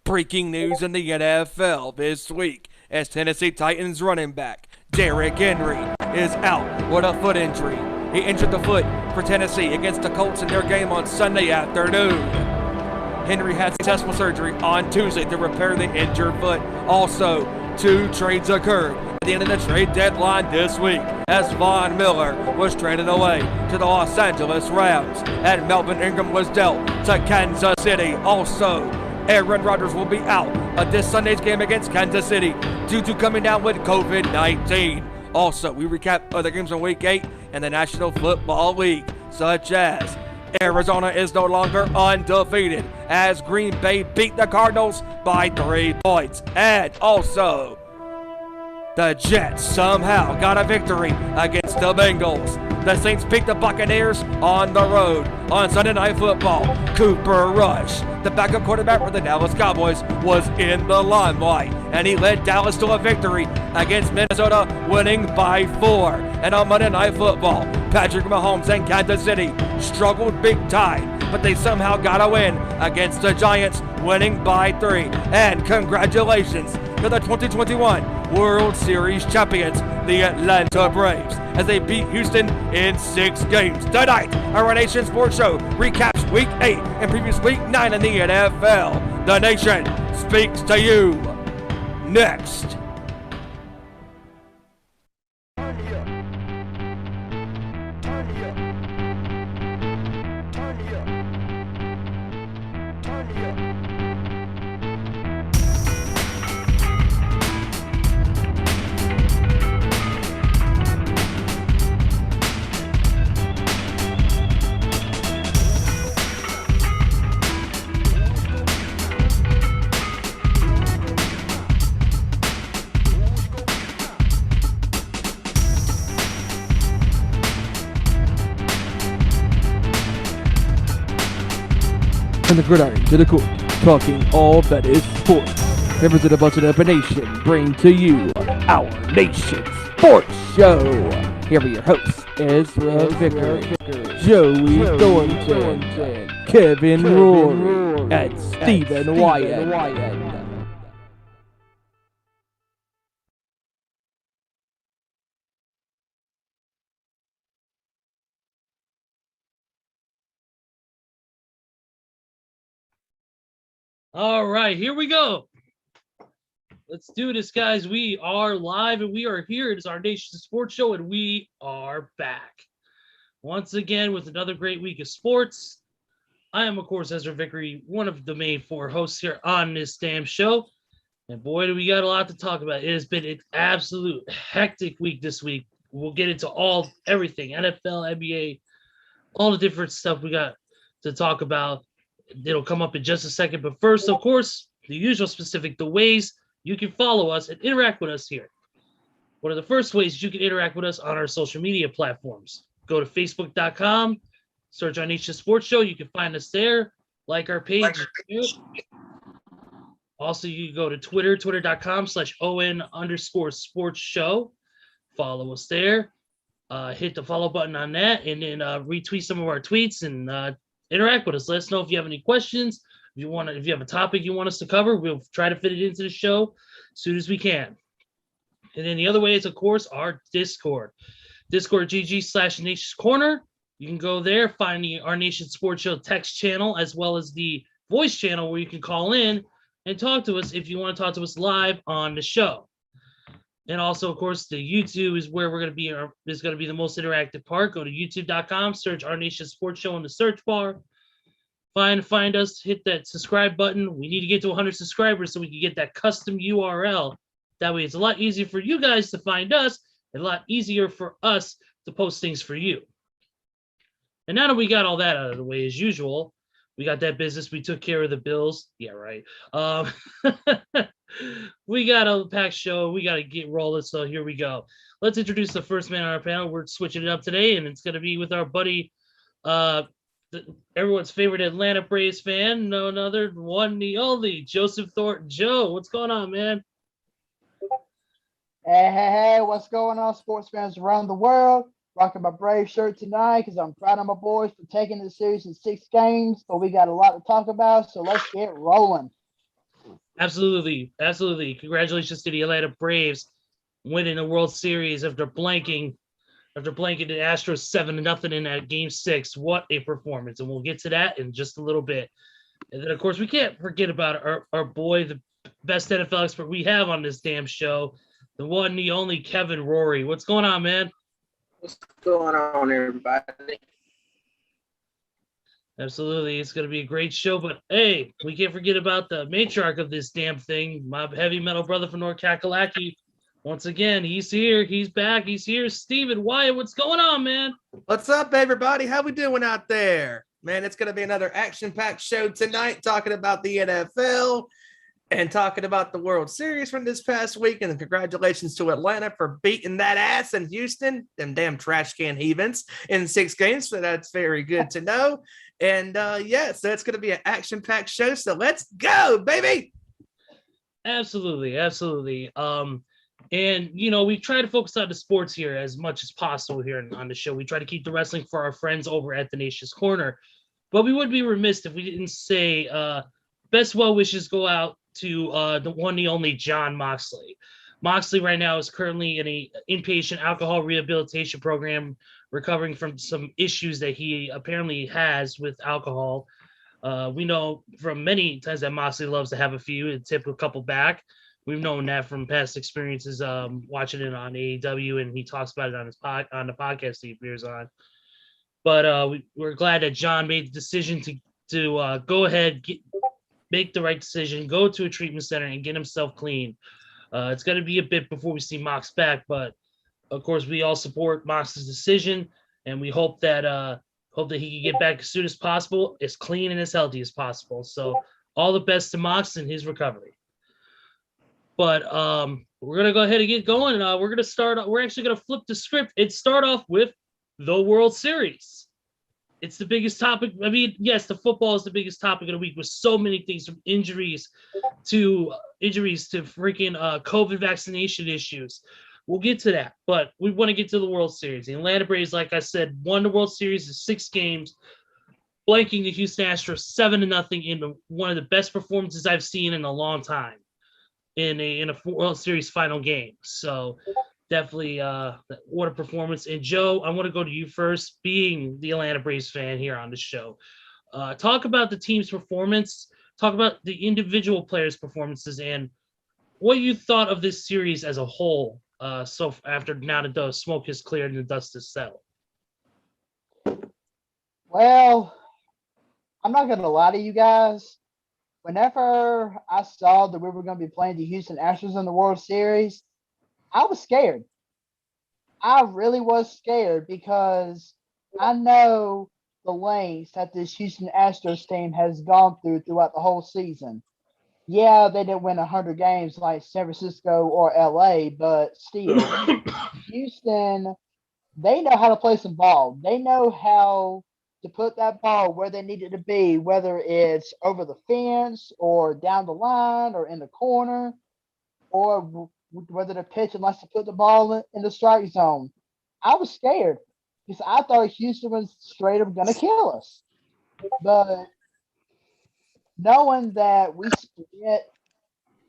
Breaking news in the NFL this week as Tennessee Titans running back Derrick Henry is out with a foot injury. He injured the foot for Tennessee against the Colts in their game on Sunday afternoon. Henry had successful surgery on Tuesday to repair the injured foot. Also, 2 trades occurred at the end of the trade deadline this week as Von Miller was traded away to the Los Angeles Rams and Melvin Ingram was dealt to Kansas City. Also, Aaron Rodgers will be out of this Sunday's game against Kansas City due to coming down with COVID-19. Also, we recap other games from Week 8 in the National Football League, such as Arizona is no longer undefeated as Green Bay beat the Cardinals by 3 points. And also, the Jets somehow got a victory against the Bengals. The Saints beat the Buccaneers on the road on Sunday Night Football. Cooper Rush, the backup quarterback for the Dallas Cowboys, was in the limelight, and he led Dallas to a victory against Minnesota, winning by 4. And on Monday Night Football, Patrick Mahomes and Kansas City struggled big time, but they somehow got a win against the Giants, winning by 3. And congratulations to the 2021 World Series champions, the Atlanta Braves, as they beat Houston in 6 games. Tonight, our Nation Sports Show recaps Week 8 and previous Week 9 in the NFL. The Nation speaks to you next. From the gridiron to the court, talking all that is sports. Members of the Bunch Up Nation bring to you our Nation Sports Show. Here are your hosts, Ezra Vickery, Joey Thornton, Kevin Rorie, and Stephen Wyand. All right, here we go. Let's do this, guys. We are live and we are here. It is our Nation Sports Show, and we are back once again with another great week of sports. I am, of course, Ezra Vickery, one of the main 4 hosts here on this damn show. And boy, do we got a lot to talk about. It has been an absolute hectic week this week. We'll get into everything, NFL, NBA, all the different stuff we got to talk about. It'll come up in just a second. But first, of course, the usual specific, the ways you can follow us and interact with us here. One of the first ways you can interact with us on our social media platforms. Go to facebook.com, search on Nation Sports Show. You can find us there. Like our page. Also, you can go to Twitter, twitter.com/ON_sports show. Follow us there. Hit the follow button on that, and then retweet some of our tweets and interact with us. Let us know if you have any questions. If you have a topic you want us to cover, we'll try to fit it into the show as soon as we can. And then the other way is, of course, our Discord. Discord GG/Nation's Corner. You can go there, find our Nation Sports Show text channel, as well as the voice channel where you can call in and talk to us if you want to talk to us live on the show. And also, of course, the YouTube is where we're going to be. Is going to be the most interactive part. Go to youtube.com, search Our Nation Sports Show in the search bar. Find us, hit that subscribe button. We need to get to 100 subscribers so we can get that custom URL. That way, it's a lot easier for you guys to find us, and a lot easier for us to post things for you. And now that we got all that out of the way, as usual, we got that business. We took care of the bills. Yeah, right. We got a packed show. We got to get rolling. So here we go. Let's introduce the first man on our panel. We're switching it up today, and it's going to be with our buddy, everyone's favorite Atlanta Braves fan, no other one, the only Joseph Thornton. Joe, what's going on, man? Hey, what's going on, sports fans around the world? Rocking my Brave shirt tonight because I'm proud of my boys for taking the series in 6 games, but we got a lot to talk about, so let's get rolling. Absolutely. Congratulations to the Atlanta Braves winning the World Series after blanking the Astros 7-0 in that Game 6. What a performance! And we'll get to that in just a little bit. And then, of course, we can't forget about our boy, the best NFL expert we have on this damn show, the one, the only Kevin Rorie. What's going on, man? What's going on, everybody? Absolutely. It's going to be a great show. But, hey, we can't forget about the matriarch of this damn thing, my heavy metal brother from North Kakalaki. Once again, he's here. He's back. He's here. Steven Wyand, what's going on, man? What's up, everybody? How we doing out there? Man, it's going to be another action-packed show tonight, talking about the NFL and talking about the World Series from this past week. And congratulations to Atlanta for beating that ass in Houston, them damn trash can heathens, in 6 games. So that's very good to know. And so it's going to be an action-packed show. So let's go, baby. Absolutely. And, we try to focus on the sports here as much as possible here on the show. We try to keep the wrestling for our friends over at the Nation's Corner. But we would be remiss if we didn't say best well wishes go out to the one, the only John Moxley. Moxley right now is currently in an inpatient alcohol rehabilitation program, recovering from some issues that he apparently has with alcohol. We know from many times that Moxley loves to have a few and tip a couple back. We've known that from past experiences watching it on AEW, and he talks about it on the podcast he appears on. But we're glad that John made the decision to go ahead, make the right decision, go to a treatment center, and get himself clean. It's going to be a bit before we see Mox back, but of course we all support Mox's decision, and we hope that he can get back as soon as possible, as clean and as healthy as possible. So all the best to Mox in his recovery. But we're going to go ahead and get going. We're actually going to flip the script and start off with the World Series. It's the biggest topic. I mean, yes, the football is the biggest topic of the week with so many things from injuries to freaking COVID vaccination issues. We'll get to that, but we want to get to the World Series. The Atlanta Braves, like I said, won the World Series in 6 games, blanking the Houston Astros 7-0 in one of the best performances I've seen in a long time in a World Series final game. So definitely what a performance. And Joe, I want to go to you first, being the Atlanta Braves fan here on the show. Talk about the team's performance, talk about the individual players' performances, and what you thought of this series as a whole. So after now that the smoke has cleared and the dust has settled. Well, I'm not going to lie to you guys. Whenever I saw that we were going to be playing the Houston Astros in the World Series, I was scared. I really was scared because I know the lengths that this Houston Astros team has gone throughout the whole season. Yeah, they didn't win 100 games like San Francisco or LA, but still, Houston, they know how to play some ball. They know how to put that ball where they need it to be, whether it's over the fence or down the line or in the corner, or whether the pitcher likes to put the ball in the strike zone. I was scared because I thought Houston was straight up going to kill us. But knowing that we split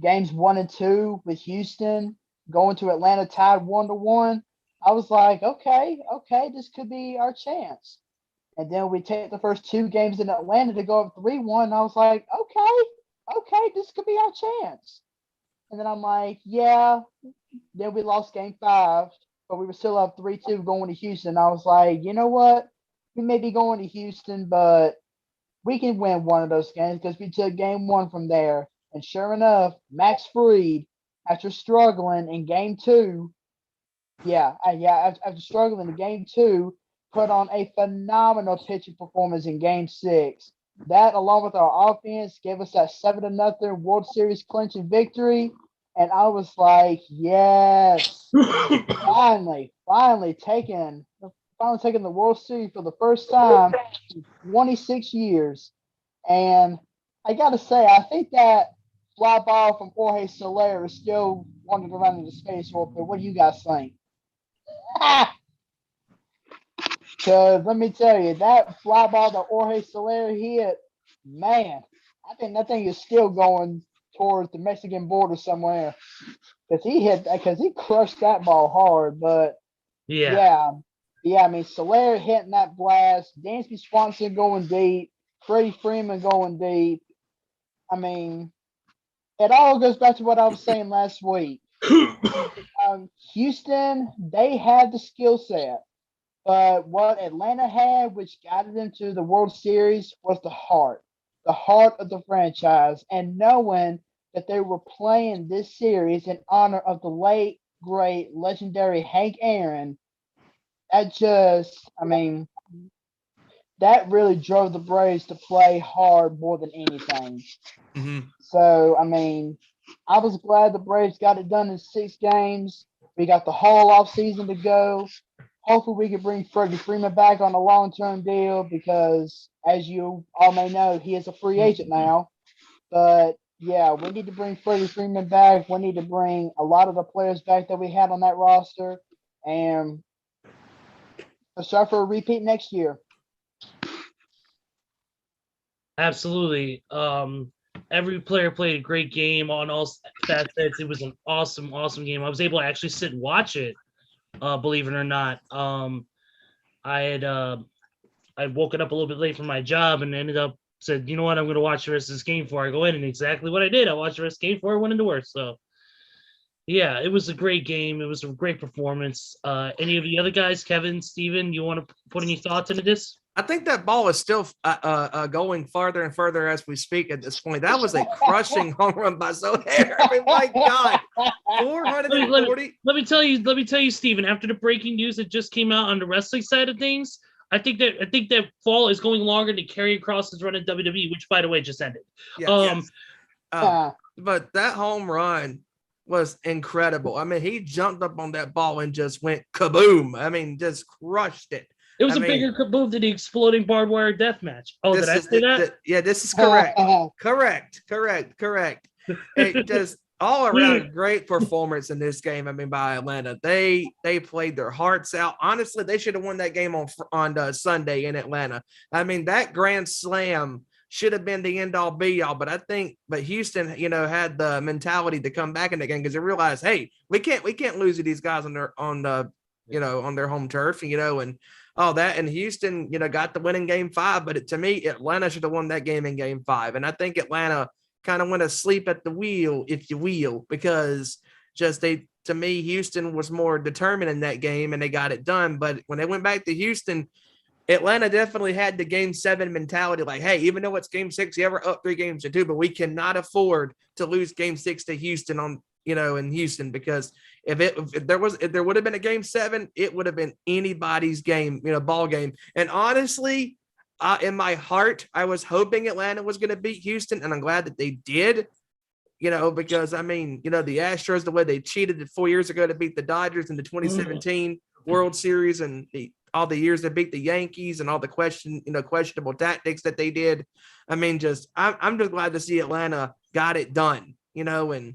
games 1 and 2 with Houston, going to Atlanta tied 1-1, I was like, okay, this could be our chance. And then we take the first 2 games in Atlanta to go up 3-1. And I was like, okay, this could be our chance. And then I'm like, yeah. Then we lost game 5, but we were still up 3-2 going to Houston. I was like, you know what? We may be going to Houston, but we can win one of those games because we took game 1 from there. And sure enough, Max Fried, after struggling in game 2, after struggling in game 2, put on a phenomenal pitching performance in game 6. That, along with our offense, gave us that 7-0 World Series clinching victory. And I was like, yes, finally taking the World Series for the first time in 26 years. And I got to say, I think that fly ball from Jorge Soler is still wanting to run into space for it. What do you guys think? Because let me tell you, that fly ball that Jorge Soler hit, man, I think that thing is still going towards the Mexican border somewhere because he crushed that ball hard. But yeah. I mean, Soler hitting that blast, Dansby Swanson going deep, Freddie Freeman going deep. I mean, it all goes back to what I was saying last week. Houston, they had the skill set, but what Atlanta had, which got it into the World Series, was the heart of the franchise, and knowing that they were playing this series in honor of the late, great, legendary Hank Aaron. That really drove the Braves to play hard more than anything. Mm-hmm. So, I mean, I was glad the Braves got it done in 6 games. We got the whole off season to go. Hopefully we can bring Freddie Freeman back on a long-term deal because, as you all may know, he is a free agent now. But, yeah, we need to bring Freddie Freeman back. We need to bring a lot of the players back that we had on that roster. And let's try for a repeat next year. Absolutely. Every player played a great game on all facets. It was an awesome game. I was able to actually sit and watch it. Believe it or not. I'd woken up a little bit late from my job and ended up said, you know what, I'm going to watch the rest of this game before I go in, and exactly what I did. I watched the rest of the game before I went into work. So, yeah, it was a great game. It was a great performance. Any of the other guys, Kevin, Steven, you want to put any thoughts into this? I think that ball is still going farther and further as we speak at this point. That was a crushing home run by Soler. I mean, my God, 440. Let me tell you, Steven, after the breaking news that just came out on the wrestling side of things, I think that fall is going longer to carry across his run in WWE, which, by the way, just ended. Yes. But that home run was incredible. I mean, he jumped up on that ball and just went kaboom. I mean, just crushed it. It was bigger kaboom than the exploding barbed wire death match. Oh, did I say that? Yeah, this is correct. Correct. It just all around great performance in this game. I mean, by Atlanta, they played their hearts out. Honestly, they should have won that game on Sunday in Atlanta. I mean, that grand slam should have been the end all be all, but Houston, had the mentality to come back in the game because they realized, hey, we can't lose to these guys on their home turf, and all that. And Houston, got the win in game 5, but to me, Atlanta should have won that game in game 5. And I think Atlanta kind of went asleep at the wheel, if you will, because to me, Houston was more determined in that game and they got it done. But when they went back to Houston, Atlanta definitely had the game 7 mentality. Like, hey, even though it's game 6, you ever up 3 games to 2, but we cannot afford to lose game 6 to Houston in Houston, because if there would have been a game 7, it would have been anybody's game, ball game. And honestly, in my heart, I was hoping Atlanta was going to beat Houston, and I'm glad that they did, because I mean, the Astros, the way they cheated 4 years ago to beat the Dodgers in the 2017 World Series, and all the years they beat the Yankees, and all the questionable tactics that they did. I mean, I'm just glad to see Atlanta got it done, and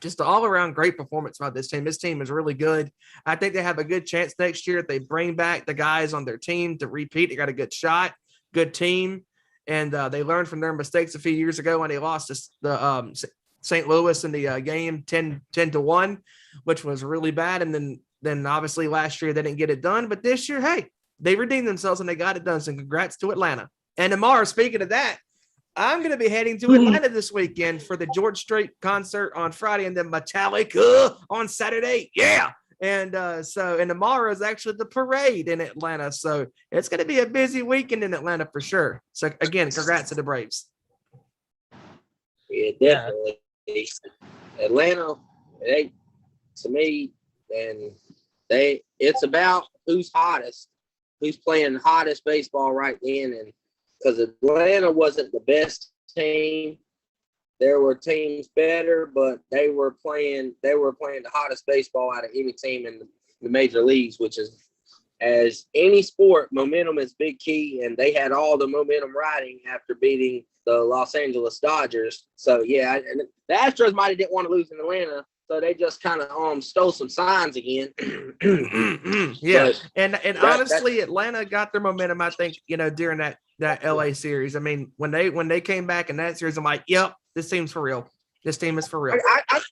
just all around great performance by this team. This team is really good. I think they have a good chance next year if they bring back the guys on their team to repeat. They got a good shot, good team, and they learned from their mistakes a few years ago when they lost to the St. Louis in the game 10-1, which was really bad. And then obviously last year they didn't get it done, but this year, hey, they redeemed themselves and they got it done. So congrats to Atlanta. And tomorrow, speaking of that, I'm going to be heading to Atlanta this weekend for the George Strait concert on Friday, and then Metallica on Saturday. Yeah. And tomorrow is actually the parade in Atlanta. So it's going to be a busy weekend in Atlanta for sure. So again, congrats to the Braves. Yeah, definitely. Atlanta, to me, and it's about who's hottest, who's playing the hottest baseball right then. And because Atlanta wasn't the best team, there were teams better, but they were playing the hottest baseball out of any team in the major leagues, which is, as any sport, momentum is big key, and they had all the momentum riding after beating the Los Angeles Dodgers. So yeah, and the Astros might have didn't want to lose in Atlanta, so they just kind of stole some signs again. Yeah, and honestly, Atlanta got their momentum, I think, during that LA series. I mean, when they came back in that series, I'm like, yep, this seems for real. This team is for real.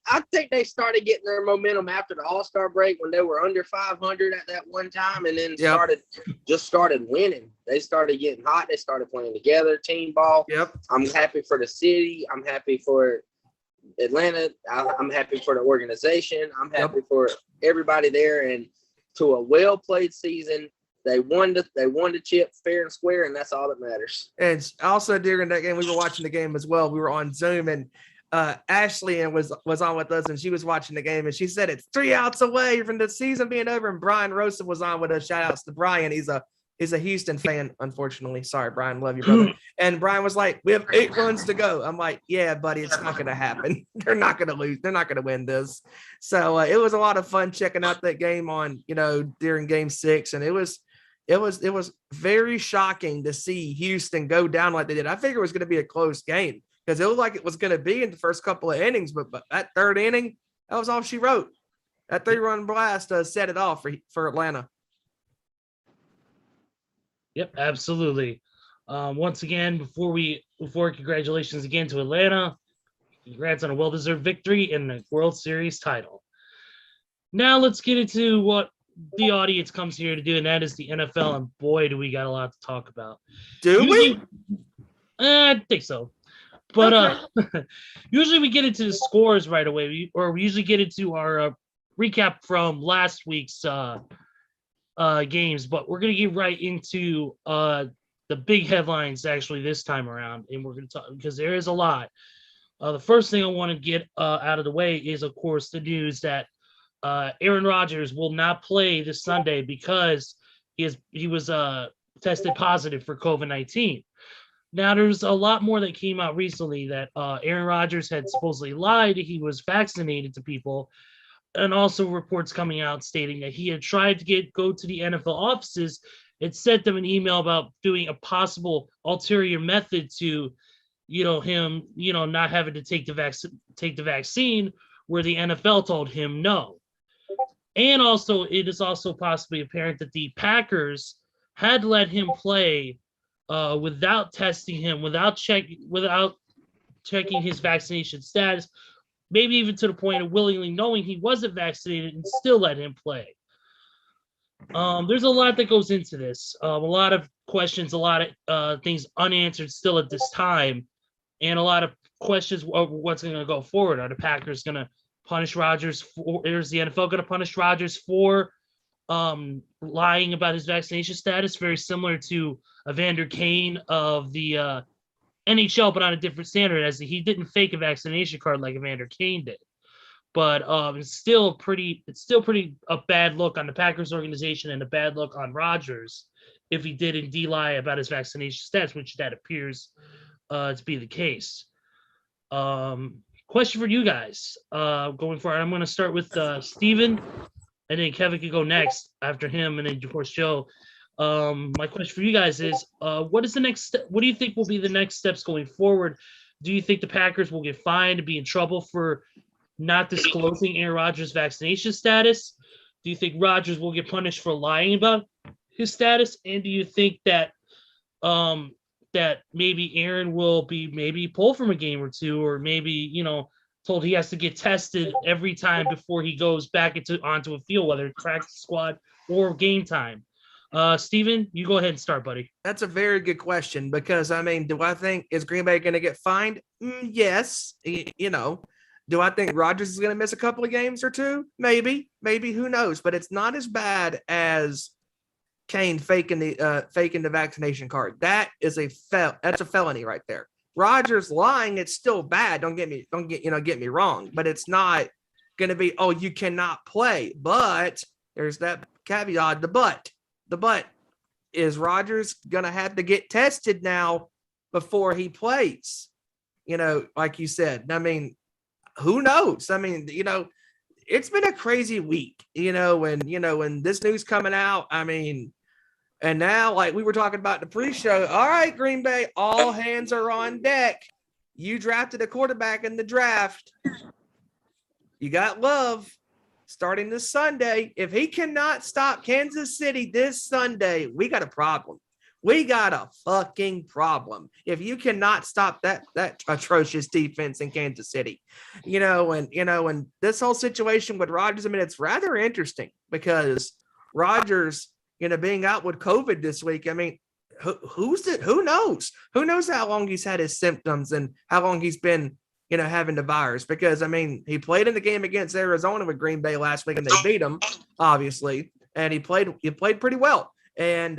I think they started getting their momentum after the All-Star break when they were under 500 at that one time, and then started winning. They started getting hot. They started playing together, team ball. Yep. I'm happy for the city. I'm happy for Atlanta. I'm happy for the organization. I'm happy for everybody there. And to a well-played season, they won the chip fair and square, and that's all that matters. And also during that game, we were watching the game as well. We were on Zoom, and Ashley was on with us, and she was watching the game, and she said it's 3 outs away from the season being over. And Brian Rosa was on with us. Shout outs to Brian. He's a Houston fan, unfortunately. Sorry, Brian. Love you, brother. And Brian was like, we have 8 runs to go. I'm like, yeah, buddy, it's not going to happen. They're not going to lose. They're not going to win this. So it was a lot of fun checking out that game on, during game 6. And it was very shocking to see Houston go down like they did. I figured it was going to be a close game because it looked like it was going to be in the first couple of innings, but that third inning, that was all she wrote. That 3-run blast set it off for Atlanta. Yep, absolutely. Once again, before congratulations again to Atlanta. Congrats on a well-deserved victory and the World Series title. Now let's get into what the audience comes here to do, and that is the NFL. And boy, do we got a lot to talk about. Do we? I think so. But usually we get into the scores right away, we usually get into our recap from last week's games, but we're going to get right into the big headlines actually this time around, and we're going to talk because there is a lot. The first thing I want to get out of the way is, of course, the news that Aaron Rodgers will not play this Sunday because he was tested positive for COVID-19. Now, there's a lot more that came out recently that Aaron Rodgers had supposedly lied. He was vaccinated to people. And also reports coming out stating that he had tried to go to the NFL offices and sent them an email about doing a possible ulterior method to, him, not having to take the vaccine, where the NFL told him no. And also, it is also possibly apparent that the Packers had let him play without testing him, without checking his vaccination status. Maybe even to the point of willingly knowing he wasn't vaccinated and still let him play. There's a lot that goes into this. A lot of questions, a lot of things unanswered still at this time, and a lot of questions of what's going to go forward. Are the Packers going to punish Rodgers is the NFL going to punish Rodgers for lying about his vaccination status? Very similar to Evander Kane of the NHL, but on a different standard, as he didn't fake a vaccination card like Evander Kane did. But it's still pretty a bad look on the Packers organization and a bad look on Rodgers if he did indeed lie about his vaccination status, which that appears to be the case. Question for you guys going forward. I'm going to start with Steven, and then Kevin can go next after him, and then of course Joe. My question for you guys is, what is the next step? What do you think will be the next steps going forward? Do you think the Packers will get fined and be in trouble for not disclosing Aaron Rodgers' vaccination status? Do you think Rodgers will get punished for lying about his status? And do you think that that maybe Aaron will be pulled from a game or two, or maybe, told he has to get tested every time before he goes back onto a field, whether it's practice squad or game time? Steven, you go ahead and start, buddy. That's a very good question because, do I think is Green Bay going to get fined? Yes. Do I think Rodgers is going to miss a couple of games or two? Maybe, who knows? But it's not as bad as Kane faking the vaccination card. That is that's a felony right there. Rodgers lying, it's still bad. Don't get me wrong, but it's not going to be, oh, you cannot play. But there's that caveat, the but is Rodgers going to have to get tested now before he plays? Like you said, who knows? It's been a crazy week, when this news coming out, and now, like we were talking about the pre-show, all right, Green Bay, all hands are on deck. You drafted a quarterback in the draft. You got Love starting this Sunday. If he cannot stop Kansas City this Sunday, we got a problem. we got a fucking problem. If you cannot stop that atrocious defense in Kansas City, and this whole situation with Rodgers, I mean, it's rather interesting because Rodgers, being out with COVID this week, I mean, who knows? Who knows how long he's had his symptoms and how long he's been, having the virus? Because I mean, he played in the game against Arizona with Green Bay last week and they beat him, obviously, and he played pretty well. And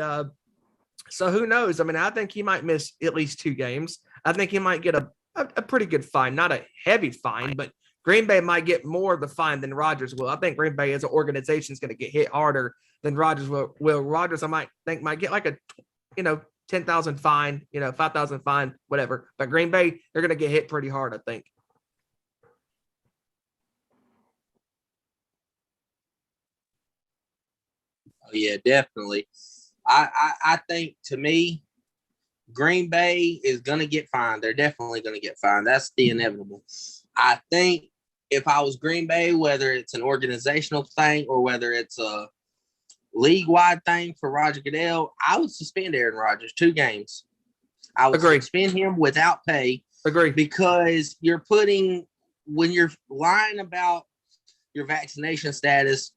so who knows? I mean, I think he might miss at least 2 games. I think he might get a pretty good fine, not a heavy fine, but Green Bay might get more of the fine than Rodgers will. I think Green Bay as an organization is going to get hit harder than Rodgers will. Rodgers, I might get like a, 10,000 fine, 5,000 fine, whatever. But Green Bay, they're going to get hit pretty hard, I think. Oh, yeah, definitely. I think, to me, Green Bay is going to get fined. They're definitely going to get fined. That's the inevitable. I think if I was Green Bay, whether it's an organizational thing or whether it's a league-wide thing for Roger Goodell, I would suspend Aaron Rodgers 2 games. I would suspend him without pay. Agree. Because when you're lying about your vaccination status,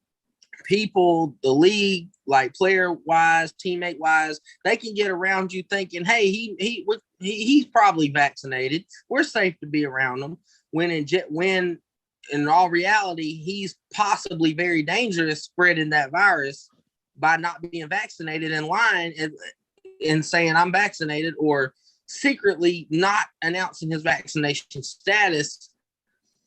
people, the league, like player-wise, teammate-wise, they can get around you thinking, hey, he's probably vaccinated. We're safe to be around him. When in all reality, he's possibly very dangerous spreading that virus by not being vaccinated and lying and saying I'm vaccinated or secretly not announcing his vaccination status.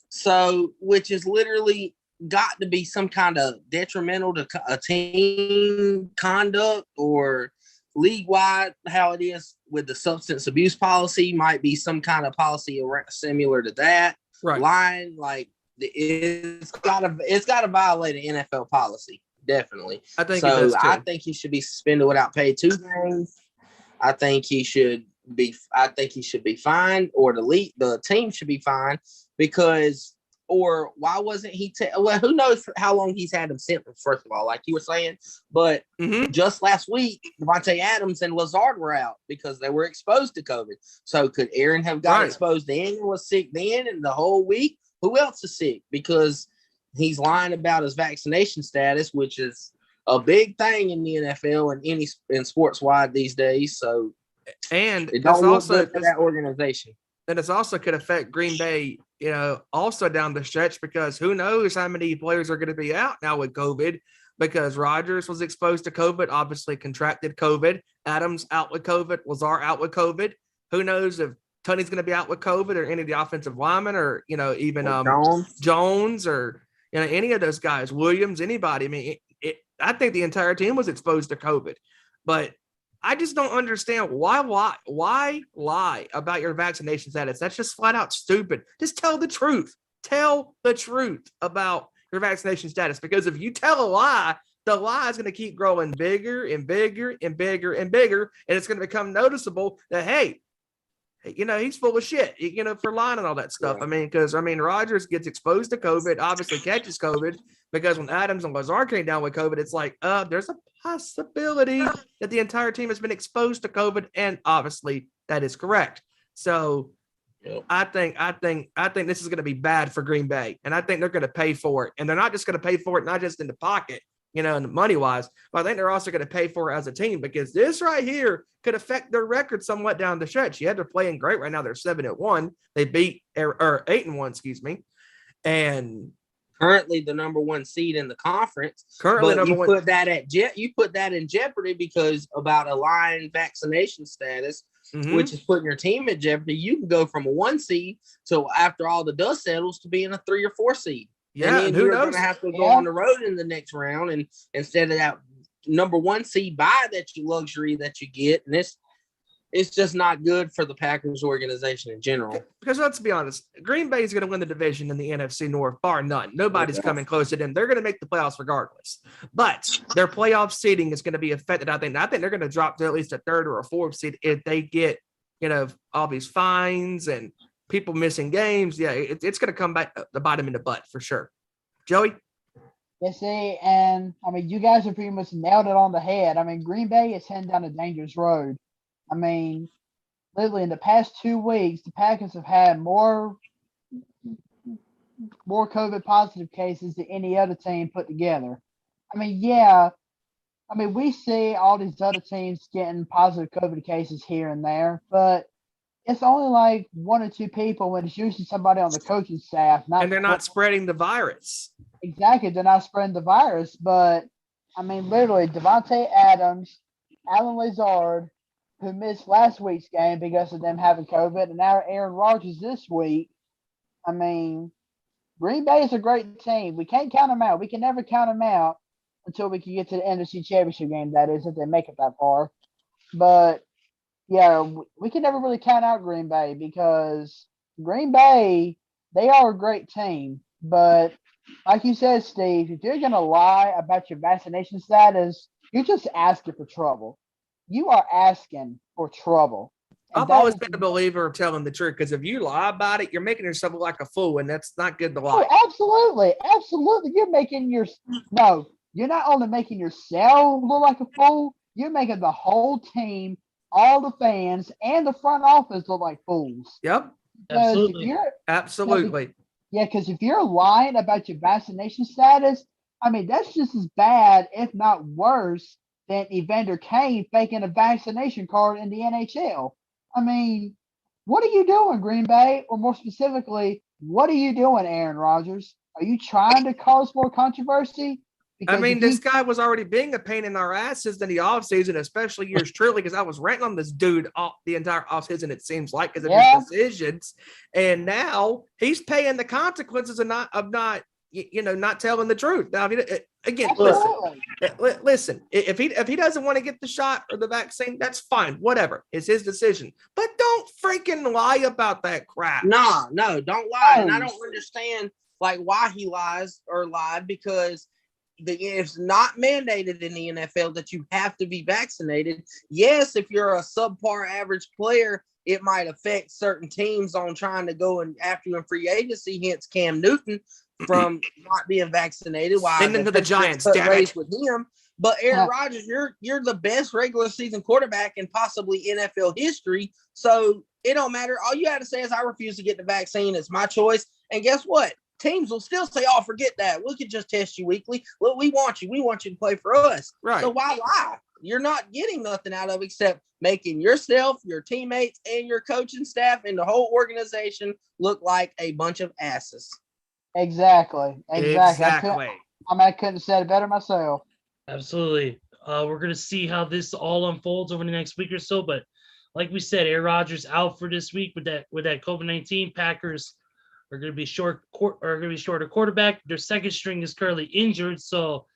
So, which is literally got to be some kind of detrimental to a team conduct or league-wide, how it is with the substance abuse policy might be some kind of policy similar to that. Right. Lying, like it's got to violate an NFL policy. Definitely. I think so. It does too. I think he should be suspended without pay 2 games. I think he should be fined, or the team should be fined because. Or why wasn't he? Well, who knows how long he's had him symptoms, first of all, like you were saying. But just last week, Devontae Adams and Lazard were out because they were exposed to COVID. So could Aaron have got exposed then and was sick then and the whole week? Who else is sick? Because he's lying about his vaccination status, which is a big thing in the NFL and in sports wide these days. So, and it don't look good for that organization. And it's also could affect Green Bay, also down the stretch, because who knows how many players are going to be out now with COVID, because Rodgers was exposed to COVID, obviously contracted COVID. Adams out with COVID. Lazard out with COVID. Who knows if Tony's going to be out with COVID or any of the offensive linemen or, even Jones or, any of those guys, Williams, anybody. I mean, I think the entire team was exposed to COVID, but I just don't understand why lie about your vaccination status. That's just flat out stupid. Just tell the truth. Tell the truth about your vaccination status, because if you tell a lie, the lie is going to keep growing bigger and bigger and bigger and bigger, and it's going to become noticeable that, hey, he's full of shit, for lying and all that stuff. Yeah. Because Rodgers gets exposed to COVID, obviously catches COVID, because when Adams and Lazard came down with COVID, it's like, there's a possibility that the entire team has been exposed to COVID, and obviously that is correct. So yep. I think this is going to be bad for Green Bay, and I think they're going to pay for it, and they're not just going to pay for it, not just in the pocket, money wise, but I think they're also going to pay for it as a team, because this right here could affect their record somewhat down the stretch. Yeah, they're playing great right now. They're 7-1. They beat or 8-1, excuse me, and currently the number 1 seed in the conference. Currently, but you put that in jeopardy because about a lying vaccination status, which is putting your team in jeopardy. You can go from a 1 seed to, after all the dust settles, to being a 3 or 4 seed. Yeah, and then you're going to have to go on the road in the next round, and instead of that number 1 seed bye luxury that you get, and it's just not good for the Packers organization in general. Because let's be honest, Green Bay is going to win the division in the NFC North, bar none. Nobody's coming close to them. They're going to make the playoffs regardless. But their playoff seeding is going to be affected. I think they're going to drop to at least a 3rd or a 4th seed if they get, all these fines and people missing games. Yeah, it's going to come back to bite them in the butt for sure. Joey? You see, and I mean, you guys have pretty much nailed it on the head. I mean, Green Bay is heading down a dangerous road. I mean, literally in the past 2 weeks, the Packers have had more COVID positive cases than any other team put together. I mean, yeah, I mean, we see all these other teams getting positive COVID cases here and there, but it's only like 1 or 2 people when it's usually somebody on the coaching staff. And they're not spreading the virus. Exactly, they're not spreading the virus. But, I mean, literally, Devontae Adams, Alan Lazard, who missed last week's game because of them having COVID, and now Aaron Rodgers this week. I mean, Green Bay is a great team. We can't count them out. We can never count them out until we can get to the NFC Championship game, that is, if they make it that far. But, yeah, we can never really count out Green Bay because Green Bay, they are a great team. But like you said, Steve, if you're going to lie about your vaccination status, you're just asking for trouble. You are asking for trouble. And I've always been a believer of telling the truth because if you lie about it, you're making yourself look like a fool, and that's not good to lie. Oh, absolutely. Absolutely. You're not only making yourself look like a fool, you're making the whole team, all the fans, and the front office look like fools. Yep. Absolutely. Absolutely. Yeah, because if you're lying about your vaccination status, I mean, that's just as bad, if not worse, than Evander Kane faking a vaccination card in the NHL. I mean, what are you doing, Green Bay? Or more specifically, what are you doing, Aaron Rodgers? Are you trying to cause more controversy? I mean, this guy was already being a pain in our asses in the offseason, especially yours truly, because I was ranting on this dude the entire offseason, it seems like, because of his decisions. And now he's paying the consequences of not telling the truth. Now, again, listen, if he doesn't want to get the shot or the vaccine, that's fine, whatever. It's his decision. But don't freaking lie about that crap. No, don't lie. And I don't understand like why he lied because it's not mandated in the NFL that you have to be vaccinated. Yes, if you're a subpar average player, it might affect certain teams on trying to go and after you in free agency, hence Cam Newton from not being vaccinated. Why into the Giants, damn it. With him. But Aaron Rodgers, you're the best regular season quarterback in possibly NFL history. So it don't matter. All you got to say is I refuse to get the vaccine. It's my choice. And guess what? Teams will still say, "Oh, forget that. We could just test you weekly. Well, we want you. We want you to play for us." Right. So why lie? You're not getting nothing out of except making yourself, your teammates, and your coaching staff and the whole organization look like a bunch of asses. Exactly. Exactly. I couldn't have said it better myself. Absolutely. We're going to see how this all unfolds over the next week or so. But like we said, Aaron Rodgers out for this week with that COVID-19. Packers are going to be short a quarterback. Their second string is currently injured, so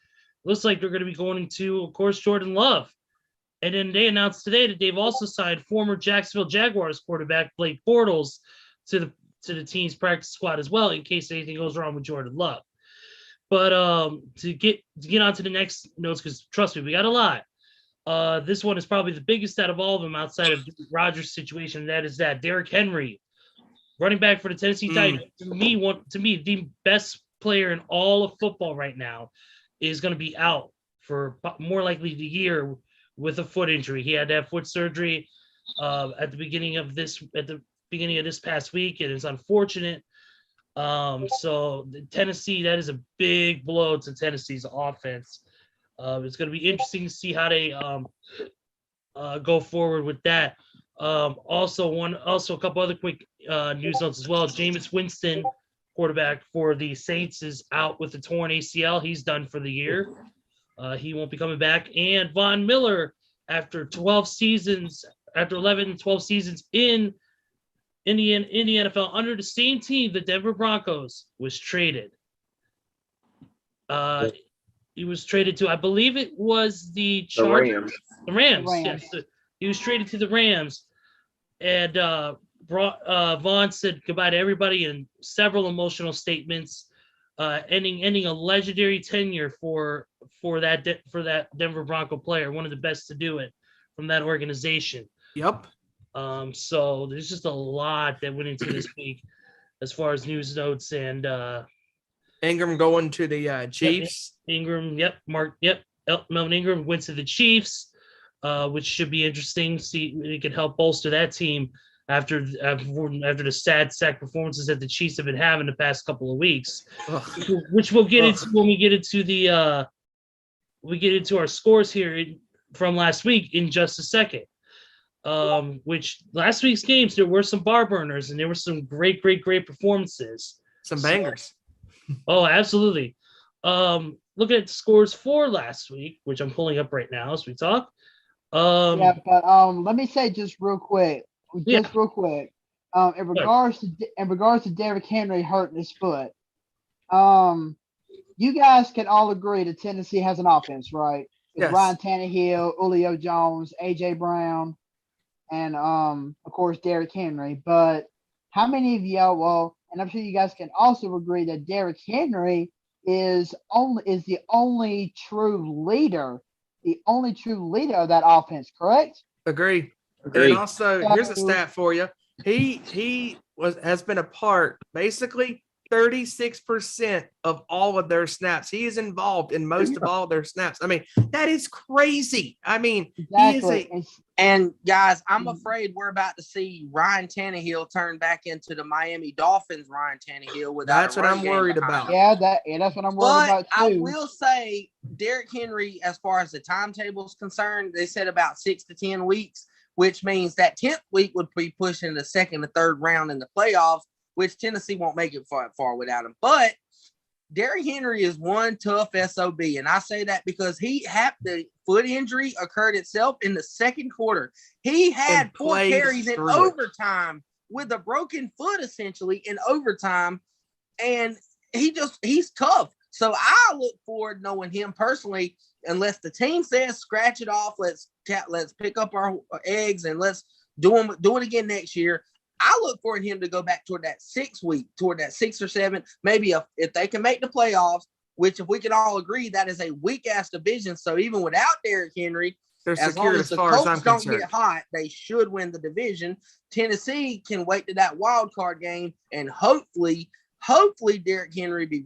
looks like they're going to be going into, of course, Jordan Love. And then they announced today that they've also signed former Jacksonville Jaguars quarterback Blake Bortles to the team's practice squad as well, in case anything goes wrong with Jordan Love. But to get on to the next notes, because trust me, we got a lot. This one is probably the biggest out of all of them outside of Rodgers' situation. And that is that Derrick Henry, running back for the Tennessee Titans, to me, the best player in all of football right now, is going to be out for more likely the year with a foot injury. He had to have foot surgery at the beginning of this past week, and it's unfortunate. So Tennessee, that is a big blow to Tennessee's offense. It's going to be interesting to see how they go forward with that. Also a couple other quick news notes as well. Jameis Winston, quarterback for the Saints, is out with a torn ACL. He's done for the year. He won't be coming back. And Von Miller, after 12 seasons in the NFL under the same team, the Denver Broncos, was traded. He was traded to, I believe it was the Chargers. The Rams. Yes. He was traded to the Rams, and Vaughn said goodbye to everybody in several emotional statements, ending a legendary tenure for that Denver Bronco player, one of the best to do it from that organization. Yep. So there's just a lot that went into this week as far as news notes and Ingram going to the Chiefs. Ingram, Melvin Ingram went to the Chiefs, which should be interesting. See, it could help bolster that team after the sad sack performances that the Chiefs have been having the past couple of weeks, which we'll get into when we get into our scores here from last week in just a second. Which last week's games, there were some bar burners and there were some great performances. Some bangers. Oh, absolutely. Looking at the scores for last week, which I'm pulling up right now as we talk. But let me say just real quick. In regards to Derrick Henry hurting his foot, you guys can all agree that Tennessee has an offense, right? With Yes. Ryan Tannehill, Julio Jones, AJ Brown, and of course Derrick Henry. But how many of y'all? And I'm sure you guys can also agree that Derrick Henry is the only true leader of that offense, correct? Agree. Agreed. And also, here's a stat for you. He has been a part basically 36% of all of their snaps. He is involved in most of all their snaps. I mean, that is crazy. I mean, Exactly. And guys, I'm afraid we're about to see Ryan Tannehill turn back into the Miami Dolphins Ryan Tannehill without That's a what run I'm game worried behind about. him. That's what I'm worried But about I too. will say Derrick Henry, as far as the timetable is concerned, they said about 6 to 10 weeks, which means that 10th week would be pushing the second or third round in the playoffs, which Tennessee won't make it far without him. But Derrick Henry is one tough SOB, and I say that because the foot injury occurred itself in the second quarter. He had 4 carries in overtime with a broken foot, essentially, in overtime, and he's tough. So I look forward knowing him personally, unless the team says scratch it off, let's pick up our eggs and let's do it again next year. I look for him to go back toward that 6 or 7, maybe if they can make the playoffs, which if we can all agree, that is a weak-ass division. So even without Derrick Henry, They're as long secured as the far as Colts I'm don't concerned. get hot, they should win the division. Tennessee can wait to that wild card game and hopefully Derrick Henry be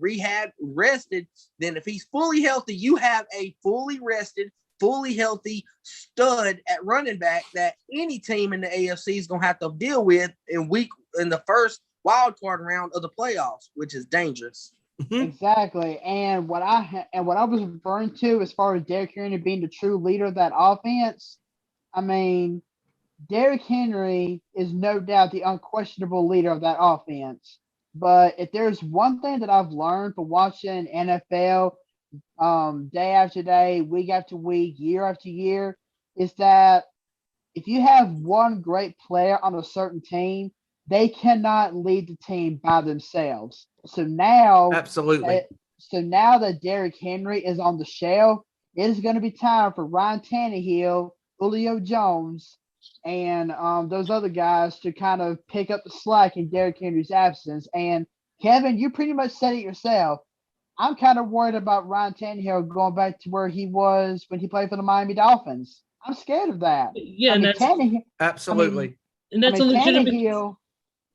rested. Then if he's fully healthy, you have a fully rested, fully healthy stud at running back that any team in the AFC is going to have to deal with in the first wild card round of the playoffs, which is dangerous. Exactly. And what I was referring to as far as Derrick Henry being the true leader of that offense, I mean, Derrick Henry is no doubt the unquestionable leader of that offense. But if there's one thing that I've learned from watching NFL day after day, week after week, year after year, is that if you have one great player on a certain team, they cannot lead the team by themselves. So now that Derrick Henry is on the shelf, it is going to be time for Ryan Tannehill, Julio Jones, and those other guys to kind of pick up the slack in Derrick Henry's absence. And Kevin, you pretty much said it yourself. I'm kind of worried about Ryan Tannehill going back to where he was when he played for the Miami Dolphins. I'm scared of that. Yeah, and that's Absolutely. and that's a legitimate Tannehill.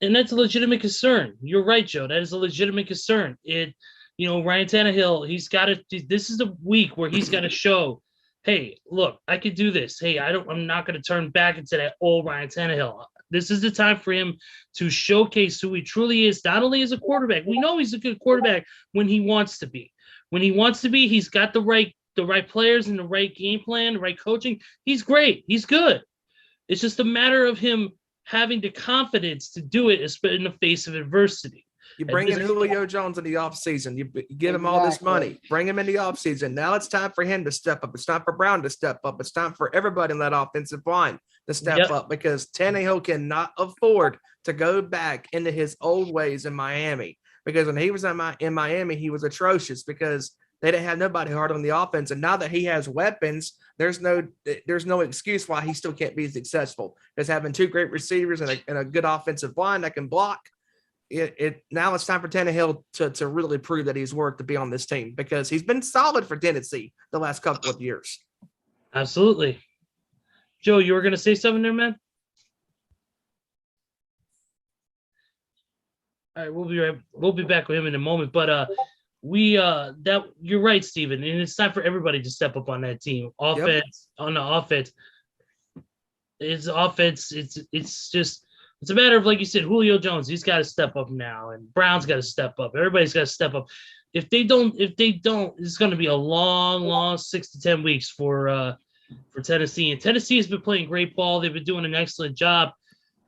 And that's a legitimate concern. You're right, Joe. That is a legitimate concern. Ryan Tannehill, he's got to. This is the week where he's got to show, hey, look, I could do this. Hey, I'm not going to turn back into that old Ryan Tannehill. This is the time for him to showcase who he truly is, not only as a quarterback. We know he's a good quarterback when he wants to be. When he wants to be, he's got the right players and the right game plan, the right coaching. He's great. He's good. It's just a matter of him having the confidence to do it in the face of adversity. You bring in Julio Jones in the offseason. You give him all this money. Bring him in the offseason. Now it's time for him to step up. It's time for Brown to step up. It's time for everybody in that offensive line to step up because Tannehill cannot afford to go back into his old ways in Miami. Because when he was in Miami, he was atrocious because they didn't have nobody hard on the offense. And now that he has weapons, there's no excuse why he still can't be successful. Because having 2 great receivers and a good offensive line that can block, now it's time for Tannehill to really prove that he's worth to be on this team because he's been solid for Tennessee the last couple of years. Absolutely. Joe, you were going to say something there, man? All right, we'll be back with him in a moment. But that you're right, Steven, and it's time for everybody to step up on that team. Offense on the offense. It's offense. It's a matter of, like you said, Julio Jones. He's got to step up now, and Brown's got to step up. Everybody's got to step up. If they don't, it's going to be a long 6 to 10 weeks for Tennessee. And Tennessee has been playing great ball. They've been doing an excellent job.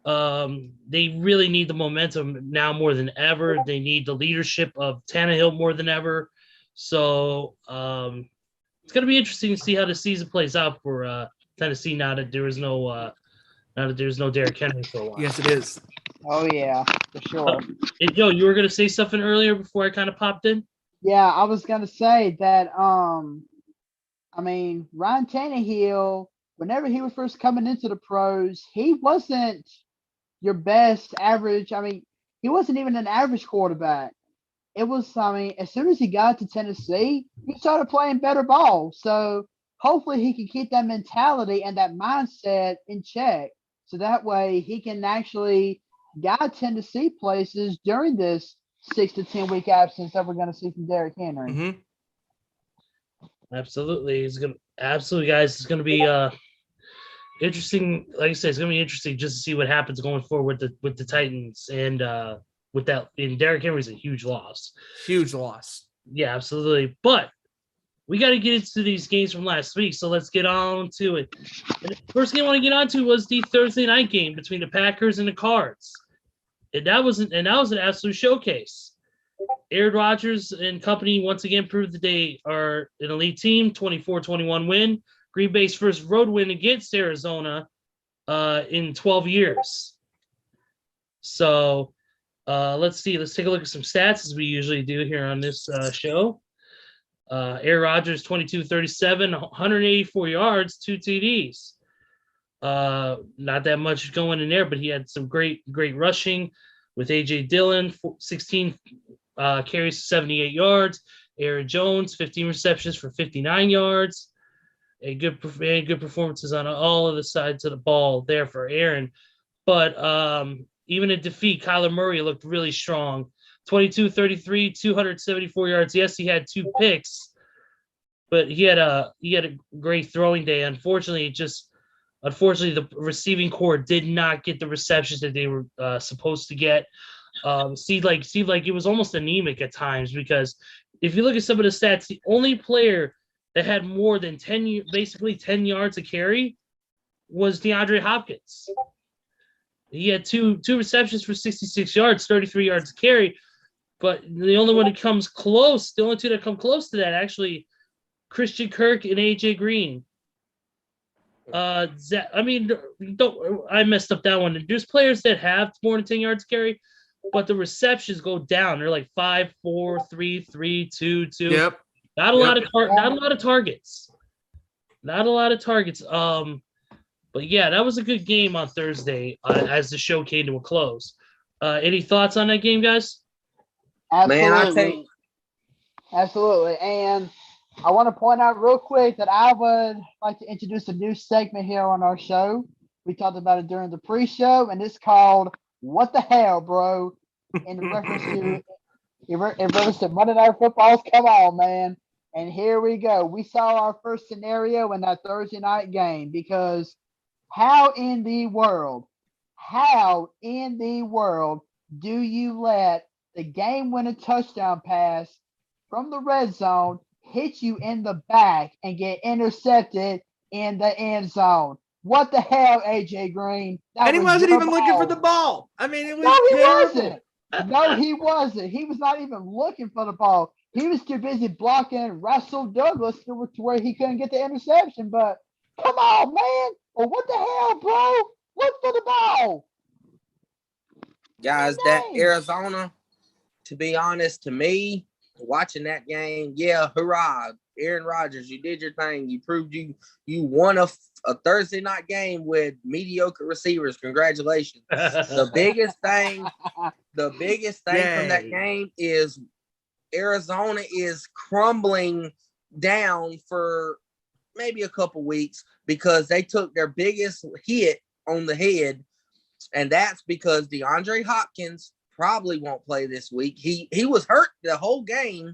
They really need the momentum now more than ever. They need the leadership of Tannehill more than ever. So it's going to be interesting to see how the season plays out for Tennessee now that there's no Derrick Henry for a while. Yes, it is. Oh yeah, for sure. Joe, you were going to say something earlier before I kind of popped in? Yeah, I was gonna say that. I mean, Ryan Tannehill, whenever he was first coming into the pros, he wasn't your best average. I mean, he wasn't even an average quarterback. It was, I mean, as soon as he got to Tennessee, he started playing better ball. So hopefully he can keep that mentality and that mindset in check. So that way he can actually guide Tennessee places during this 6 to 10 week absence that we're going to see from Derrick Henry. Mm-hmm. Absolutely. Absolutely, guys. It's going to be interesting. Like I said, it's going to be interesting just to see what happens going forward with the Titans. And with that, and Derrick Henry's a huge loss. Huge loss. Yeah, absolutely. But we got to get into these games from last week, so let's get on to it. And the first game I want to get on to was the Thursday night game between the Packers and the Cards. And that was an absolute showcase. Aaron Rodgers and company once again proved that they are an elite team, 24-21 win. Green Bay's first road win against Arizona in 12 years. So let's see. Let's take a look at some stats as we usually do here on this show. Aaron Rodgers, 22-37, 184 yards, 2 TDs. Not that much going in there, but he had some great rushing with A.J. Dillon, 16 carries, 78 yards. Aaron Jones, 15 receptions for 59 yards. Good performances on all of the sides of the ball there for Aaron. But even in defeat, Kyler Murray looked really strong. 22-33, 274 yards. Yes, he had 2 picks, but he had a great throwing day. Unfortunately, the receiving core did not get the receptions that they were supposed to get. Seemed like it was almost anemic at times, because if you look at some of the stats, the only player that had more than 10 yards a carry was DeAndre Hopkins. He had two receptions for 66 yards, 33 yards a carry. But the only one that comes close, the only two that come close to that, actually, Christian Kirk and AJ Green. I messed up that one. There's players that have more than 10 yards carry, but the receptions go down. They're like 5, 4, 3, 3, 2, 2. Yep. Not a lot of targets. Not a lot of targets. But yeah, that was a good game on Thursday as the show came to a close. Any thoughts on that game, guys? Absolutely. Man, I tell you. Absolutely. And I want to point out real quick that I would like to introduce a new segment here on our show. We talked about it during the pre-show, and it's called "What the Hell, Bro?" in reference to Monday Night Football's "Come On, Man." And here we go. We saw our first scenario in that Thursday night game, because how in the world do you let the game-winning touchdown pass from the red zone hit you in the back and get intercepted in the end zone? What the hell, AJ Green? And he wasn't even looking for the ball. I mean, it was wasn't. No, he wasn't. He was not even looking for the ball. He was too busy blocking Russell Douglas to where he couldn't get the interception. But come on, man. Well, what the hell, bro? Look for the ball. Guys, that Arizona, to be honest, to me, watching that game, yeah, hurrah. Aaron Rodgers, you did your thing. You proved you won a Thursday night game with mediocre receivers. Congratulations. The biggest thing from that game is Arizona is crumbling down for maybe a couple weeks because they took their biggest hit on the head, and that's because DeAndre Hopkins probably won't play this week. He was hurt the whole game,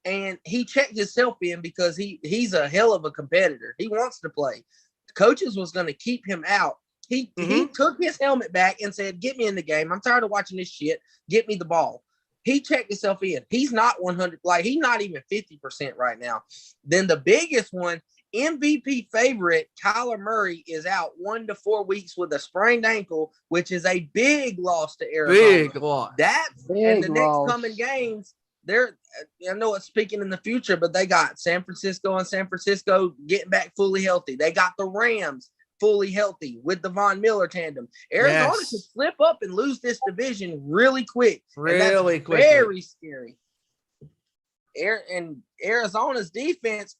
and he checked himself in because he's a hell of a competitor. He wants to play. Coaches was going to keep him out. He took his helmet back and said, "Get me in the game. I'm tired of watching this shit. Get me the ball." He checked himself in. He's not 100, like he's not even 50% right now. Then the biggest one, MVP favorite, Kyler Murray, is out 1 to 4 weeks with a sprained ankle, which is a big loss to Arizona. Big loss. And the next coming games, I know it's speaking in the future, but they got San Francisco getting back fully healthy. They got the Rams fully healthy with the Von Miller tandem. Arizona could slip up and lose this division really quick. Really quick. Very scary. And Arizona's defense,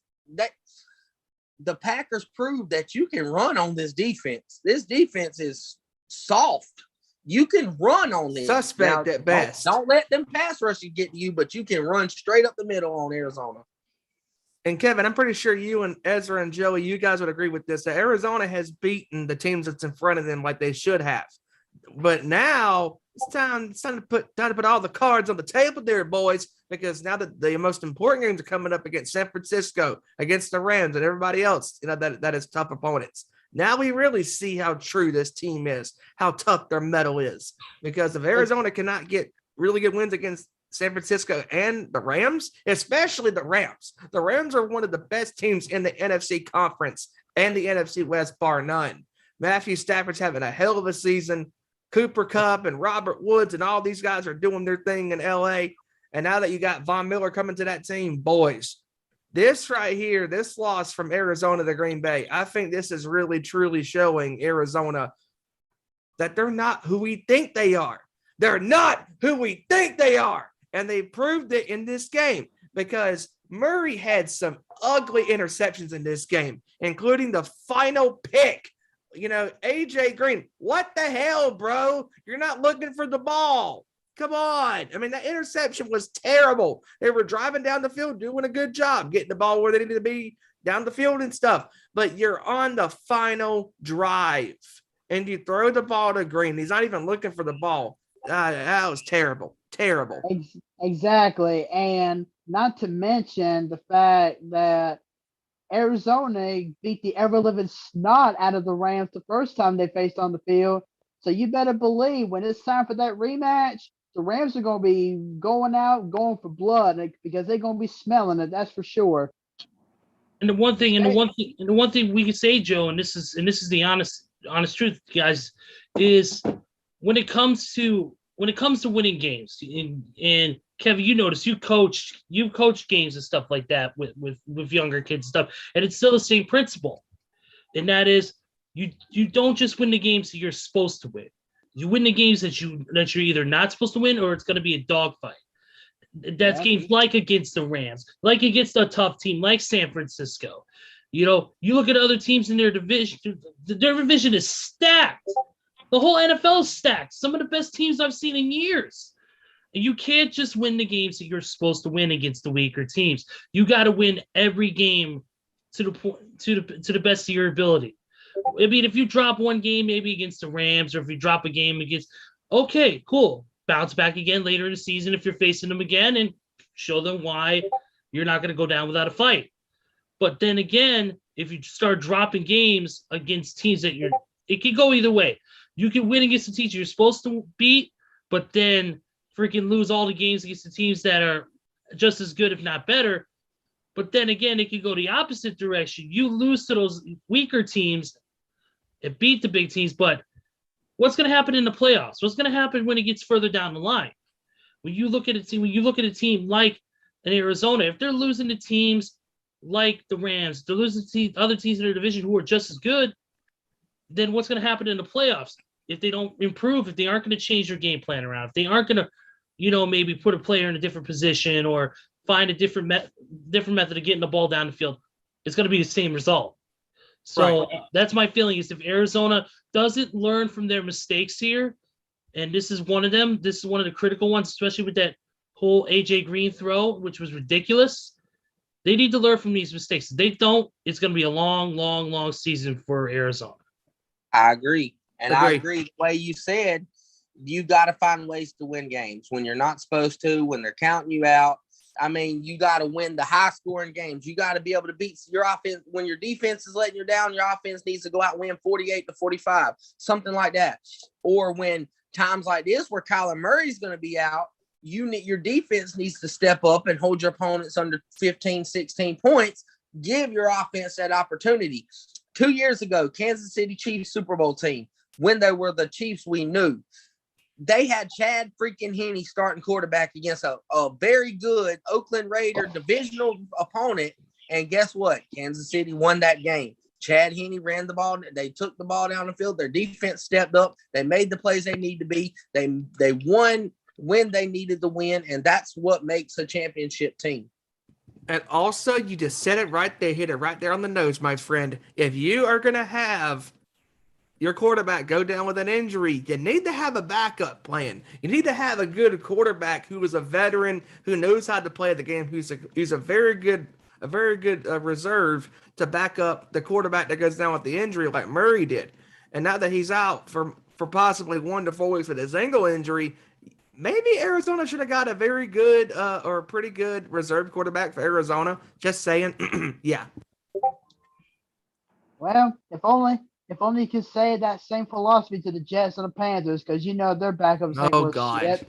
the Packers proved that you can run on this defense. This defense is soft. You can run on this. Suspect at best. Don't let them pass rush you get to you, but you can run straight up the middle on Arizona. And Kevin, I'm pretty sure you and Ezra and Joey, you guys would agree with this, that Arizona has beaten the teams that's in front of them like they should have. But now it's time to put all the cards on the table there, boys, because now that the most important games are coming up against San Francisco, against the Rams and everybody else, that is tough opponents. Now we really see how true this team is, how tough their mettle is. Because if Arizona cannot get really good wins against San Francisco and the Rams, especially the Rams. The Rams are one of the best teams in the NFC conference and the NFC West, bar none. Matthew Stafford's having a hell of a season. Cooper Kupp and Robert Woods and all these guys are doing their thing in LA. And now that you got Von Miller coming to that team, boys, this right here, this loss from Arizona to Green Bay, I think this is really, truly showing Arizona that they're not who we think they are. They're not who we think they are. And they proved it in this game because Murray had some ugly interceptions in this game, including the final pick. AJ Green, what the hell, bro? You're not looking for the ball. Come on. I mean, that interception was terrible. They were driving down the field, doing a good job, getting the ball where they needed to be down the field and stuff. But you're on the final drive, and you throw the ball to Green. He's not even looking for the ball. That was terrible. Terrible. Exactly. And not to mention the fact that Arizona beat the ever-living snot out of the Rams the first time they faced on the field. So you better believe when it's time for that rematch, the Rams are going to be going for blood because they're going to be smelling it. That's for sure. And the one thing we can say, Joe, and this is the honest truth, guys, is when it comes to winning games, and Kevin, you notice you coach games and stuff like that with younger kids and stuff, and it's still the same principle, and that is you don't just win the games that you're supposed to win. You win the games that you're either not supposed to win or it's going to be a dogfight. That's games like against the Rams, like against a tough team like San Francisco. You look at other teams in their division. Their division is stacked. The whole NFL is stacked. Some of the best teams I've seen in years. And you can't just win the games that you're supposed to win against the weaker teams. You got to win every game to the best of your ability. I mean, if you drop one game maybe against the Rams, or if you drop a game against, okay, cool. Bounce back again later in the season if you're facing them again and show them why you're not going to go down without a fight. But then again, if you start dropping games against teams it can go either way. You can win against the teams you're supposed to beat, but then freaking lose all the games against the teams that are just as good, if not better. But then again, it can go the opposite direction. You lose to those weaker teams and beat the big teams, but what's going to happen in the playoffs? What's going to happen when it gets further down the line? When you look at a team like in Arizona, if they're losing to teams like the Rams, they're losing to other teams in their division who are just as good, then what's going to happen in the playoffs? If they don't improve, if they aren't going to change their game plan around, if they aren't going to, maybe put a player in a different position or find a different method of getting the ball down the field, it's going to be the same result. So That's my feeling is if Arizona doesn't learn from their mistakes here, and this is one of them, this is one of the critical ones, especially with that whole AJ Green throw, which was ridiculous. They need to learn from these mistakes. If they don't, it's going to be a long, long, long season for Arizona. I agree. And I agree the way you said, you got to find ways to win games when you're not supposed to, when they're counting you out. I mean, you got to win the high-scoring games. You got to be able to beat your offense. When your defense is letting you down, your offense needs to go out and win 48-45, something like that. Or when times like this where Kyler Murray's going to be out, your defense needs to step up and hold your opponents under 15, 16 points. Give your offense that opportunity. 2 years ago, Kansas City Chiefs Super Bowl team, when they were the Chiefs we knew, they had Chad freaking Henne starting quarterback against a very good Oakland Raider divisional opponent. And guess what? Kansas City won that game. Chad Henne ran the ball. They took the ball down the field. Their defense stepped up. They made the plays they need to be. They won when they needed to win. And that's what makes a championship team. And also, you just said it right there, hit it right there on the nose, my friend. If you are going to have your quarterback go down with an injury, you need to have a backup plan. You need to have a good quarterback who is a veteran, who knows how to play the game, who's a very good reserve to back up the quarterback that goes down with the injury like Murray did. And now that he's out for possibly 1 to 4 weeks with his ankle injury, maybe Arizona should have got a very good or a pretty good reserve quarterback for Arizona. Just saying. Yeah. Well, if only you could say that same philosophy to the Jets and the Panthers, because their backups ain't worth shit.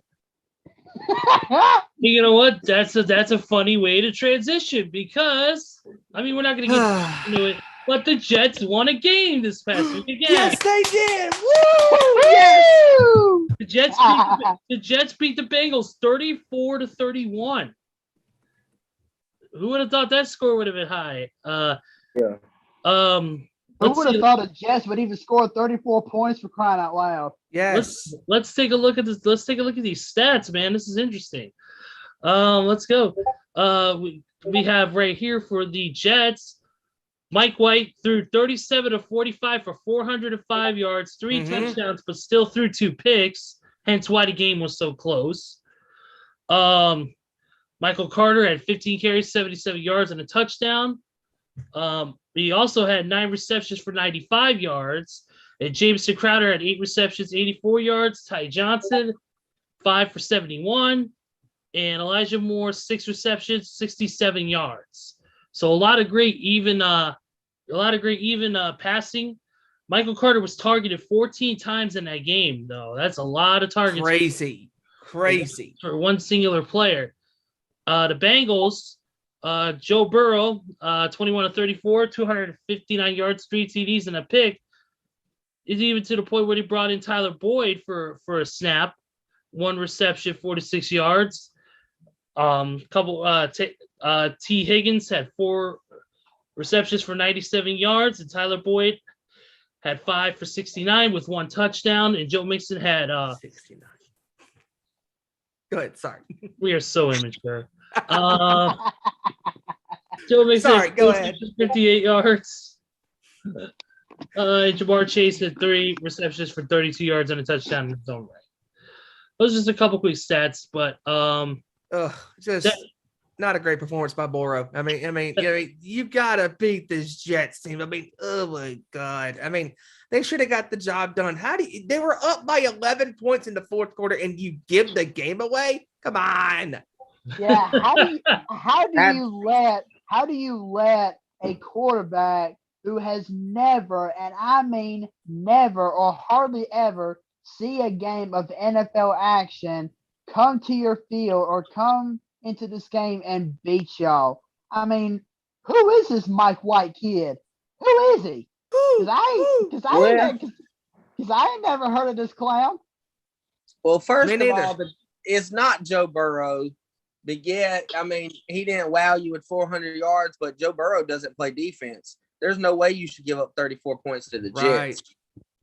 You know what? That's a funny way to transition because we're not going to get into it, but the Jets won a game this past week again. Yes, they did. Woo! Yes. The Jets beat the Bengals 34-31. Who would have thought that score would have been high? Who would have thought the Jets would even score 34 points, for crying out loud? Yes. Let's take a look at this. Let's take a look at these stats, man. This is interesting. Let's go. We have right here for the Jets, Mike White threw 37 of 45 for 405 yards, 3 touchdowns, but still threw 2 picks. Hence why the game was so close. Michael Carter had 15 carries, 77 yards, and a touchdown. He also had 9 receptions for 95 yards. And Jameson Crowder had 8 receptions, 84 yards. Ty Johnson, 5 for 71. And Elijah Moore, 6 receptions, 67 yards. So a lot of great even passing. Michael Carter was targeted 14 times in that game, though. That's a lot of targets. Crazy For one singular player. The Bengals, Joe Burrow, 21 of 34, 259 yards, 3 TDs, and a pick. Is even to the point where he brought in Tyler Boyd for a snap, 1 reception, 46 yards. T. Higgins had 4 receptions for 97 yards, and Tyler Boyd had 5 for 69 with 1 touchdown, and Joe Mixon had 69. Go ahead. Sorry. We are so immature. Joe Mixon Sorry, go ahead. 58 yards. Jamar Chase had 3 receptions for 32 yards and a touchdown in his own right. Those are just a couple quick stats, but not a great performance by Burrow. I mean, you gotta beat this Jets team. Oh my God. They should have got the job done. They were up by 11 points in the fourth quarter and you give the game away? Come on. Yeah, how do you let a quarterback who has never, and I mean never or hardly ever, see a game of NFL action come to your field or come into this game and beat y'all? Who is this Mike White kid? Who is he? Because I ain't never heard of this clown. Well, first of all, it's not Joe Burrow. But yet, he didn't wow you with 400 yards, but Joe Burrow doesn't play defense. There's no way you should give up 34 points to the Jets. Right.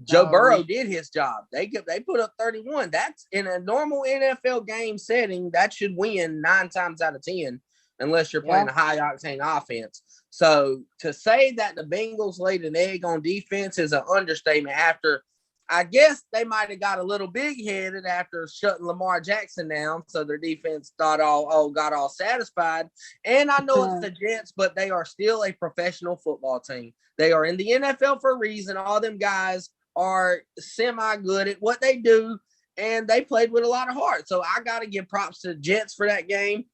Joe Burrow did his job. They put up 31. That's in a normal NFL game setting. That should win 9 times out of 10, unless you're playing a high octane offense. So to say that the Bengals laid an egg on defense is an understatement. After, I guess they might have got a little big headed after shutting Lamar Jackson down, so their defense got all satisfied. And I know it's the Jets, but they are still a professional football team. They are in the NFL for a reason. All them guys are semi-good at what they do, and they played with a lot of heart. So I got to give props to the Jets for that game.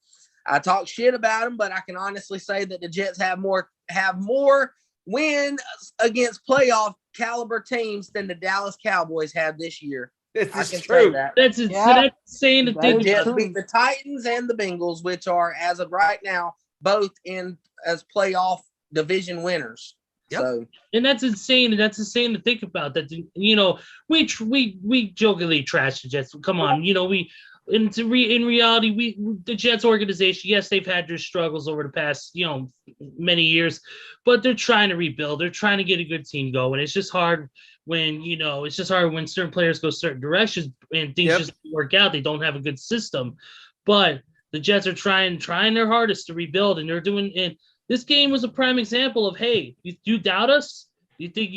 I talk shit about them, but I can honestly say that the Jets have more wins against playoff caliber teams than the Dallas Cowboys have this year. This I is can say true. that. That's Yeah. that's insane to That think is Jets about. true. beat the Titans and the Bengals, which are, as of right now, both in as playoff division winners. Yep. So And that's insane. That's insane to think about. That we jokingly trash the Jets. Come on, in reality, the Jets organization, yes, they've had their struggles over the past many years, but they're trying to rebuild. They're trying to get a good team going. It's just hard when certain players go certain directions and things just don't work out. They don't have a good system, but the Jets are trying their hardest to rebuild, and they're doing. And this game was a prime example of, hey, you doubt us? You think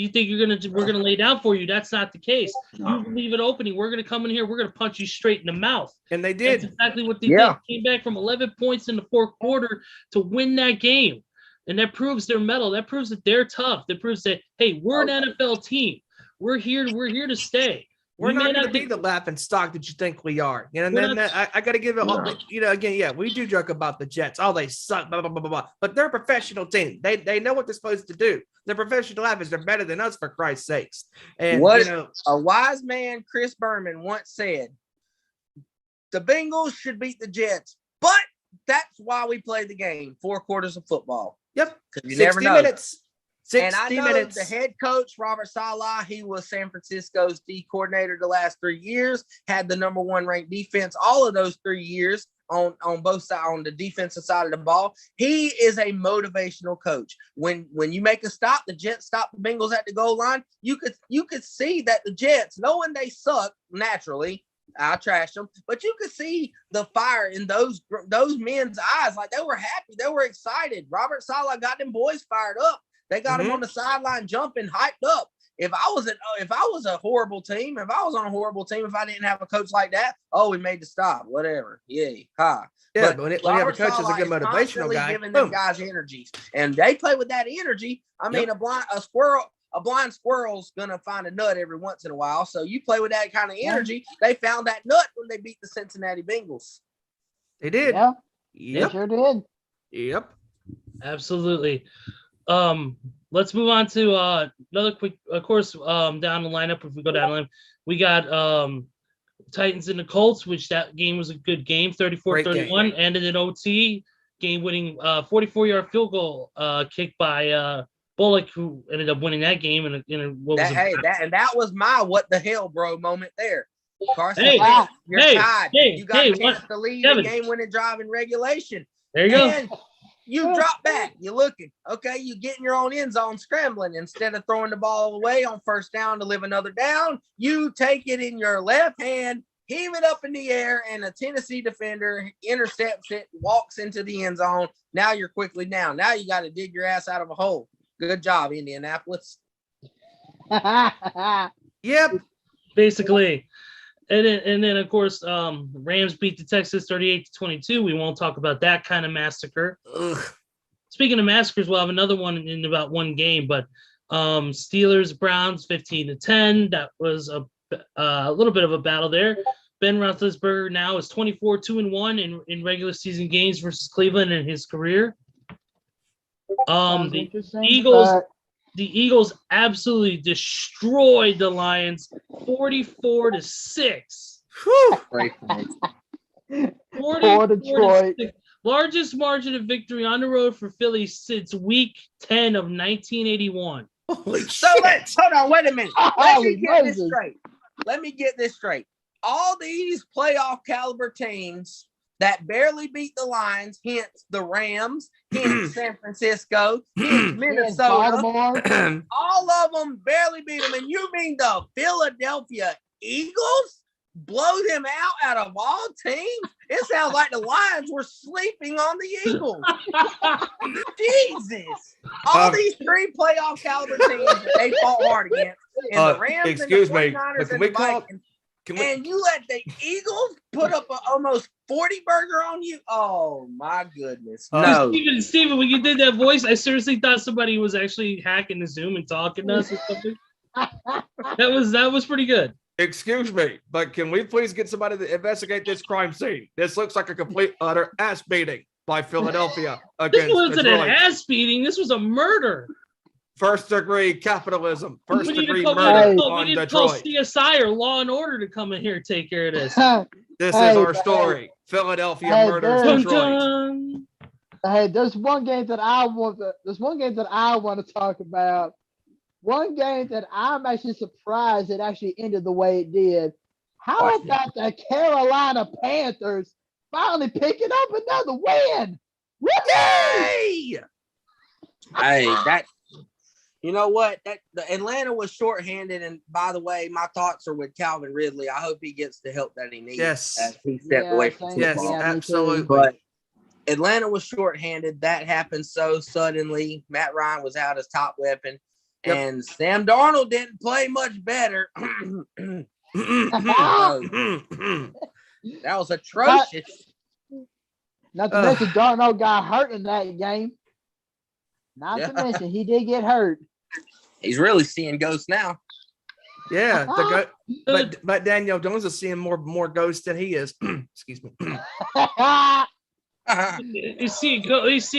we're gonna lay down for you? That's not the case. You leave it opening. We're gonna come in here. We're gonna punch you straight in the mouth. And they did. That's exactly what they did. Came back from 11 points in the fourth quarter to win that game, and that proves their mettle. That proves that they're tough. That proves that, hey, we're an NFL team. We're here to stay. We're not going to be the laughing stock that you think we are. And then I got to give it, again, we do joke about the Jets. Oh, they suck, blah, blah, blah, blah, blah. But they're a professional team. They know what they're supposed to do. They're professional athletes. They're better than us, for Christ's sakes. And a wise man, Chris Berman, once said, the Bengals should beat the Jets, but that's why we play the game, 4 quarters of football. Yep. You never know. Minutes. 60 and I know minutes. The head coach, Robert Saleh, he was San Francisco's D coordinator the last 3 years, had the number 1 ranked defense all of those 3 years on both sides, on the defensive side of the ball. He is a motivational coach. When you make a stop, the Jets stop the Bengals at the goal line, you could see that the Jets, knowing they suck naturally, I trashed them, but you could see the fire in those men's eyes. Like, they were happy. They were excited. Robert Saleh got them boys fired up. They got them on the sideline jumping, hyped up. If I was a horrible team, if I was on a horrible team, if I didn't have a coach like that, we made the stop, whatever. Yay. Ha. Yeah, but when you have a coach that's a good motivational guy, giving them guys energies, and they play with that energy. I mean, a blind squirrel's gonna find a nut every once in a while. So you play with that kind of energy. They found that nut when they beat the Cincinnati Bengals. They did. Yeah. Yep. They sure did. Yep. Absolutely. Let's move on to another quick, of course, down the lineup. If we go down the line, we got Titans and the Colts, which that game was a good game, 34-31, ended in OT, game-winning 44-yard field goal kicked by Bullock, who ended up winning that game. And that was my what the hell, bro moment there. Carson, you're tied. You got a chance to lead the game-winning drive in regulation. There you go. You drop back. You're looking. Okay, you get in your own end zone scrambling. Instead of throwing the ball away on first down to live another down, you take it in your left hand, heave it up in the air, and a Tennessee defender intercepts it, walks into the end zone. Now you're quickly down. Now you got to dig your ass out of a hole. Good job, Indianapolis. Yep. Basically. And then of course, Rams beat the Texans 38-22. We won't talk about that kind of massacre. Ugh. Speaking of massacres, we'll have another one in about one game. But Steelers Browns 15-10. That was a little bit of a battle there. Ben Roethlisberger now is 24-2-1 in regular season games versus Cleveland in his career. The Eagles absolutely destroyed the Lions 44-6. Poor Detroit. Largest margin of victory on the road for Philly since week 10 of 1981. Holy So shit. hold on, wait a minute. Let me get this straight. All these playoff caliber teams that barely beat the Lions, hence the Rams, hence San Francisco, hence Minnesota, all of them barely beat them. And you mean the Philadelphia Eagles blow them out of all teams? It sounds like the Lions were sleeping on the Eagles. Jesus. All these 3 playoff caliber teams that they fought hard against. And the Rams and the 49ers and the Vikings. And you let the Eagles put up an almost 40 burger on you? Oh, my goodness. No. Steven, when you did that voice, I seriously thought somebody was actually hacking the Zoom and talking to us or something. That was pretty good. Excuse me, but can we please get somebody to investigate this crime scene? This looks like a complete, utter ass beating. by Philadelphia This against wasn't an Detroit. ass beating. This was a murder. First degree capitalism. First We need degree to murder call, on we need to call Detroit. CSI or Law and Order to come in here and take care of this. This Hey, is our but story. Philadelphia hey, murders there's- Detroit. Dun, dun. Hey, there's one game that I want. There's one game that I want to talk about. One game that I'm actually surprised it actually ended the way it did. How about the Carolina Panthers finally picking up another win? Yay! Hey, that you know what? That the Atlanta was shorthanded, and by the way, my thoughts are with Calvin Ridley. I hope he gets the help that he needs Yes. as he stepped Yeah, away from thank Yes, you. football. Yeah, me too. absolutely. But Atlanta was shorthanded. That happened so suddenly. Matt Ryan was out his top weapon, Yep. and Sam Darnold didn't play much better. That was atrocious. Not to mention Darnold got hurt in that game. Not Yeah. to mention he did get hurt. He's really seeing ghosts now. Yeah, but Daniel Jones is seeing more ghosts than he is. Excuse me. He's seeing ghosts.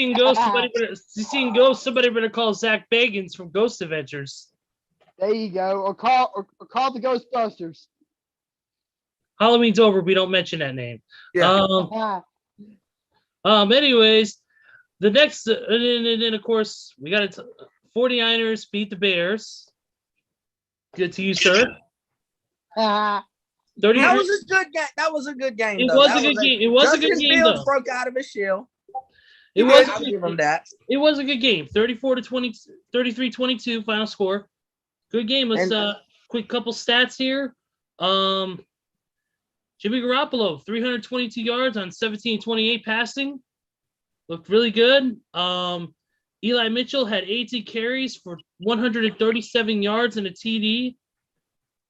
Somebody better call Zach Bagans from Ghost Adventures. There you go. Or call the Ghostbusters. Halloween's over. We don't mention that name. Yeah. Anyways, the next, and then of course we got it. 49ers beat the Bears. Good to you, sir. 30. That was a good game. That was a good game. It though. was That a good game. It was a good Justin game, Fields though. broke out of his shell. It was. I'll give him that. It was a good game. 34-20, 33-22 final score. Good game. Let's quick couple stats here. Jimmy Garoppolo, 322 yards on 17-28 passing. Looked really good. Eli Mitchell had 18 carries for 137 yards and a TD.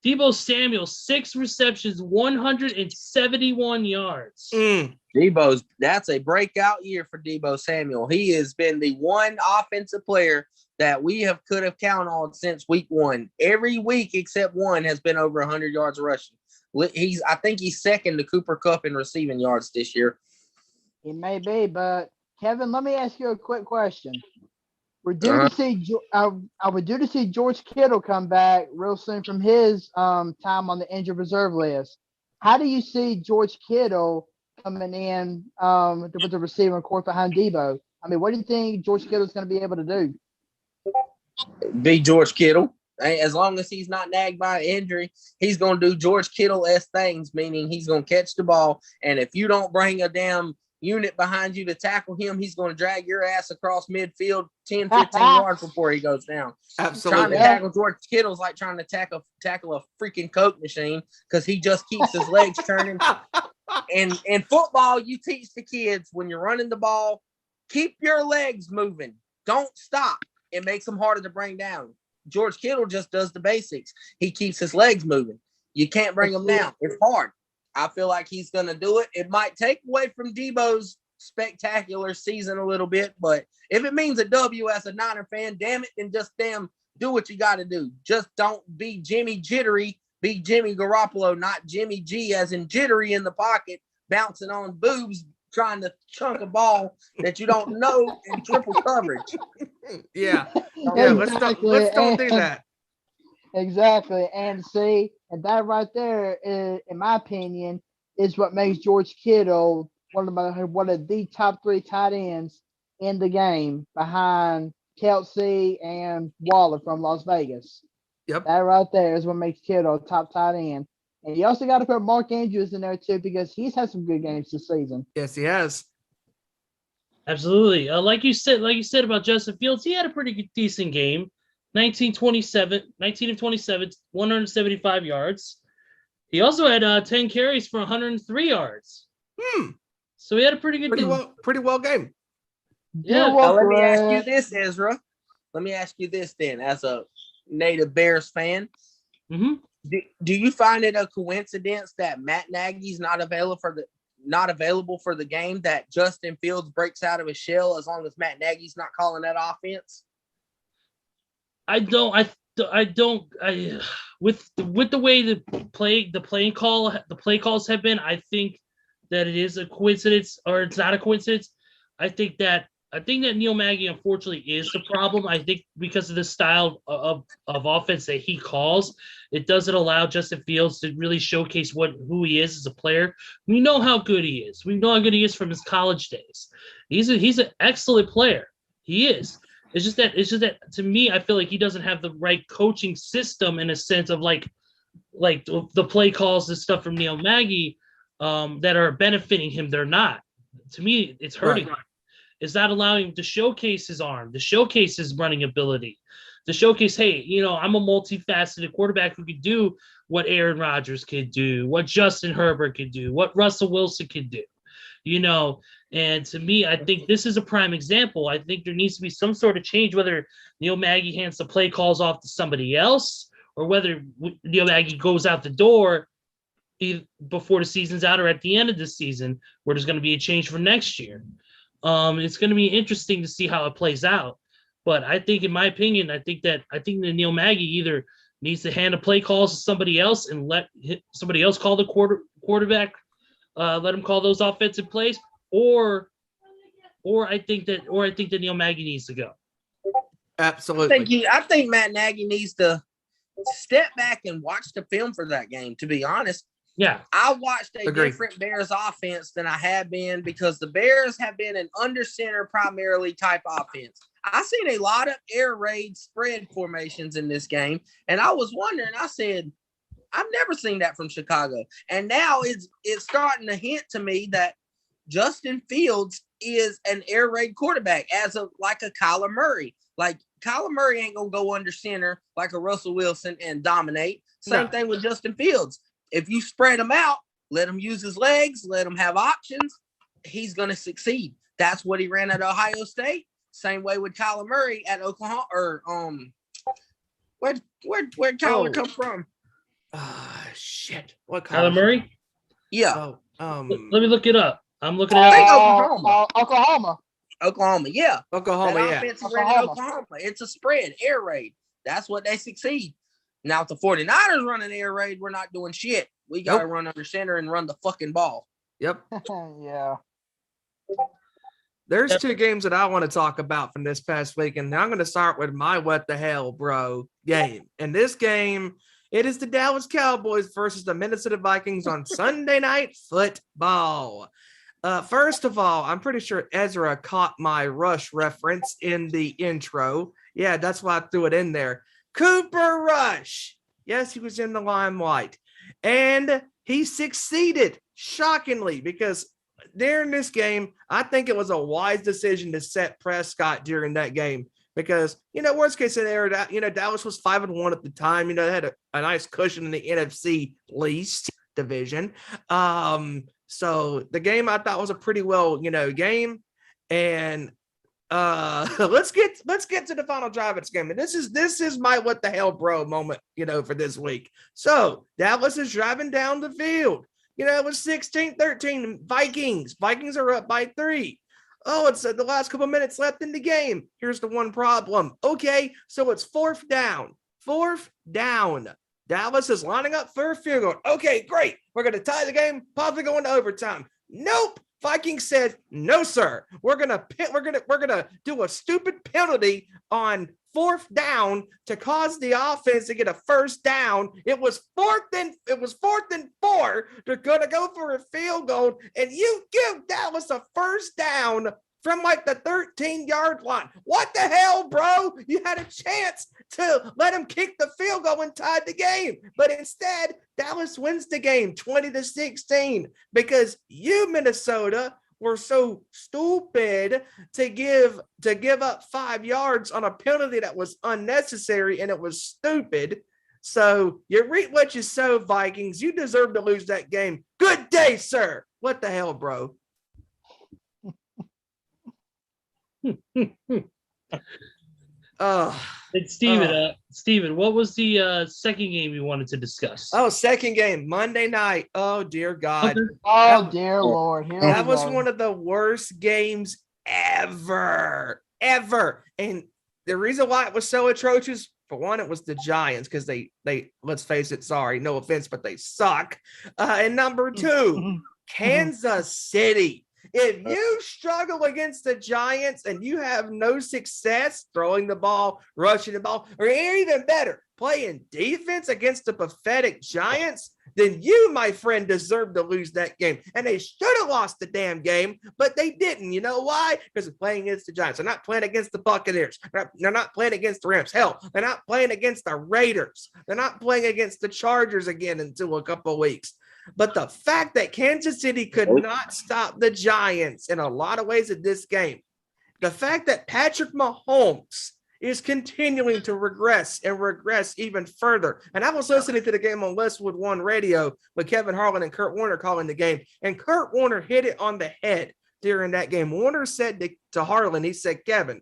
Deebo Samuel, 6 receptions, 171 yards. That's a breakout year for Deebo Samuel. He has been the one offensive player that we could have counted on since week 1. Every week except one has been over 100 yards rushing. I think he's second to Cooper Kupp in receiving yards this year. It may be, but Kevin, let me ask you a quick question. We're due to see George Kittle come back real soon from his time on the injured reserve list. How do you see George Kittle coming in with the receiver court behind Deebo? I mean, what do you think George Kittle's going to be able to do? Be George Kittle. As long as he's not nagged by an injury, he's going to do George Kittle-esque things, meaning he's going to catch the ball. And if you don't bring a damn unit behind you to tackle him, he's going to drag your ass across midfield 10, 15 yards before he goes down. Absolutely. Trying to tackle George Kittle's like trying to tackle a freaking Coke machine because he just keeps his legs turning. And in football, you teach the kids when you're running the ball, keep your legs moving. Don't stop. It makes them harder to bring down. George Kittle just does the basics. He keeps his legs moving. You can't bring him down. It's hard. I feel like he's going to do it. It might take away from Deebo's spectacular season a little bit, but if it means a W as a Niner fan, damn it, then just do what you got to do. Just don't be Jimmy Jittery. Be Jimmy Garoppolo, not Jimmy G as in jittery in the pocket, bouncing on boobs, trying to chunk a ball that you don't know in triple coverage. Yeah. Exactly. Let's don't do that. Exactly. And that right there, in my opinion, is what makes George Kittle one of the top 3 tight ends in the game behind Kelsey and Waller from Las Vegas. Yep. That right there is what makes Kittle a top tight end. And you also got to put Mark Andrews in there too, because he's had some good games this season. Yes, he has. Absolutely. Like you said about Justin Fields, he had a pretty decent game. 19 of 27, 175 yards. He also had 10 carries for 103 yards. So he had a pretty good game. Pretty well game. Yeah. Now, let me ask you this, Ezra. Let me ask you this then, as a native Bears fan. Mm-hmm. Do you find it a coincidence that Matt Nagy's not available for the game, that Justin Fields breaks out of his shell as long as Matt Nagy's not calling that offense? With the way the play calls have been, I think that it is a coincidence, or it's not a coincidence. I think that Neil Magny unfortunately is the problem. I think because of the style of offense that he calls, it doesn't allow Justin Fields to really showcase who he is as a player. We know how good he is. We know how good he is from his college days. He's an excellent player. He is. It's just that to me, I feel like he doesn't have the right coaching system in a sense of like the play calls and stuff from Neil Magny that are benefiting him. They're not. To me, it's hurting him. It's not allowing him to showcase his arm, to showcase his running ability, to showcase, hey, I'm a multifaceted quarterback who could do what Aaron Rodgers could do, what Justin Herbert could do, what Russell Wilson could do. And to me, I think this is a prime example. I think there needs to be some sort of change, whether Neil Magny hands the play calls off to somebody else or whether Neil Magny goes out the door before the season's out or at the end of the season, where there's going to be a change for next year. It's going to be interesting to see how it plays out. But I think, in my opinion, I think that Neil Magny either needs to hand the play calls to somebody else and let somebody else call the quarterback, let him call those offensive plays, or I think that Neil Magny needs to go. Absolutely. I think Matt Nagy needs to step back and watch the film for that game, to be honest. Yeah. I watched a different Bears offense than I have been because the Bears have been an under center primarily type offense. I seen a lot of air raid spread formations in this game, and I was wondering, I said, I've never seen that from Chicago. And now it's starting to hint to me that Justin Fields is an air raid quarterback like a Kyler Murray. Like Kyler Murray ain't going to go under center like a Russell Wilson and dominate. Same thing with Justin Fields. If you spread him out, let him use his legs, let him have options, he's going to succeed. That's what he ran at Ohio State. Same way with Kyler Murray at Oklahoma. Or where'd Kyler come from? Shit. What Kyler Murray? Yeah. Let me look it up. I'm looking at Oklahoma. Oklahoma, yeah. Oklahoma, yeah. Offensive ran at Oklahoma. It's a spread, air raid. That's what they succeed. Now, if the 49ers run an air raid, we're not doing shit. We got to run under center and run the fucking ball. Yep. Yeah. There's two games that I want to talk about from this past week, and I'm going to start with my what the hell, bro game. And this game, it is the Dallas Cowboys versus the Minnesota Vikings on Sunday Night Football. First of all, I'm pretty sure Ezra caught my Rush reference in the intro. Yeah, that's why I threw it in there. Cooper Rush. Yes, he was in the limelight. And he succeeded, shockingly, because during this game, I think it was a wise decision to set Prescott during that game. Because, worst case scenario, Dallas was 5-1 at the time. They had a nice cushion in the NFC least division. So the game I thought was a pretty well, game. And let's get to the final drive of this game. And this is my what the hell, bro moment, for this week. So Dallas is driving down the field. It was 16-13 Vikings. Vikings are up by 3. Oh, it's the last couple minutes left in the game. Here's the one problem. Okay, so it's 4th down. 4th down. Dallas is lining up for a field goal. Okay, great. We're going to tie the game, possibly go into overtime. Nope. Vikings said, no, sir. We're gonna do a stupid penalty on 4th down to cause the offense to get a 1st down. It was 4th and 4. They're gonna go for a field goal, and you give Dallas a 1st down from like the 13-yard line. What the hell, bro? You had a chance to let him kick the field goal and tie the game. But instead, Dallas wins the game 20-16 because you, Minnesota, were so stupid to give up 5 yards on a penalty that was unnecessary, and it was stupid. So you reap what you sow, Vikings. You deserve to lose that game. Good day, sir. What the hell, bro? And Steven, what was the second game you wanted to discuss? Oh, second game, Monday night. Oh, dear God. Okay. Oh, dear Lord. That was one of the worst games ever. And the reason why it was so atrocious, for one, it was the Giants because they let's face it, sorry, no offense, but they suck. And number 2, Kansas City. If you struggle against the Giants and you have no success throwing the ball, rushing the ball, or even better, playing defense against the pathetic Giants, then you, my friend, deserve to lose that game. And they should have lost the damn game, but they didn't. You know why? Because they're playing against the Giants. They're not playing against the Buccaneers. They're not playing against the Rams. Hell, they're not playing against the Raiders. They're not playing against the Chargers again until a couple of weeks. But the fact that Kansas City could not stop the Giants in a lot of ways in this game, the fact that Patrick Mahomes is continuing to regress even further. And I was listening to the game on Westwood One Radio with Kevin Harlan and Kurt Warner calling the game, and Kurt Warner hit it on the head during that game. Warner said to Harlan, he said, Kevin,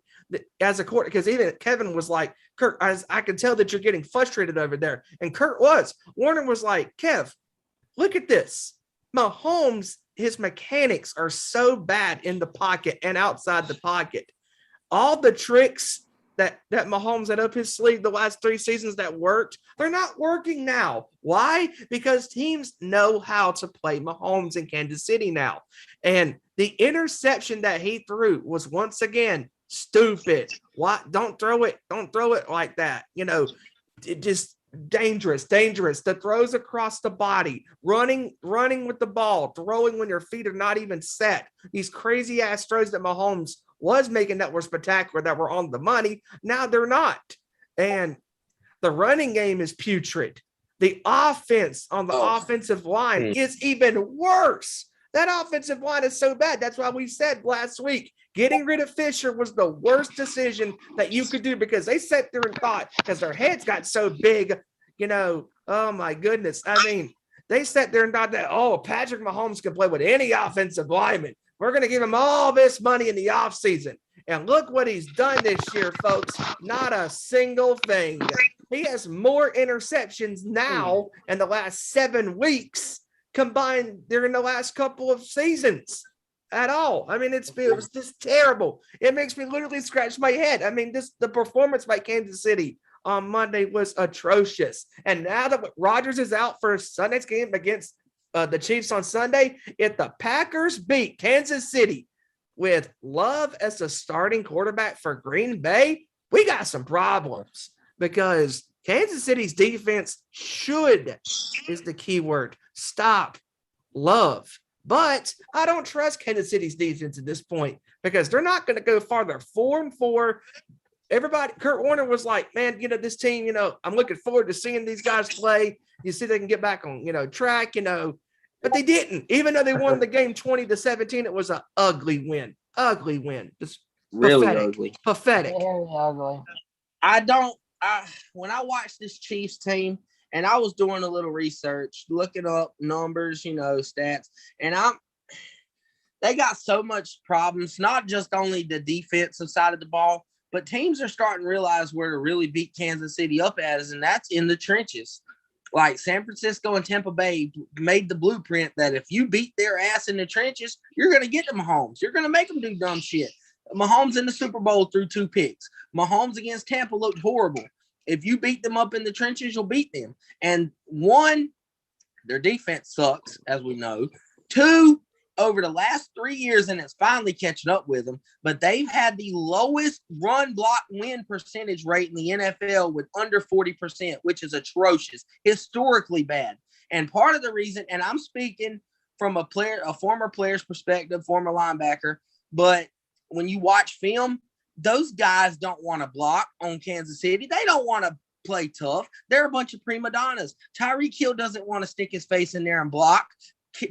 as a court, because even Kevin was like, Kurt, I can tell that you're getting frustrated over there. And Kurt was. Warner was like, Kev, look at this. Mahomes, his mechanics are so bad in the pocket and outside the pocket. All the tricks that Mahomes had up his sleeve the last 3 seasons that worked, they're not working now. Why? Because teams know how to play Mahomes in Kansas City now. And the interception that he threw was once again stupid. Why? Don't throw it like that. You know, it just dangerous. The throws across the body, running with the ball, throwing when your feet are not even set. These crazy ass throws that Mahomes was making that were spectacular, that were on the money. Now they're not. And the running game is putrid. The offense on the offensive line is even worse. That offensive line is so bad. That's why we said last week, getting rid of Fisher was the worst decision that you could do, because they sat there and thought, because their heads got so big, you know, oh my goodness. I mean, they sat there and thought that, Patrick Mahomes can play with any offensive lineman. We're going to give him all this money in the offseason. And look what he's done this year, folks. Not a single thing. He has more interceptions now in the last 7 weeks combined during the last couple of seasons at all. I mean, it was just terrible. It makes me literally scratch my head. I mean, the performance by Kansas City on Monday was atrocious. And now that Rodgers is out for Sunday's game against the Chiefs on Sunday, if the Packers beat Kansas City with Love as the starting quarterback for Green Bay, we got some problems, because Kansas City's defense is the key word. Stop Love. But I don't trust Kansas City's defense at this point, because they're not going to go farther. 4-4. Everybody, Kurt Warner was like, man, you know, this team, you know, I'm looking forward to seeing these guys play. You see they can get back on, you know, track, you know, but they didn't. Even though they won the game 20-17, it was an ugly win. Just really pathetic. Pathetic. Very ugly. When I watched this Chiefs team, and I was doing a little research, looking up numbers, you know, stats, and they got so much problems, not just only the defensive side of the ball, but teams are starting to realize where to really beat Kansas City up at is, and that's in the trenches. Like San Francisco and Tampa Bay made the blueprint that if you beat their ass in the trenches, you're going to get to Mahomes. You're going to make them do dumb shit. Mahomes in the Super Bowl threw 2 picks. Mahomes against Tampa looked horrible. If you beat them up in the trenches, you'll beat them. And 1, their defense sucks, as we know. 2, over the last 3 years, and it's finally catching up with them, but they've had the lowest run block win percentage rate in the NFL with under 40%, which is atrocious, historically bad. And part of the reason, and I'm speaking from a former player's perspective, former linebacker, but when you watch film, those guys don't want to block on Kansas City. They don't want to play tough. They're a bunch of prima donnas. Tyreek Hill doesn't want to stick his face in there and block.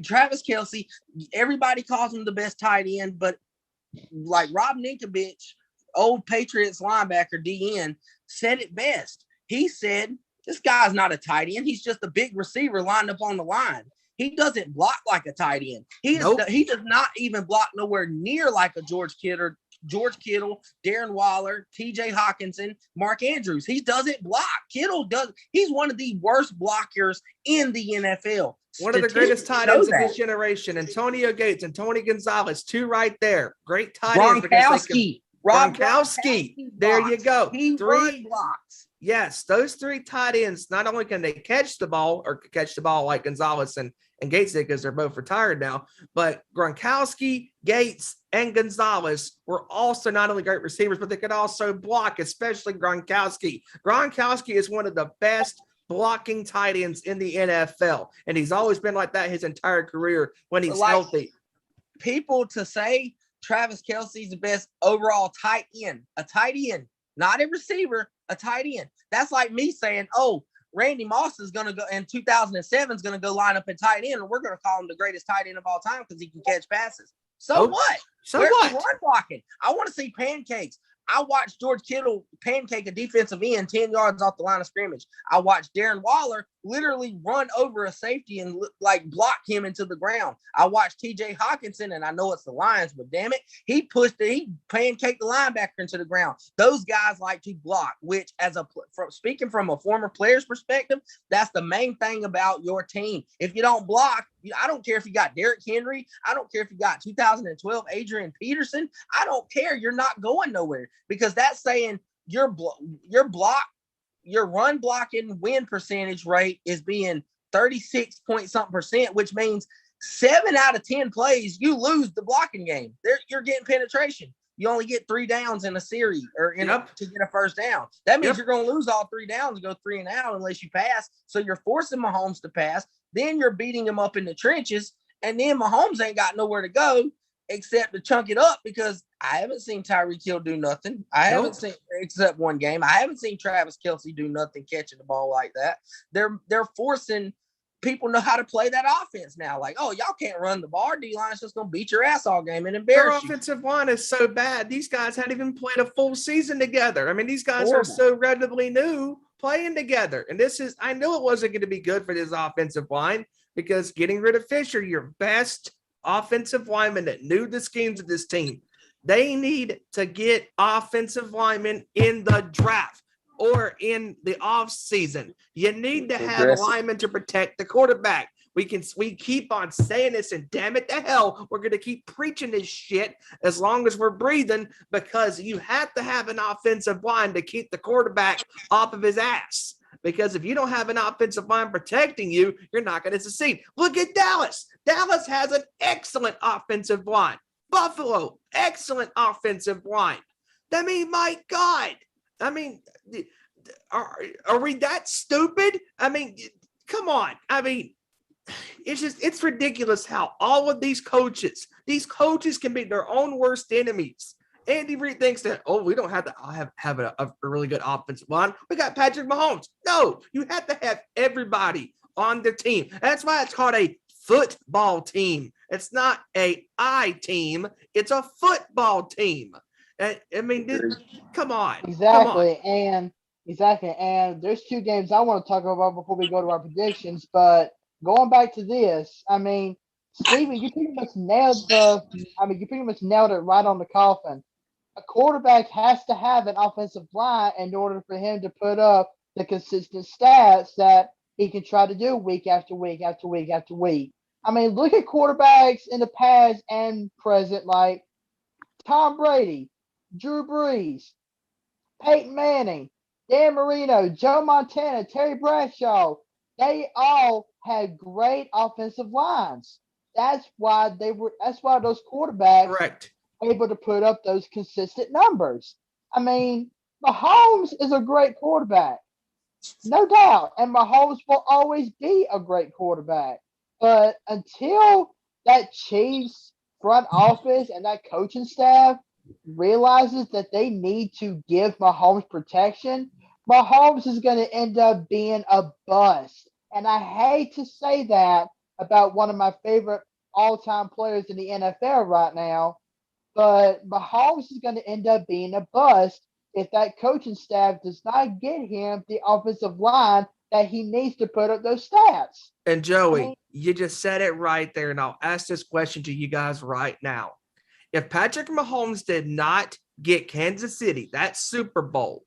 Travis Kelce, everybody calls him the best tight end, but like Rob Ninkovich, old Patriots linebacker, DN, said it best. He said, this guy's not a tight end. He's just a big receiver lined up on the line. He doesn't block like a tight end. He does not even block nowhere near like a George Kittle, Darren Waller, TJ Hawkinson, Mark Andrews. He doesn't block. Kittle does. He's one of the worst blockers in the NFL. One of the greatest tight ends of this generation. Antonio Gates and Tony Gonzalez, 2 right there. Great tight ends. Gronkowski. Gronkowski. There you go. He 3 blocks. yes, those three tight ends, not only can they catch the ball like Gonzalez and Gates did because they're both retired now, but Gronkowski, Gates, and Gonzalez were also not only great receivers, but they could also block, especially Gronkowski. Gronkowski is one of the best blocking tight ends in the NFL, and he's always been like that his entire career when he's healthy. People to say Travis Kelce's the best overall tight end, a tight end, not a receiver, a tight end. That's like me saying, oh, Randy Moss is going to go in 2007 is going to go line up at tight end, and we're going to call him the greatest tight end of all time because he can catch passes. So what? Where's the run blocking? I want to see pancakes. I watched George Kittle pancake a defensive end 10 yards off the line of scrimmage. I watched Darren Waller literally run over a safety and like block him into the ground. I watched TJ Hawkinson, and I know it's the Lions, but damn it, he pancaked the linebacker into the ground. Those guys like to block, which speaking from a former player's perspective, that's the main thing about your team. If you don't block, I don't care if you got Derrick Henry. I don't care if you got 2012 Adrian Peterson. I don't care. You're not going nowhere because that's saying your run blocking win percentage rate is being 36 point something percent, which means 7 out of 10 plays, you lose the blocking game. You're getting penetration. You only get 3 downs in a series to get a first down. That means you're going to lose all 3 downs and go 3 and out unless you pass. So you're forcing Mahomes to pass. Then you're beating him up in the trenches. And then Mahomes ain't got nowhere to go except to chunk it up because I haven't seen Tyreek Hill do nothing. I haven't seen except one game. I haven't seen Travis Kelce do nothing catching the ball like that. They're forcing people know how to play that offense now. Like, oh, y'all can't run the bar. D-line's just going to beat your ass all game and embarrass you. Their offensive line is so bad. These guys hadn't even played a full season together. I mean, these guys are so relatively new playing together. And I knew it wasn't going to be good for this offensive line because getting rid of Fisher, your best offensive lineman that knew the schemes of this team, they need to get offensive linemen in the draft or in the off season. You need to have linemen to protect the quarterback. We keep on saying this, and damn it to hell, we're going to keep preaching this shit as long as we're breathing because you have to have an offensive line to keep the quarterback off of his ass. Because if you don't have an offensive line protecting you, you're not going to succeed. Look at Dallas. Dallas has an excellent offensive line. Buffalo, excellent offensive line. I mean, my God. I mean, are we that stupid? I mean, come on. I mean, it's ridiculous how all of these coaches can be their own worst enemies. Andy Reid thinks that, we don't have to have a really good offensive line. We got Patrick Mahomes. No, you have to have everybody on the team. That's why it's called a football team. It's not a I team. It's a football team. I mean, come on. Exactly. And there's 2 games I want to talk about before we go to our predictions. But going back to this, I mean, Steven, you pretty much nailed it right on the coffin. A quarterback has to have an offensive line in order for him to put up the consistent stats that he can try to do week after week after week after week. I mean, look at quarterbacks in the past and present like Tom Brady, Drew Brees, Peyton Manning, Dan Marino, Joe Montana, Terry Bradshaw. They all had great offensive lines. That's why those quarterbacks were able to put up those consistent numbers. I mean, Mahomes is a great quarterback, no doubt, and Mahomes will always be a great quarterback. But until that Chiefs front office and that coaching staff realizes that they need to give Mahomes protection, Mahomes is going to end up being a bust. And I hate to say that about one of my favorite all-time players in the NFL right now, but Mahomes is going to end up being a bust if that coaching staff does not get him the offensive line that he needs to put up those stats. And Joey, you just said it right there, and I'll ask this question to you guys right now. If Patrick Mahomes did not get Kansas City that Super Bowl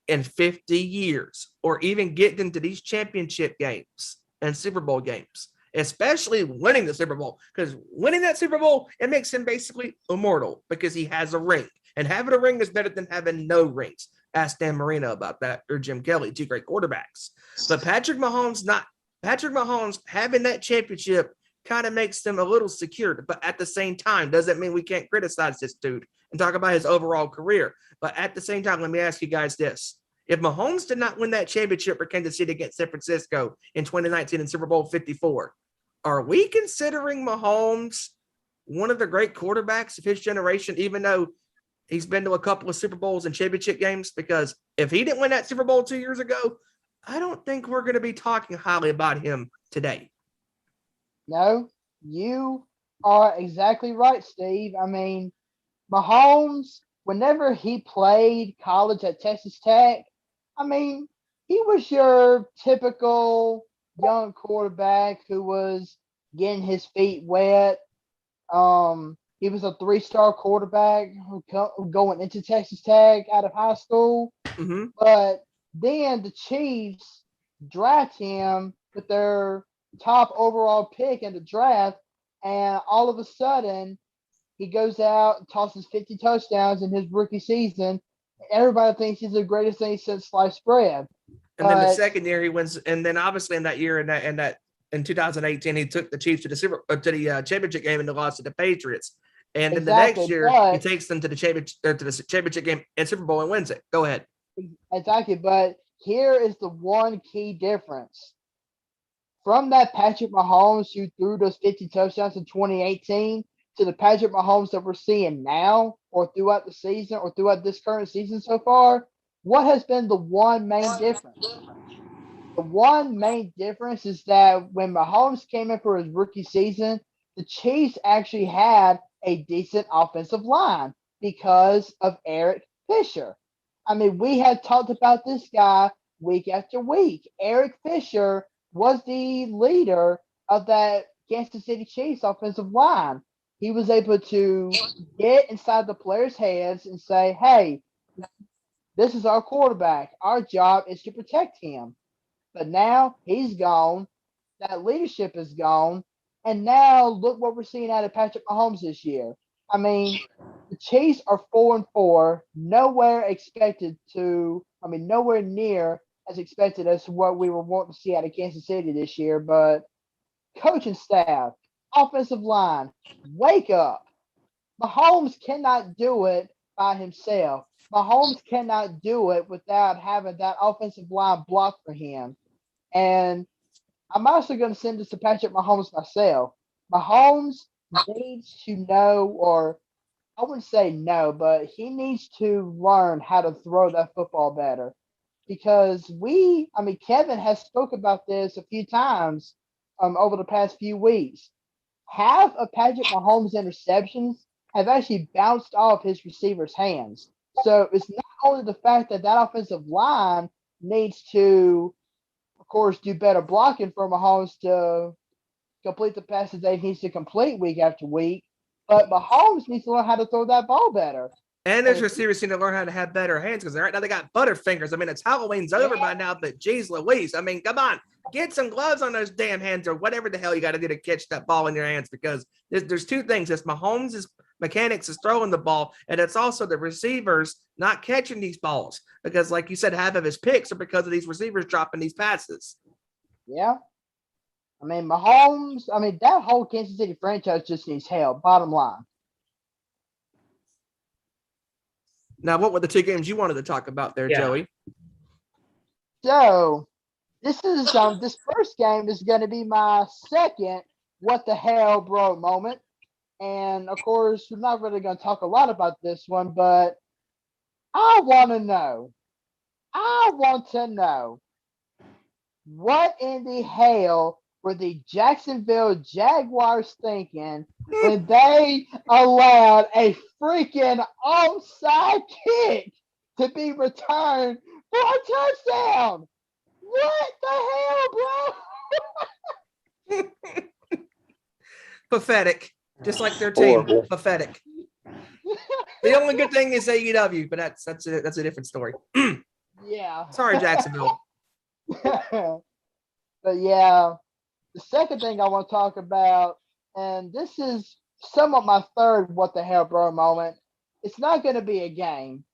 in 50 years, or even get into these championship games and Super Bowl games, especially winning the Super Bowl, because winning that Super Bowl, it makes him basically immortal because he has a ring. And having a ring is better than having no rings. Ask Dan Marino about that, or Jim Kelly, two great quarterbacks. But Patrick Mahomes having that championship kind of makes them a little secured. But at the same time, doesn't mean we can't criticize this dude and talk about his overall career. But at the same time, let me ask you guys this. If Mahomes did not win that championship for Kansas City against San Francisco in 2019 in Super Bowl 54, are we considering Mahomes one of the great quarterbacks of his generation, even though he's been to a couple of Super Bowls and championship games? Because if he didn't win that Super Bowl 2 years ago, I don't think we're going to be talking highly about him today. No, you are exactly right, Steve. I mean, Mahomes, whenever he played college at Texas Tech, I mean, he was your typical young quarterback who was getting his feet wet. He was a 3-star quarterback going into Texas Tech out of high school. Mm-hmm. But then the Chiefs draft him with their top overall pick in the draft, and all of a sudden he goes out and tosses 50 touchdowns in his rookie season. Everybody thinks he's the greatest thing since sliced bread. And then the second year he wins, and then obviously in that year in 2018 he took the Chiefs to the championship game and they lost to the Patriots. And then the next year he takes them to the championship game and Super Bowl and wins it. Go ahead. Exactly, but here is the one key difference. From that Patrick Mahomes who threw those 50 touchdowns in 2018 to the Patrick Mahomes that we're seeing now or throughout the season or throughout this current season so far, what has been the one main difference? The one main difference is that when Mahomes came in for his rookie season, the Chiefs actually had a decent offensive line because of Eric Fisher. I mean, we had talked about this guy week after week. Eric Fisher was the leader of that Kansas City Chiefs offensive line. He was able to get inside the players' heads and say, hey, this is our quarterback. Our job is to protect him. But now he's gone. That leadership is gone. And now look what we're seeing out of Patrick Mahomes this year. I mean, the Chiefs are 4-4, nowhere near as expected as what we were wanting to see out of Kansas City this year. But coaching staff, offensive line, wake up. Mahomes cannot do it by himself. Mahomes cannot do it without having that offensive line block for him. And I'm also going to send this to Patrick Mahomes myself. Mahomes needs to know, or I wouldn't say no, but he needs to learn how to throw that football better. Because Kevin has spoke about this a few times over the past few weeks. Half of Patrick Mahomes' interceptions have actually bounced off his receivers' hands. So it's not only the fact that offensive line needs to, of course, do better blocking for Mahomes to complete the passes that he needs to complete week after week, but Mahomes needs to learn how to throw that ball better. And there's receivers need to learn how to have better hands because right now they got butterfingers. I mean, it's Halloween's over by now, but geez Louise. I mean, come on, get some gloves on those damn hands or whatever the hell you got to do to catch that ball in your hands because there's two things. It's Mahomes' mechanics is throwing the ball, and it's also the receivers not catching these balls because, like you said, half of his picks are because of these receivers dropping these passes. Yeah. I mean, Mahomes, that whole Kansas City franchise just needs help, bottom line. Now, what were the two games you wanted to talk about there, Joey? So, this first game is going to be my second what the hell, bro moment. And, of course, we're not really going to talk a lot about this one, but I want to know what in the hell were the Jacksonville Jaguars thinking when they allowed a freaking onside kick to be returned for a touchdown? What the hell, bro? Pathetic. Just like their team. Horrible. Pathetic. The only good thing is AEW, but that's a different story. Yeah. Sorry, Jacksonville. But yeah, the second thing I want to talk about, and this is somewhat my third what the hell, bro moment. It's not going to be a game.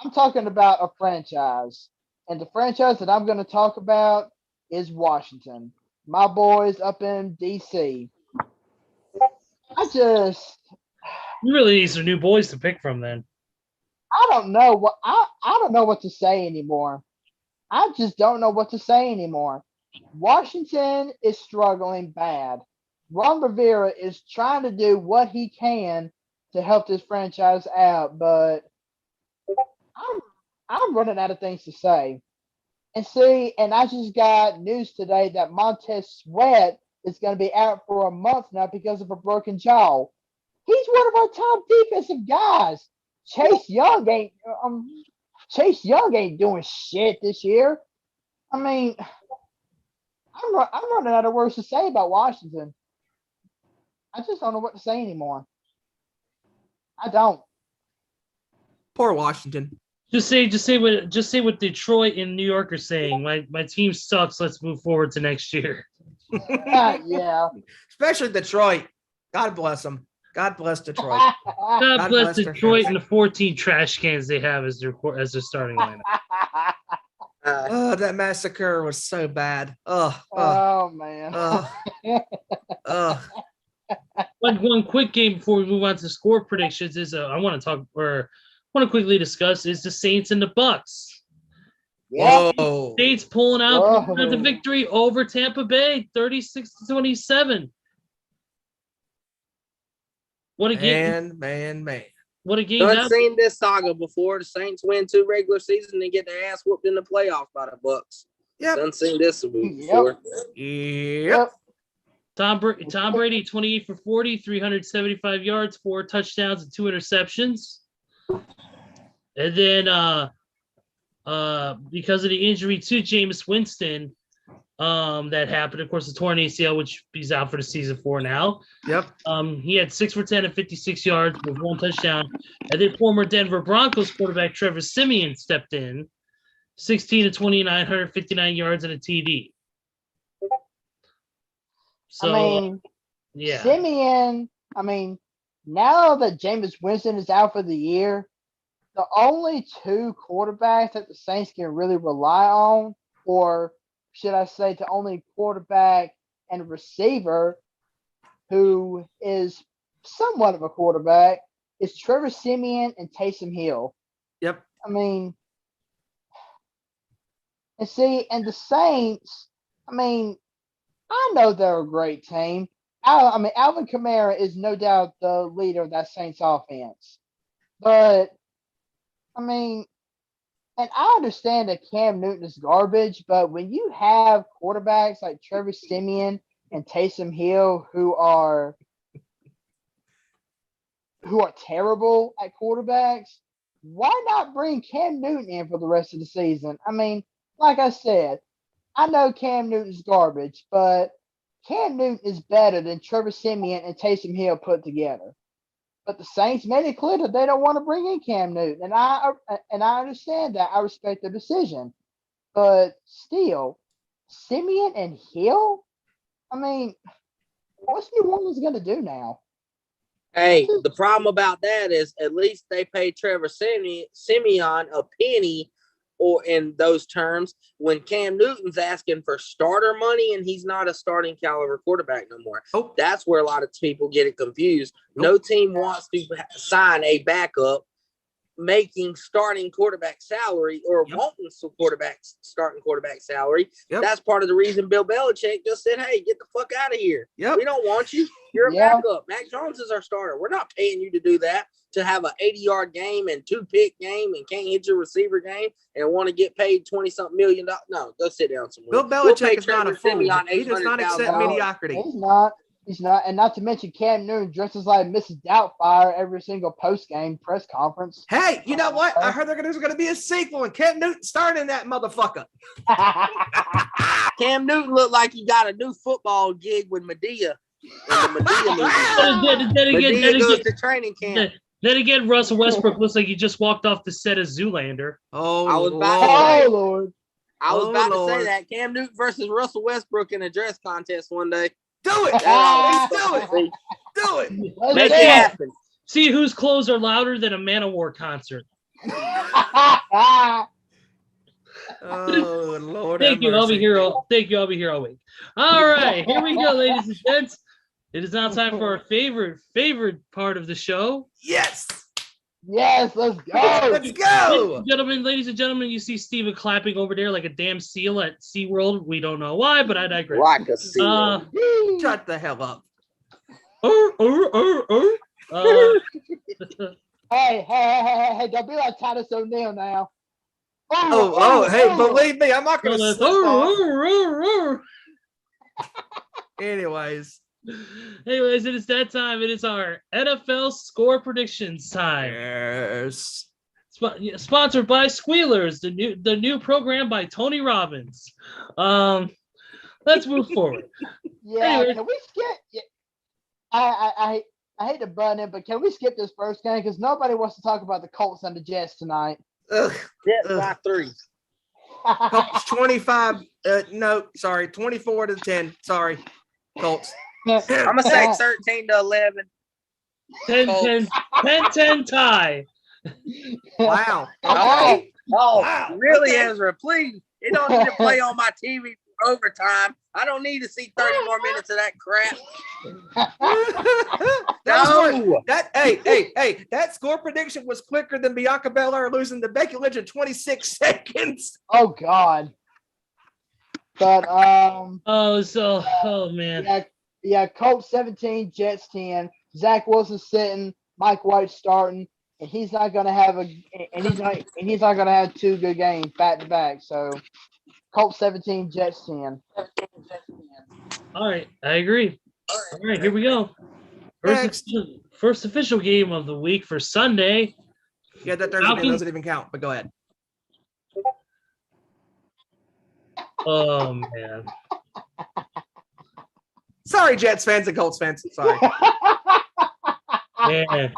I'm talking about a franchise. And the franchise that I'm going to talk about is Washington. My boys up in D.C. You really need some new boys to pick from then. I don't know what to say anymore. I just don't know what to say anymore. Washington is struggling bad. Ron Rivera is trying to do what he can to help this franchise out, but I'm running out of things to say. And I just got news today that Montez Sweat is going to be out for a month now because of a broken jaw. He's one of our top defensive guys. Chase Young ain't doing shit this year. I mean, I'm running out of words to say about Washington. I just don't know what to say anymore. I don't. Poor Washington. Just say what Detroit and New York are saying. My team sucks. Let's move forward to next year. Yeah. Especially Detroit. God bless them. God bless Detroit. God bless their Detroit fans. and the 14 trash cans they have as their starting lineup. Oh, that massacre was so bad. Oh man. One quick game before we move on to score predictions is I want to quickly discuss is the Saints and the Bucks. Yeah. Whoa. Saints pulling out Whoa. the victory over Tampa Bay, 36-27. What a game! Man. What a game! I've seen this saga before. The Saints win 2 regular seasons and get their ass whooped in the playoffs by the Bucks. Yep. Done seen this before. Yep. Tom Brady, 28 for 40, 375 yards, 4 touchdowns, and 2 interceptions. And then because of the injury to Jameis Winston, that happened, of course, the torn ACL, which he's out for the season for now. Yep. He had 6 for 10 and 56 yards with 1 touchdown. And then former Denver Broncos quarterback Trevor Siemian stepped in, 16 29, 159 yards and a TD. So, yeah. Simeon, now that Jameis Winston is out for the year, the only 2 quarterbacks that the Saints can really rely on, or should I say the only quarterback and receiver who is somewhat of a quarterback, is Trevor Siemian and Taysom Hill. Yep. And the Saints, I know they're a great team. Alvin Kamara is no doubt the leader of that Saints offense. But, and I understand that Cam Newton is garbage, but when you have quarterbacks like Trevor Siemian and Taysom Hill who are terrible at quarterbacks, why not bring Cam Newton in for the rest of the season? Like I said, I know Cam Newton's garbage, but Cam Newton is better than Trevor Siemian and Taysom Hill put together. But the Saints made it clear that they don't want to bring in Cam Newton, and I understand that. I respect their decision, but still, Siemian and Hill. What's New Orleans going to do now? Hey, the problem about that is at least they paid Trevor Siemian a penny, or in those terms, when Cam Newton's asking for starter money and he's not a starting caliber quarterback no more. Oh. That's where a lot of people get it confused. No team wants to sign a backup making starting quarterback salary or wanting some starting quarterback salary. Yep. That's part of the reason Bill Belichick just said, hey, get the fuck out of here. Yep. We don't want you. You're a backup. Mac Jones is our starter. We're not paying you to do that, to have an 80-yard game and 2-pick game and can't hit your receiver game and want to get paid $20-something million. No, go sit down somewhere. Bill Belichick is not a fool. He does not accept $800,000. mediocrity. He's not. And not to mention Cam Newton dresses like Mrs. Doubtfire every single post-game press conference. Hey, you know what? I heard there's going to be a sequel and Cam Newton starring that motherfucker. Cam Newton looked like he got a new football gig with Medea. In the Medea movie. Medea goes to training camp. Then again, Russell Westbrook looks like he just walked off the set of Zoolander. Oh, I was Lord. I was about to say that. Cam Newton versus Russell Westbrook in a dress contest one day. Do it. Do it. Make it happen. See whose clothes are louder than a Manowar concert. Oh Lord, Thank have you. I'll be mercy. here. Thank you. I'll be here all week. All right, here we go, ladies and gents. It is now time for our favorite part of the show. Yes, Yes, let's go. let's go. Ladies and gentlemen, you see Steven clapping over there like a damn seal at SeaWorld. We don't know why, but I digress. Like a seal. Shut the hell up. Hey, don't be like Titus O'Neil now. Hey, believe me, I'm not gonna slip off. Anyways, Anyways, it is that time. It is our NFL score predictions time. yes. Sponsored by Squealers, the new program by Tony Robbins. Let's move forward. Yeah, Anyway. can we skip? Yeah, I hate to butt in, but can we skip this first game because nobody wants to talk about the Colts and the Jets tonight. Ugh. Jets by 3. Colts 25. No, sorry, 24-10. Sorry, Colts. I'm gonna say 13-11. 10-10 tie. Wow. Oh, Wow. really, Okay. Ezra? Please, it don't need to play on my TV for overtime. I don't need to see 30 more minutes of that crap. That score prediction was quicker than Bianca Belair losing to Becky Lynch in 26 seconds. Oh God. But Oh man. yeah, Colts 17, Jets 10. Zach Wilson sitting, Mike White starting, and he's not gonna have two good games back to back. So Colts 17, Jets 10. All right, I agree. All right, here we go. First official game of the week for Sunday. Yeah, that Thursday game doesn't even count, but go ahead. Oh man. Sorry, Jets fans and Colts fans. Sorry. Man.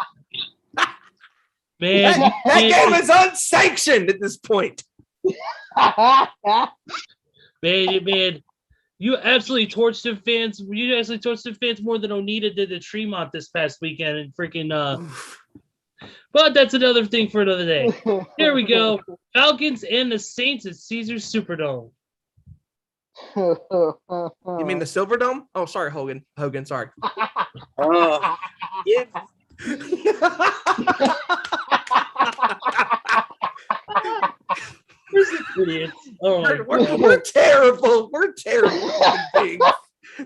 That game is unsanctioned at this point. Man, you absolutely torched the fans. You actually torched the fans more than Onita did the Tremont this past weekend, and freaking. But that's another thing for another day. Here we go. Falcons and the Saints at Caesars Superdome. You mean the Silverdome? Oh, sorry, Hogan, sorry. Yeah. Where's the idiots? Oh my God. We're terrible. We're terrible.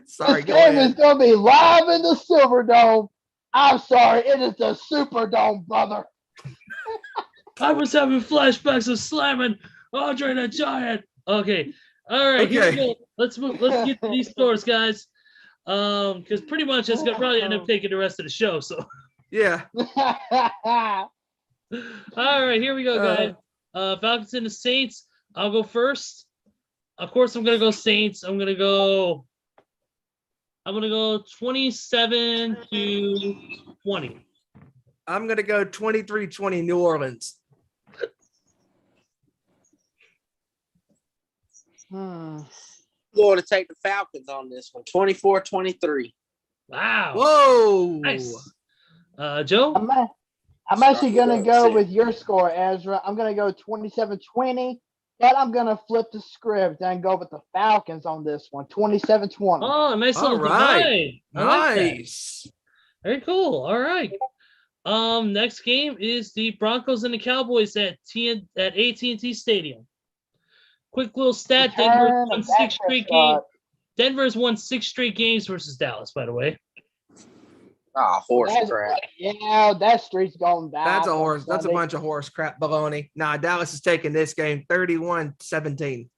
Sorry, go game is ahead. gonna be live in the Silverdome. I'm sorry, it is the Superdome, brother. I was having flashbacks of slamming Andre the Giant. Okay. All right, here we go. Let's get to these scores, guys. Because pretty much it's gonna probably end up taking the rest of the show. So Yeah. all right, here we go, guys. Falcons and the Saints. I'll go first. Of course, I'm gonna go Saints. I'm gonna go 27-20. I'm gonna go 23-20 New Orleans. Going to take the Falcons on this one. 24-23. Wow. Whoa. Nice. Joe? I'm actually gonna go with your score, Ezra. I'm gonna go 27-20, but I'm gonna flip the script and go with the Falcons on this one. 27-20. Oh, nice little All right. divide. I like that. Nice. Very cool. All right. Next game is the Broncos and the Cowboys at AT&T Stadium. Quick little stat: Return of Dak Prescott. Denver's won 6 straight games versus Dallas. By the way. Horse crap. Yeah, that streak's going down. That's a horse. That's a bunch of horse crap baloney. Nah, Dallas is taking this game 31-17.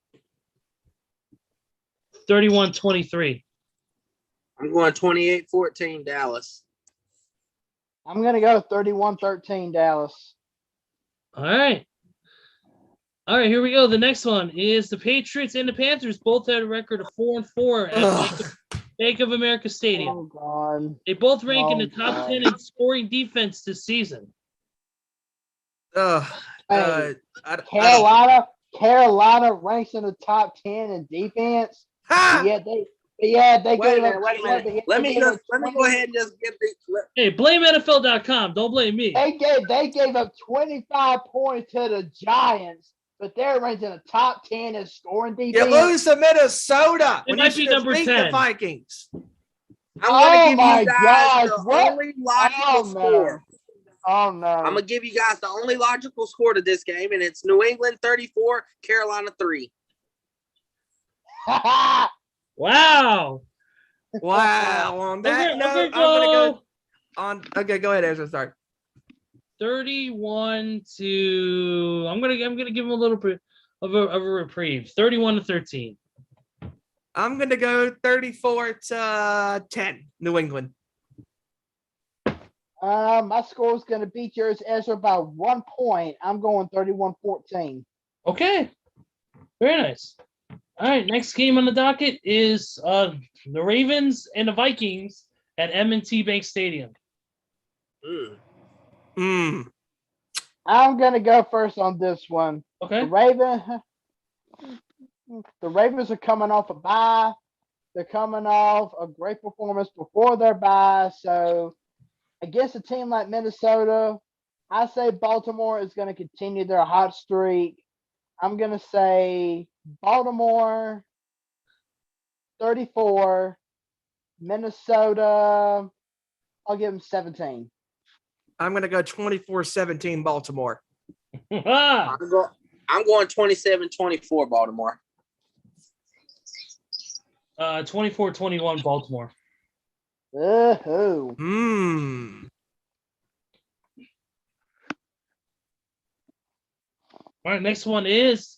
31-23. I'm going 28-14 Dallas. I'm gonna go 31-13 Dallas. All right. All right, here we go. The next one is the Patriots and the Panthers both had a record of 4-4 at Bank of America Stadium. Oh God. They both rank in the top God. 10 in scoring defense this season. Hey, Carolina ranks in the top 10 in defense. Ha! Yet Yeah, they Wait a gave up. minute. Wait a minute. they Let me gave up go ahead and just get the. Hey, blame NFL.com. Don't blame me. They gave up 25 points to the Giants, but they're ranked in the top 10 in scoring defense. You lose to Minnesota. It when might you be should have number beat 10. the Vikings. I'm gonna Oh give my you guys gosh, the what? only logical Oh, score. Oh no! I'm gonna give you guys the only logical score to this game, and it's New England 34, Carolina 3. Wow. Wow. On that note, I'm gonna go on. Okay, go ahead, Ezra. Sorry. 31 to. I'm gonna give him a little bit of a reprieve. 31-13. I'm gonna go 34-10, New England. My score is going to beat yours, Ezra, by 1 point. I'm going 31-14. Okay. Very nice. All right. Next game on the docket is the Ravens and the Vikings at M&T Bank Stadium. I'm going to go first on this one. Okay. The Ravens are coming off a bye. They're coming off a great performance before their bye. So against a team like Minnesota, I say Baltimore is going to continue their hot streak. I'm going to say Baltimore 34, Minnesota, I'll give them 17. I'm going to go 24-17 Baltimore. I'm going 27-24 Baltimore. 24-21 Baltimore. Ooh. All right, next one is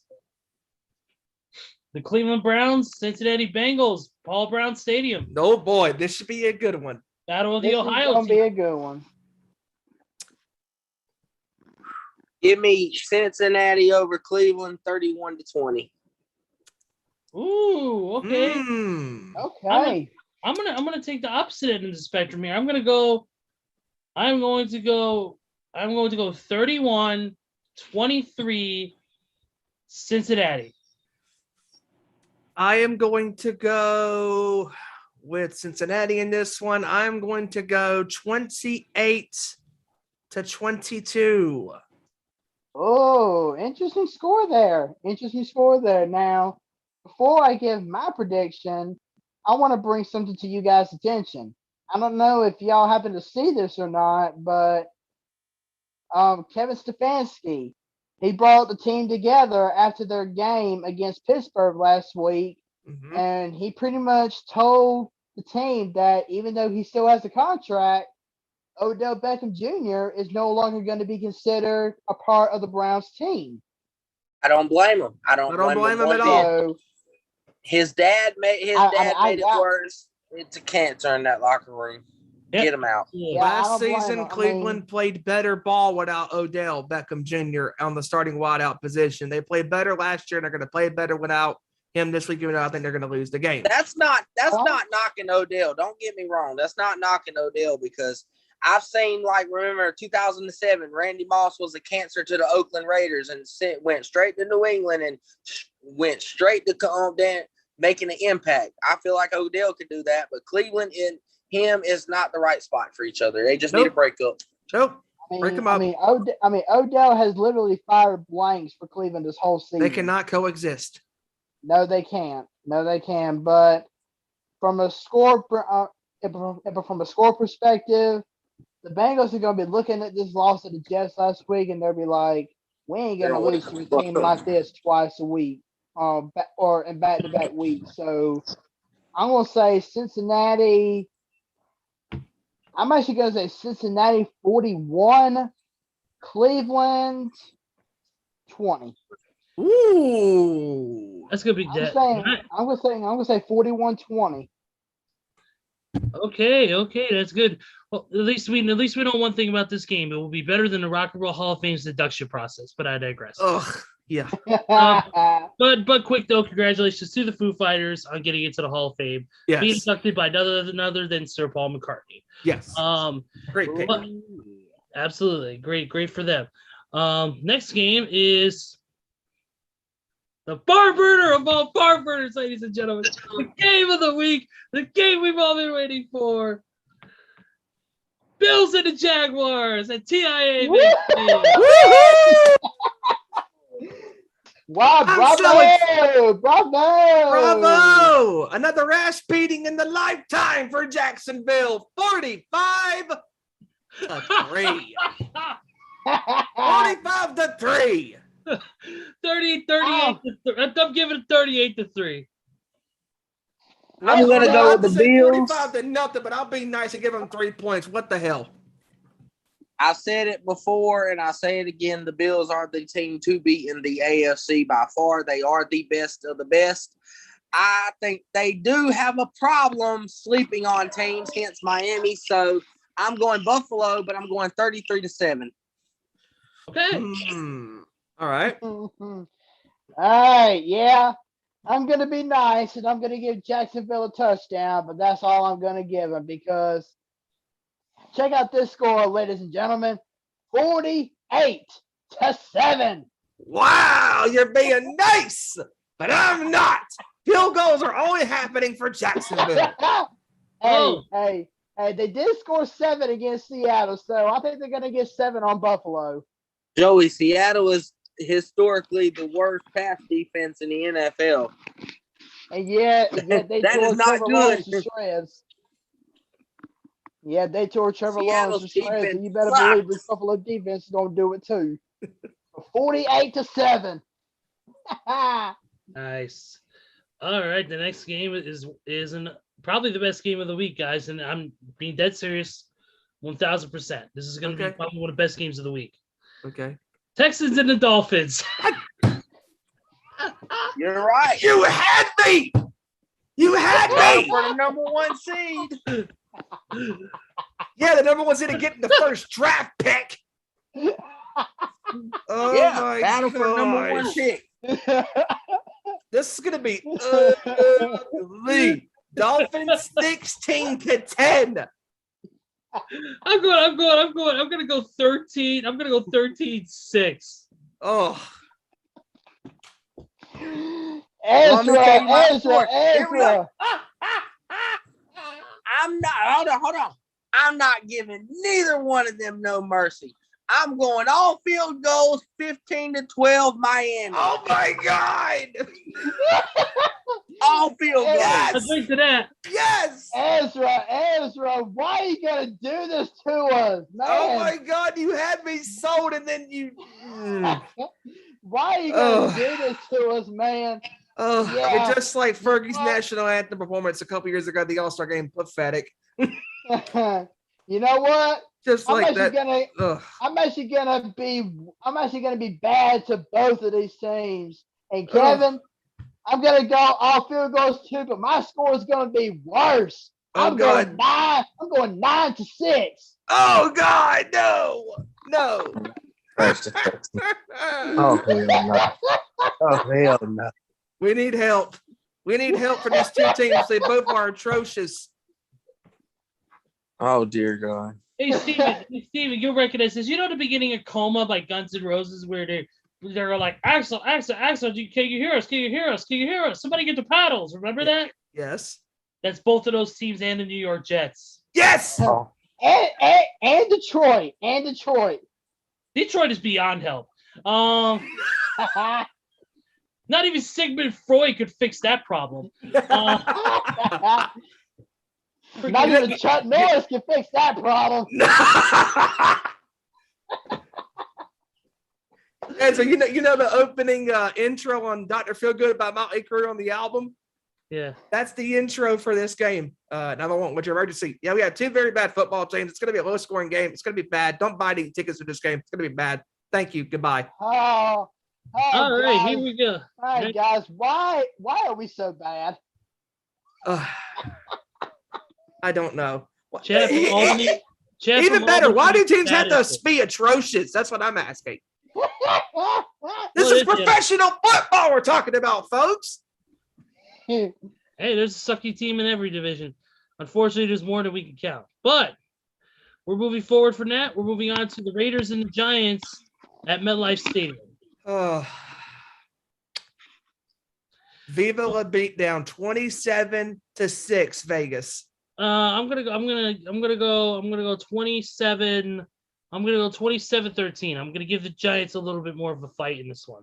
the Cleveland Browns, Cincinnati Bengals, Paul Brown Stadium. Oh boy, this should be a good one. Battle of the This Ohio is going to team. be a good one. Give me Cincinnati over Cleveland 31-20. Ooh, okay. Okay. I'm gonna take the opposite end of the spectrum here. I'm going to go 31-23 Cincinnati. I am going to go with Cincinnati in this one. I'm going to go 28-22. Oh, interesting score there. Now, before I give my prediction, I want to bring something to you guys' attention. I don't know if y'all happen to see this or not, but Kevin Stefanski, he brought the team together after their game against Pittsburgh last week, and he pretty much told the team that even though he still has a contract, Odell Beckham Jr. is no longer going to be considered a part of the Browns team. I don't blame him. I don't blame him at all. So, His dad made it worse. It's a cancer in that locker room. Yep. Get him out. Yeah. Last season, Cleveland played better ball without Odell Beckham Jr. on the starting wideout position. They played better last year, and they're going to play better without him this week. Even though I think they're going to lose the game. That's not knocking Odell. Don't get me wrong. That's not knocking Odell because I've seen, remember 2007, Randy Moss was a cancer to the Oakland Raiders and went straight to New England and went straight to making an impact. I feel like Odell could do that, but Cleveland and him is not the right spot for each other. They just need to break up. Nope. Break them up. Odell has literally fired blanks for Cleveland this whole season. They cannot coexist. No, they can't. But from a score perspective, the Bengals are going to be looking at this loss to the Jets last week, and they'll be like, we ain't going to lose to a team like this twice a week or in back-to-back weeks. So I'm going to say Cincinnati. I'm actually going to say Cincinnati 41, Cleveland 20. Ooh. That's going to be dead. I'm going to say 41-20. Okay, that's good. Well, at least we know one thing about this game. It will be better than the Rock and Roll Hall of Fame's deduction process, but I digress. Ugh, yeah. But quick though, congratulations to the Foo Fighters on getting into the Hall of Fame. Yes. Being inducted by none other than Sir Paul McCartney. Yes. Great pick. Absolutely. Great for them. Next game is the barn burner of all barn burners, ladies and gentlemen. The game of the week, the game we've all been waiting for. Bills and the Jaguars at TIA. Wow, I'm bravo! Bravo! Bravo! Another ass beating in the lifetime for Jacksonville. 45 to 3. 45 to 3. 38 I'm giving it 38 to 3. I'm gonna go with the I'd say Bills. 45 to nothing, but I'll be nice and give them 3 points. What the hell? I said it before, and I say it again. The Bills are the team to beat in the AFC by far. They are the best of the best. I think they do have a problem sleeping on teams, hence Miami. So I'm going Buffalo, but I'm going 33-7. Okay. All right. All right, yeah. I'm going to be nice, and I'm going to give Jacksonville a touchdown, but that's all I'm going to give them because check out this score, ladies and gentlemen. 48-7. Wow, you're being nice, but I'm not. Field goals are only happening for Jacksonville. Hey, they did score 7 against Seattle, so I think they're going to get 7 on Buffalo. Joey, Seattle is historically the worst pass defense in the NFL. And yet they That tore is not Trevor good. Lawrence to shreds. Yeah, they tore Trevor Lawrence to Seattle's shreds, and you defense better believe sucks. this Buffalo defense is going to do it too. 48-7. Nice. All right, the next game is probably the best game of the week, guys, and I'm being dead serious, 1,000%. This is going to be probably one of the best games of the week. Okay. Texans and the Dolphins. You're right. You had me. You had me. For the number 1 seed. Yeah, the number 1 seed to get the first draft pick. Oh Yeah, my battle for the number 1 gosh. pick. This is gonna be ugly. Dolphins 16-10. I'm gonna go 13. I'm gonna go 13-6. Oh, Ezra. I'm not. Hold on. I'm not giving neither one of them no mercy. I'm going all field goals, 15-12 Miami. oh my God. All field goals. Yes. Let's wait to that. Yes. Ezra, why are you gonna do this to us, man? Oh my God, you had me sold, and then you. Why are you gonna do this to us, man? Oh, Yeah. You're just like Fergie's national anthem performance a couple years ago at the All-Star game. Pathetic. You know what? Just like that. I'm actually gonna be bad to both of these teams. And Kevin, I'm gonna go all field goals too, but my score is gonna be worse. Oh, I'm God. going 9-6. Oh God, no. Oh, hell no. Oh, hell no. We need help. We need help for these two teams. They both are atrocious. Oh, dear God. Hey Steven, you'll recognize this. You know the beginning of Coma by Guns N' Roses where they're like, Axel, can you hear us? Can you hear us? Can you hear us? Somebody get the paddles. Remember that? Yes. That's both of those teams and the New York Jets. Yes. Oh. And Detroit. Detroit is beyond help. Not even Sigmund Freud could fix that problem. Not even Chuck Norris can fix that problem. And so you know the opening intro on Dr. Feelgood about Motley Crue on the album? Yeah. That's the intro for this game. Number 1, what's your emergency? Yeah, we have 2 very bad football teams. It's going to be a low-scoring game. It's going to be bad. Don't buy any tickets to this game. It's going to be bad. Thank you. Goodbye. All right, here we go. All right, guys. Why are we so bad? I don't know. Jeff, Even better, why do teams have to be atrocious? That's what I'm asking. This is professional football we're talking about, folks. Hey, there's a sucky team in every division. Unfortunately, there's more than we can count. But we're moving forward from that. We're moving on to the Raiders and the Giants at MetLife Stadium. Viva La beat down 27-6 Vegas. I'm gonna go 27. I'm gonna go 27-13. I'm gonna give the Giants a little bit more of a fight in this one.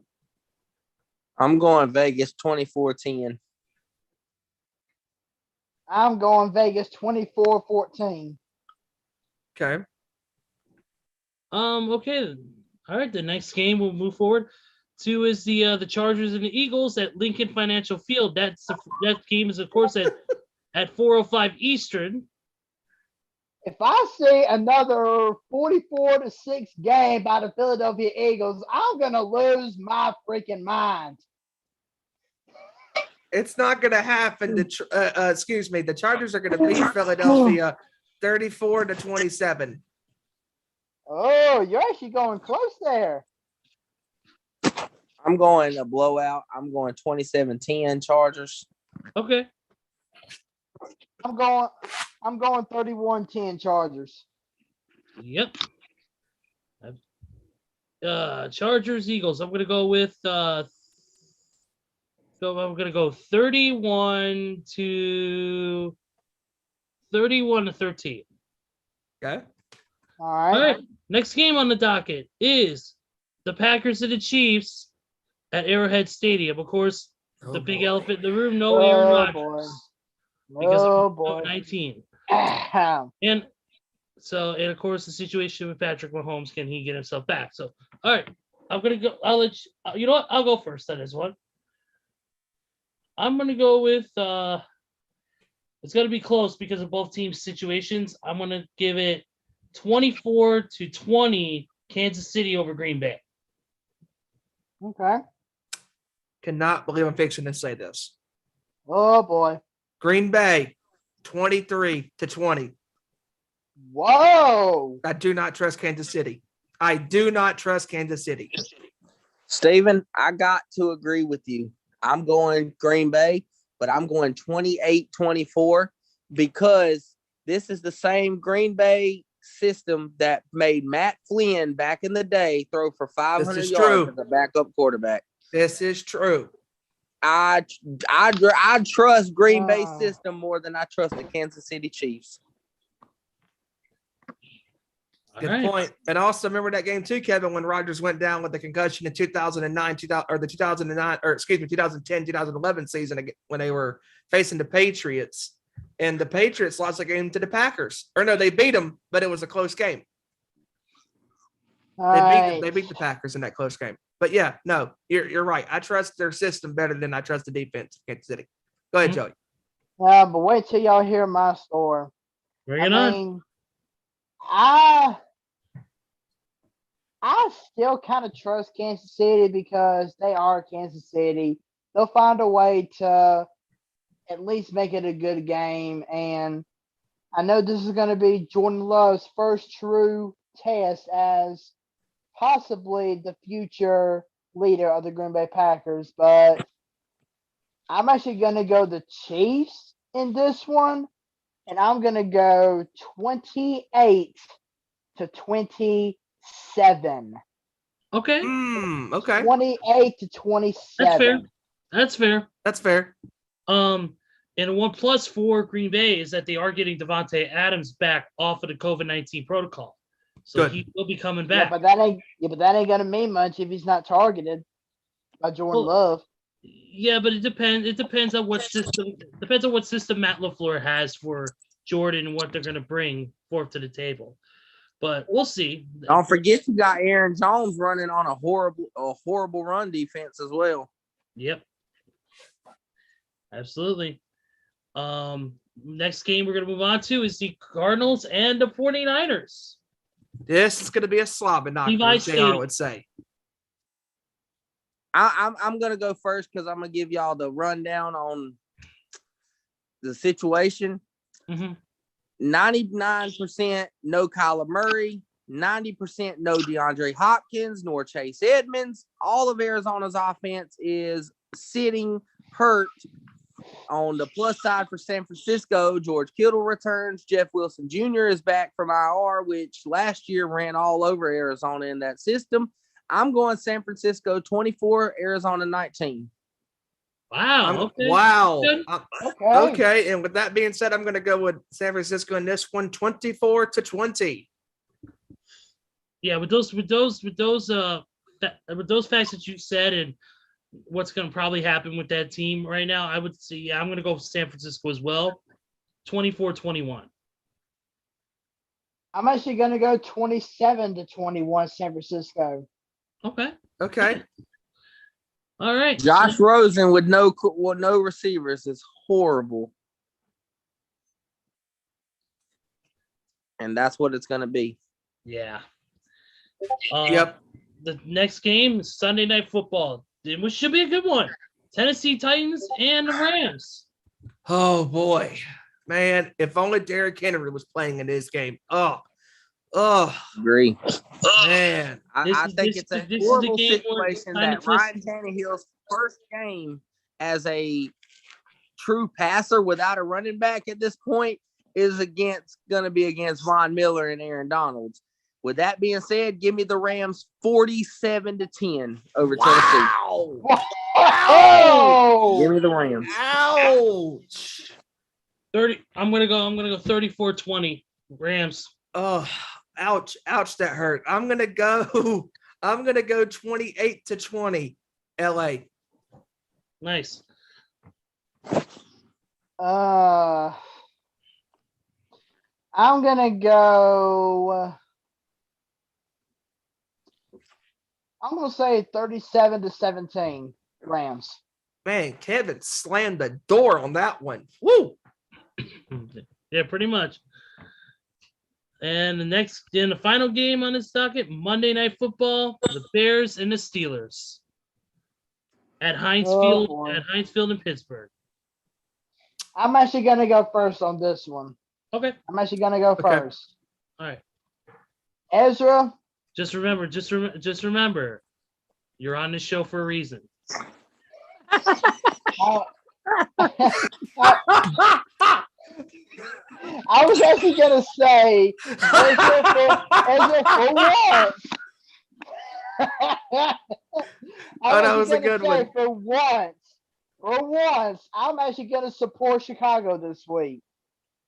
I'm going Vegas 24-10. I'm going Vegas 24-14. Okay. Okay then. All right, the next game we'll move forward to is the Chargers and the Eagles at Lincoln Financial Field. That game is of course at 4:05 Eastern. If I see another 44-6 game by the Philadelphia Eagles, I'm gonna lose my freaking mind. It's not going to happen. The Chargers are going to beat Philadelphia 34-27. Oh, you're actually going close there. I'm going a blowout. I'm going 27-10 Chargers. Okay. I'm going 31-10 Chargers. Yep. Chargers Eagles. I'm gonna go with I'm gonna go 31-13. Okay. All All right. right. Next game on the docket is the Packers and the Chiefs at Arrowhead Stadium. Of course, the big elephant in the room, no Aaron Rodgers. Because of COVID-19. And of course, the situation with Patrick Mahomes, can he get himself back? So, all right, I'm going to go. I'll let you know what? I'll go first on this one. I'm going to go with, it's going to be close because of both teams' situations. I'm going to give it 24-20 Kansas City over Green Bay. Okay. Cannot believe I'm fixing to say this. Oh boy. Green Bay 23-20. Whoa. I do not trust Kansas City. I do not trust Kansas City. Steven, I got to agree with you. I'm going Green Bay, but I'm going 28-24 because this is the same Green Bay system that made Matt Flynn back in the day throw for 500 yards as a backup quarterback. This is true. I trust Green Bay system more than I trust the Kansas City Chiefs. Good point. And also remember that game too, Kevin, when Rodgers went down with the concussion in 2010, 2011 season when they were facing the Patriots, and the Patriots lost the game to the Packers. Or no, they beat them, but it was a close game. They beat the Packers in that close game. But yeah, no, you're right. I trust their system better than I trust the defense of Kansas City. Go ahead, Joey. Yeah, but wait till y'all hear my story. Bring it on. I still kind of trust Kansas City because they are Kansas City. They'll find a way to at least make it a good game. And I know this is going to be Jordan Love's first true test as possibly the future leader of the Green Bay Packers. But I'm actually going to go the Chiefs in this one. And I'm going to go 28-27. Okay. Okay. 28-27. That's fair. And a 1+ for Green Bay is that they are getting Devontae Adams back off of the COVID-19 protocol. So he will be coming back. Yeah, but that ain't gonna mean much if he's not targeted by Jordan Love. Yeah, but it depends. It depends on what system. Depends on what system Matt LaFleur has for Jordan and what they're going to bring forth to the table. But we'll see. Don't forget you got Aaron Jones running on a horrible run defense as well. Yep. Absolutely. Next game we're going to move on to is the Cardinals and the 49ers. This is going to be a slobber knocker, as JR would say. I'm going to go first because I'm going to give y'all the rundown on the situation. 99% no Kyler Murray, 90% no DeAndre Hopkins, nor Chase Edmonds. All of Arizona's offense is sitting hurt. On the plus side for San Francisco, George Kittle returns. Jeff Wilson Jr. is back from IR, which last year ran all over Arizona in that system. I'm going San Francisco 24, Arizona 19. Wow. Okay. Wow. Good. Okay. Okay. And with that being said, I'm going to go with San Francisco in this one, 24-20. Yeah, with those facts that you said and what's going to probably happen with that team right now, I would say, I'm going to go for San Francisco as well. 24-21. I'm actually going to go 27-21 San Francisco. Okay. Okay. All right. Josh Rosen with no receivers is horrible. And that's what it's going to be. Yeah. Yep. The next game is Sunday Night Football, which should be a good one. Tennessee Titans and the Rams. Oh, boy. Man, if only Derrick Henry was playing in this game. Oh, Agree. man. I think it's a this horrible is the game where it's situation kind that of Ryan Tannehill's first game as a true passer without a running back at this point is going to be against Von Miller and Aaron Donalds. With that being said, give me the Rams 47-10 over Tennessee. Oh! Give me the Rams. Ouch. 30. I'm gonna go 34-20 Rams. Oh, ouch. Ouch, that hurt. I'm gonna go 28-20 LA. Nice. I'm gonna go. I'm gonna say 37-17 Rams. Man, Kevin slammed the door on that one. Woo! Yeah, pretty much. And the final game on this docket, Monday Night Football, the Bears and the Steelers at Heinz Field in Pittsburgh. I'm actually gonna go first on this one. Okay. I'm actually gonna go Okay. first. All right. Ezra. Just remember, you're on this show for a reason. I was actually gonna say Ezra for what? That was a good one. For once, I'm actually gonna support Chicago this week.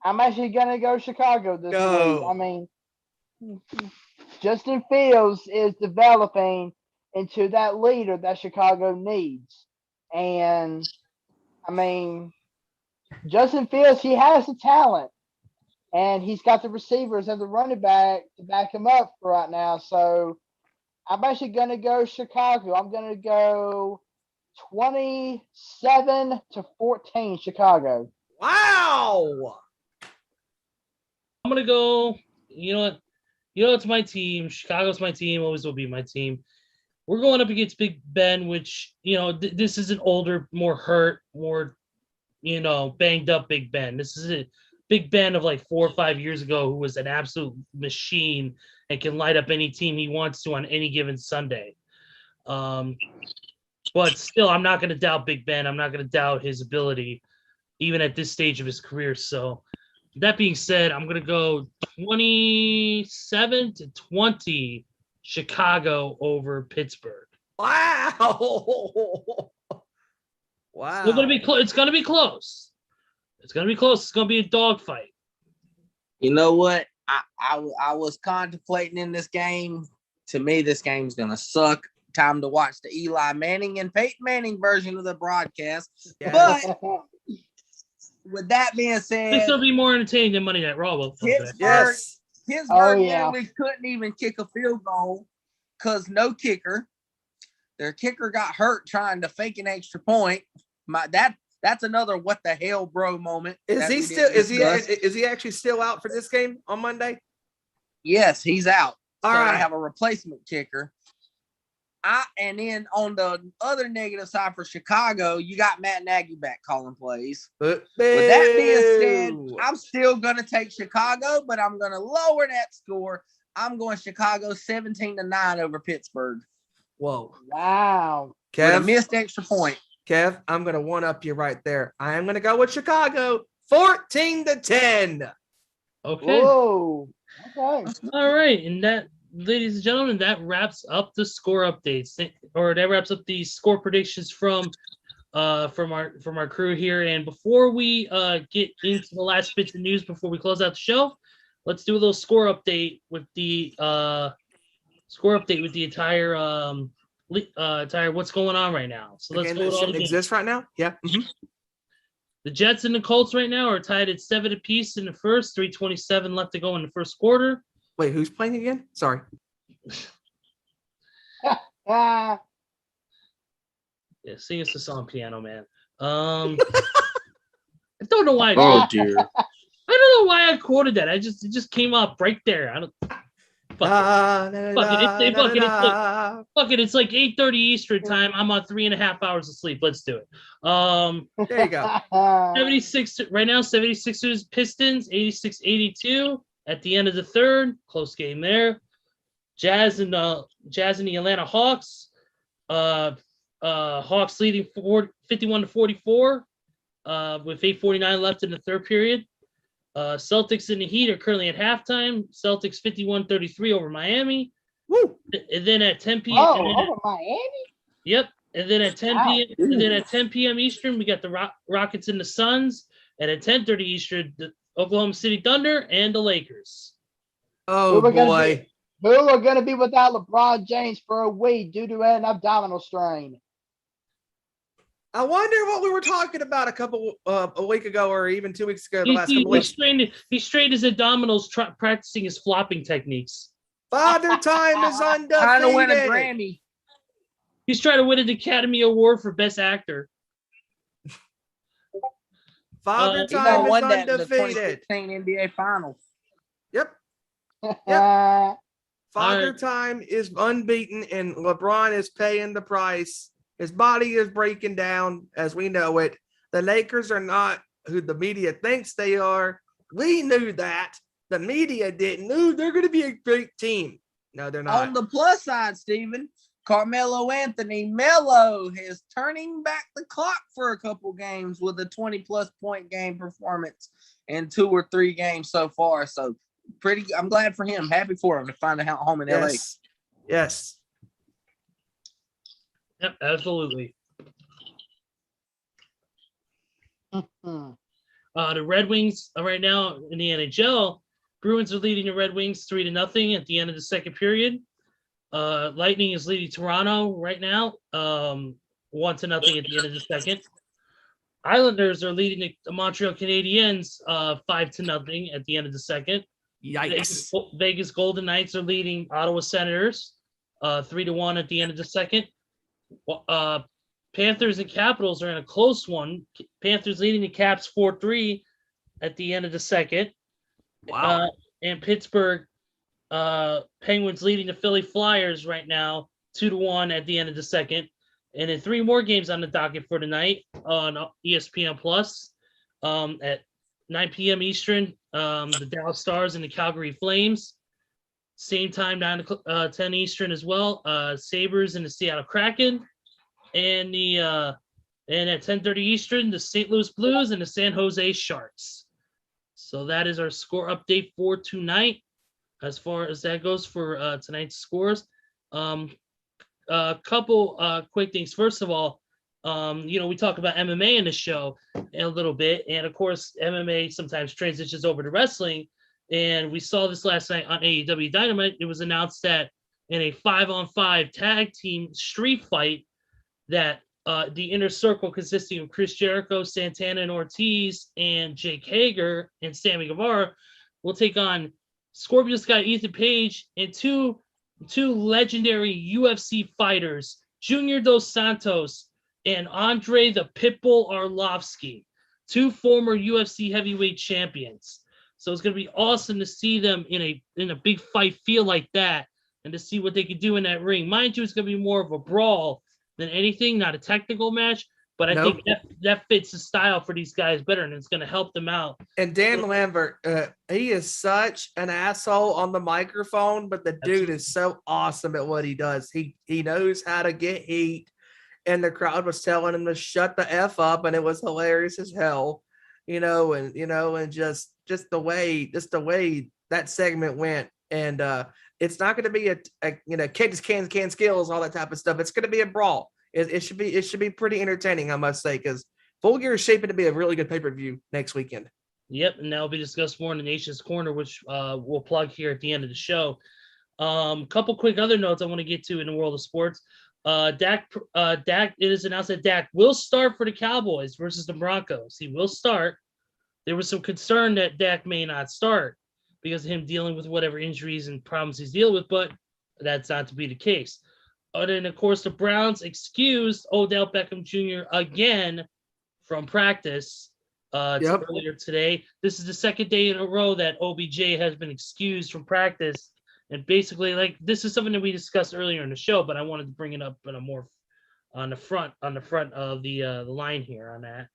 I'm actually gonna go Chicago this week. I mean, Justin Fields is developing into that leader that Chicago needs. And I mean, Justin Fields, he has the talent and he's got the receivers and the running back to back him up right now. So I'm actually going to go Chicago. I'm going to go 27-14 Chicago. Wow. I'm gonna go. You know what? It's my team. Chicago's my team. Always will be my team. We're going up against Big Ben, which this is an older, more hurt, more banged up Big Ben. This is a Big Ben of like 4 or 5 years ago, who was an absolute machine and can light up any team he wants to on any given Sunday. But still, I'm not going to doubt Big Ben. I'm not going to doubt his ability, even at this stage of his career. So, that being said, I'm going to go 27-20 Chicago over Pittsburgh. Wow. Wow. It's going to be close. It's going to be close. It's going to be a dogfight. You know what? I was contemplating in this game. To me, this game's going to suck. Time to watch the Eli Manning and Peyton Manning version of the broadcast. Yeah. But with that being said, This will be more entertaining than Monday Night Raw. Yes. Pittsburgh literally couldn't even kick a field goal because no kicker. Their kicker got hurt trying to fake an extra point. That's another what the hell, bro moment. Is he actually still out for this game on Monday? Yes, he's out. All so right. I have a replacement kicker. And then on the other negative side for Chicago, you got Matt Nagy back calling plays. With that being said, I'm still going to take Chicago, but I'm going to lower that score. I'm going Chicago 17-9 over Pittsburgh. Whoa. Wow. With a Kev, missed extra point. Kev, I'm going to one-up you right there. I am going to go with Chicago 14-10. Okay. Whoa. Okay. All right. And that, ladies and gentlemen, that wraps up the score updates, or that wraps up the score predictions from from our crew here. And before we get into the last bits of news before we close out the show, let's do a little score update with the entire entire what's going on right now. So let's Again, go that with all shouldn't the exist right now. Yeah. The Jets and the Colts right now are tied at 7 apiece in the first. 3:27 left to go in the first quarter. Wait, who's playing again? Sorry. Ah, Yeah, sing us a song, piano man. I don't know why. Oh dear. I don't know why I quoted that. It just came up right there. I don't. Fuck it. It's like 8:30 Eastern time. I'm on 3.5 hours of sleep. Let's do it. There you go. 76 right now. 76ers Pistons 86-82 at the end of the third. Close game there. Jazz and the Atlanta Hawks. Hawks leading 51-44 with 8:49 left in the third period. Celtics and the Heat are currently at halftime. Celtics 51-33 over Miami. Woo! And then at 10 p.m. over Miami? Yep. And then at 10 p.m. And then at 10 p.m. Eastern, we got the Rockets and the Suns. And at 10:30 Eastern, the Oklahoma City Thunder and the Lakers. Oh boy. Who are going to be without LeBron James for a week due to an abdominal strain? I wonder what we were talking about a week ago, or even 2 weeks ago. The last couple He weeks. strained his abdominals practicing his flopping techniques. Father Time is Trying to win a undefeated. Grammy. He's trying to win an Academy Award for Best Actor. Father He Time is won that in the undefeated. 2016 NBA Finals. Yep. Uh, Father right. Time is unbeaten, and LeBron is paying the price. His body is breaking down as we know it. The Lakers are not who the media thinks they are. We knew that. The media didn't. Knew they're going to be a great team. No, they're not. On the plus side, Steven, Carmelo Anthony Melo is turning back the clock for a couple games with a 20-plus point game performance in 2 or 3 games so far. So I'm glad for him. Happy for him to find a home in LA. Yes. Yep, absolutely. The Red Wings right now in the NHL, Bruins are leading the Red Wings 3-0 at the end of the second period. Lightning is leading Toronto right now, 1-0 at the end of the second. Islanders are leading the Montreal Canadiens 5-0 at the end of the second. Yikes. Vegas Golden Knights are leading Ottawa Senators 3-1 at the end of the second. Panthers and Capitals are in a close one. Panthers leading the Caps 4-3 at the end of the second. Wow. And Pittsburgh Penguins leading the Philly Flyers right now 2-1 at the end of the second. And then 3 more games on the docket for tonight on ESPN Plus at 9 p.m. Eastern. The Dallas Stars and the Calgary Flames. Same time, 9 to 10 Eastern as well. Sabres and the Seattle Kraken. And at 10:30 Eastern, the St. Louis Blues and the San Jose Sharks. So that is our score update for tonight. As far as that goes for tonight's scores. A couple quick things. First of all, we talk about MMA in the show a little bit. And of course, MMA sometimes transitions over to wrestling. And we saw this last night on AEW Dynamite. It was announced that in a 5-on-5 tag team street fight that the inner circle consisting of Chris Jericho, Santana and Ortiz, and Jake Hager and Sammy Guevara will take on Scorpio Sky, Ethan Page, and two legendary UFC fighters, Junior Dos Santos and Andre the Pitbull Arlovsky, 2 former UFC heavyweight champions. So it's going to be awesome to see them in a big fight feel like that and to see what they can do in that ring. Mind you, it's going to be more of a brawl than anything, not a technical match, but I think that fits the style for these guys better, and it's going to help them out. And Dan Lambert, he is such an asshole on the microphone, but the dude is so awesome at what he does. He knows how to get heat, and the crowd was telling him to shut the F up, and it was hilarious as hell, and just the way that segment went. And it's not going to be a can skills, all that type of stuff. It's going to be a brawl. It should be pretty entertaining, I must say, because Full Gear is shaping to be a really good pay-per-view next weekend. Yep, and that'll be discussed more in the Nation's Corner, which we'll plug here at the end of the show. Couple quick other notes I want to get to in the world of sports. Dak, it is announced that Dak will start for the Cowboys versus the Broncos. He will start. There was some concern that Dak may not start because of him dealing with whatever injuries and problems he's dealing with, but that's not to be the case. And then, of course, the Browns excused Odell Beckham Jr. again from practice earlier today. This is the second day in a row that OBJ has been excused from practice. And basically, like, this is something that we discussed earlier in the show, but I wanted to bring it up in a more on the front of the line here on that.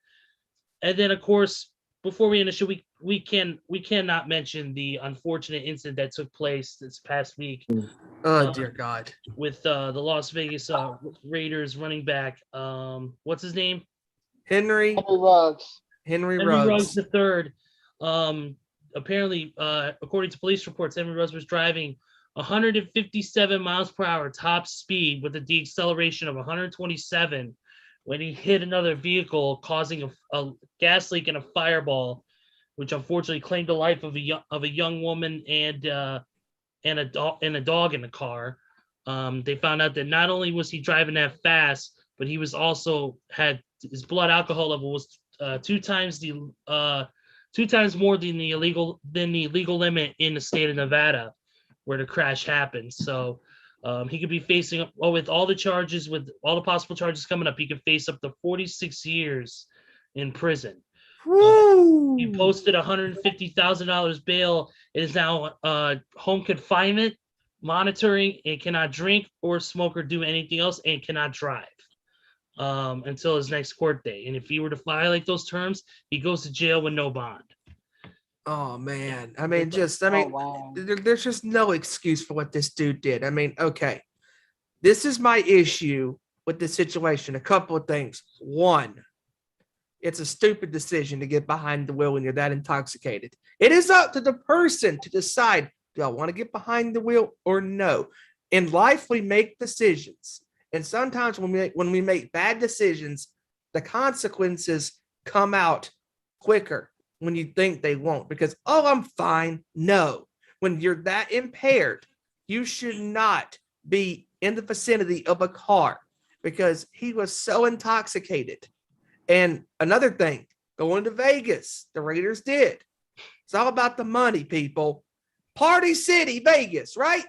And then, of course, before we end the show, we cannot mention the unfortunate incident that took place this past week. Oh dear God! With the Las Vegas Raiders running back, what's his name? Henry Ruggs. Henry Ruggs III. Apparently, according to police reports, Henry Ruggs was driving 157 miles per hour top speed with a deceleration of 127 when he hit another vehicle, causing a gas leak and a fireball, which unfortunately claimed the life of a young woman and a dog in the car. They found out that not only was he driving that fast, but he was also had his blood alcohol level was two times more than the legal limit in the state of Nevada, where the crash happened. So he could be facing with all the possible charges coming up. He could face up to 46 years in prison. He posted $150,000 bail. It is now home confinement, monitoring, and cannot drink or smoke or do anything else, and cannot drive until his next court date. And if he were to violate those terms, he goes to jail with no bond. Oh man, Wow. there's just no excuse for what this dude did. I mean, okay, this is my issue with the situation. A couple of things. One, it's a stupid decision to get behind the wheel when you're that intoxicated. It is up to the person to decide, do I want to get behind the wheel or no? In life, we make decisions. And sometimes when we make bad decisions, the consequences come out quicker when you think they won't, because, oh, I'm fine. No, when you're that impaired, you should not be in the vicinity of a car because he was so intoxicated. And another thing, going to Vegas, the Raiders did. It's all about the money, people. Party City, Vegas, right?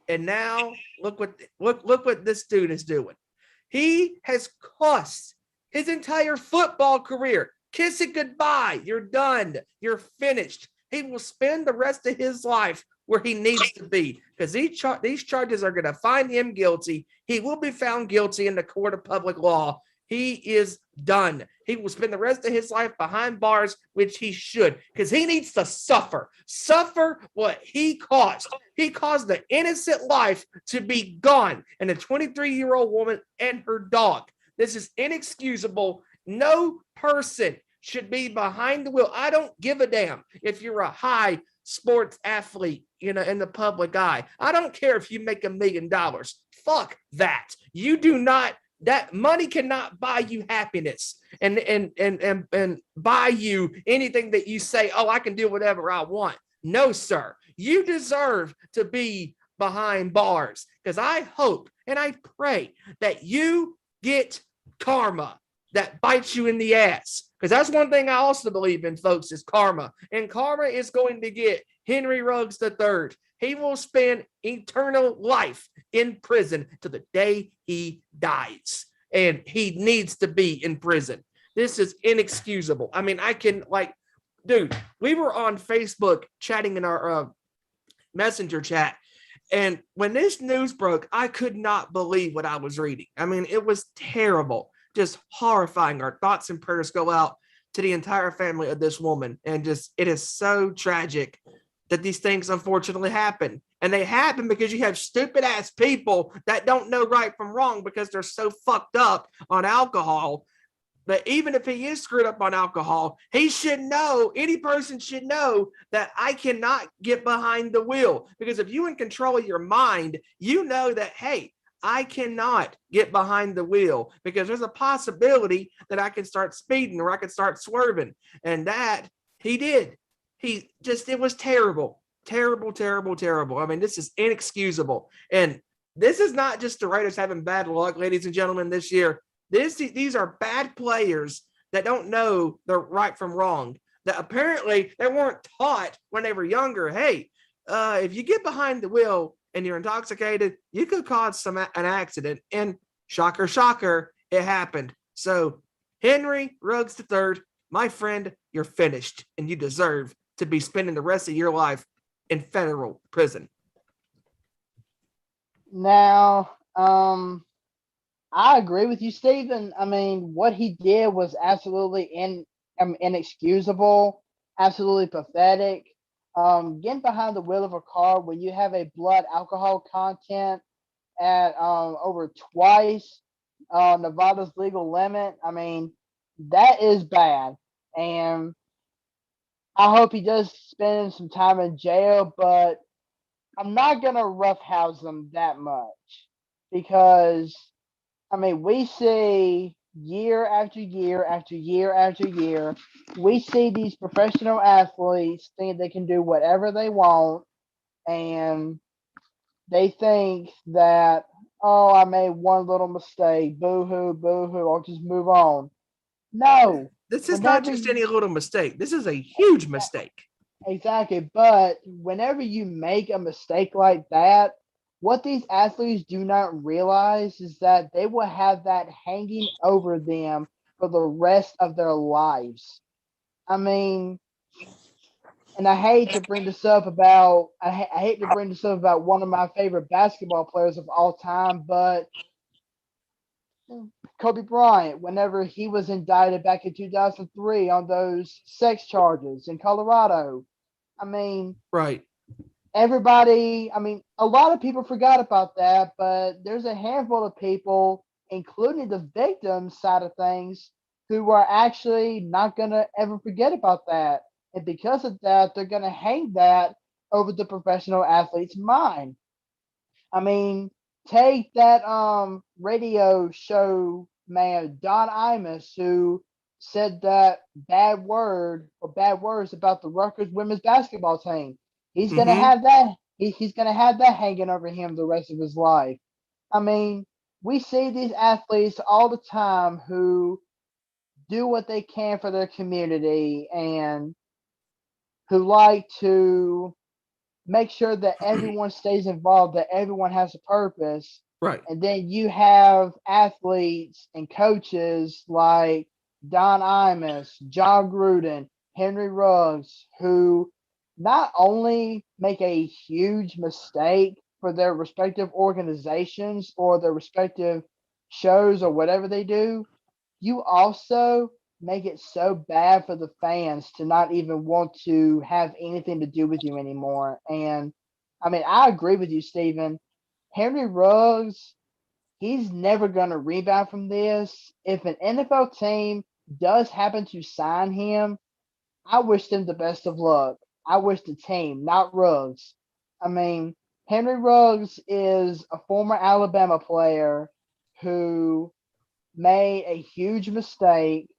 And now look what this dude is doing. He has cost his entire football career. Kiss it goodbye. You're done. You're finished. He will spend the rest of his life where he needs to be because these charges are going to find him guilty. He will be found guilty in the court of public law. He is done. He will spend the rest of his life behind bars, which he should, because he needs to suffer what he caused. He caused the innocent life to be gone, and a 23-year-old woman and her dog. This is inexcusable. No person should be behind the wheel. I don't give a damn if you're a high sports athlete, in the public eye. I don't care if you make $1 million. Fuck that. You do not. That money cannot buy you happiness and buy you anything that you say, oh, I can do whatever I want. No, sir. You deserve to be behind bars because I hope and I pray that you get karma that bites you in the ass. Because that's one thing I also believe in, folks, is karma. And karma is going to get Henry Ruggs III. He will spend eternal life in prison to the day he dies. And he needs to be in prison. This is inexcusable. I mean, dude, we were on Facebook chatting in our messenger chat. And when this news broke, I could not believe what I was reading. I mean, it was terrible, just horrifying. Our thoughts and prayers go out to the entire family of this woman. And it is so tragic that these things unfortunately happen. And they happen because you have stupid ass people that don't know right from wrong because they're so fucked up on alcohol. But even if he is screwed up on alcohol, he should know, any person should know that I cannot get behind the wheel. Because if you're in control of your mind, you know that, hey, I cannot get behind the wheel because there's a possibility that I can start speeding or I could start swerving. And that he did. It was terrible. Terrible, terrible, terrible. I mean, this is inexcusable. And this is not just the Raiders having bad luck, ladies and gentlemen, this year. These are bad players that don't know the right from wrong. That apparently they weren't taught when they were younger. Hey, if you get behind the wheel and you're intoxicated, you could cause an accident. And shocker, shocker, it happened. So Henry Ruggs III, my friend, you're finished, and you deserve to be spending the rest of your life in federal prison. Now, I agree with you, Stephen. I mean, what he did was absolutely inexcusable, absolutely pathetic. Getting behind the wheel of a car when you have a blood alcohol content at over twice Nevada's legal limit, I mean, that is bad. And I hope he does spend some time in jail, but I'm not going to roughhouse him that much because, I mean, we see year after year after year after year, we see these professional athletes think they can do whatever they want, and they think that, oh, I made one little mistake, boo-hoo, boo-hoo, I'll just move on. No. This is not just any little mistake. This is a huge mistake. Exactly. But whenever you make a mistake like that, what these athletes do not realize is that they will have that hanging over them for the rest of their lives. I mean, and I hate to bring this up about I hate to bring this up about one of my favorite basketball players of all time, but Kobe Bryant, whenever he was indicted back in 2003 on those sex charges in Colorado, I mean, right. Everybody, I mean, a lot of people forgot about that, but there's a handful of people, including the victim side of things, who are actually not going to ever forget about that. And because of that, they're going to hang that over the professional athlete's mind. I mean, take that radio show man, Don Imus, who said that bad words about the Rutgers women's basketball team. He's gonna have that. He's gonna have that hanging over him the rest of his life. I mean, we see these athletes all the time who do what they can for their community and who like to make sure that everyone stays involved, that everyone has a purpose. Right. And then you have athletes and coaches like Don Imus, John Gruden, Henry Ruggs, who not only make a huge mistake for their respective organizations or their respective shows or whatever they do, you also make it so bad for the fans to not even want to have anything to do with you anymore. And I mean, I agree with you, Stephen. Henry Ruggs, he's never going to rebound from this. If an NFL team does happen to sign him, I wish them the best of luck. I wish the team, not Ruggs. I mean, Henry Ruggs is a former Alabama player who made a huge mistake,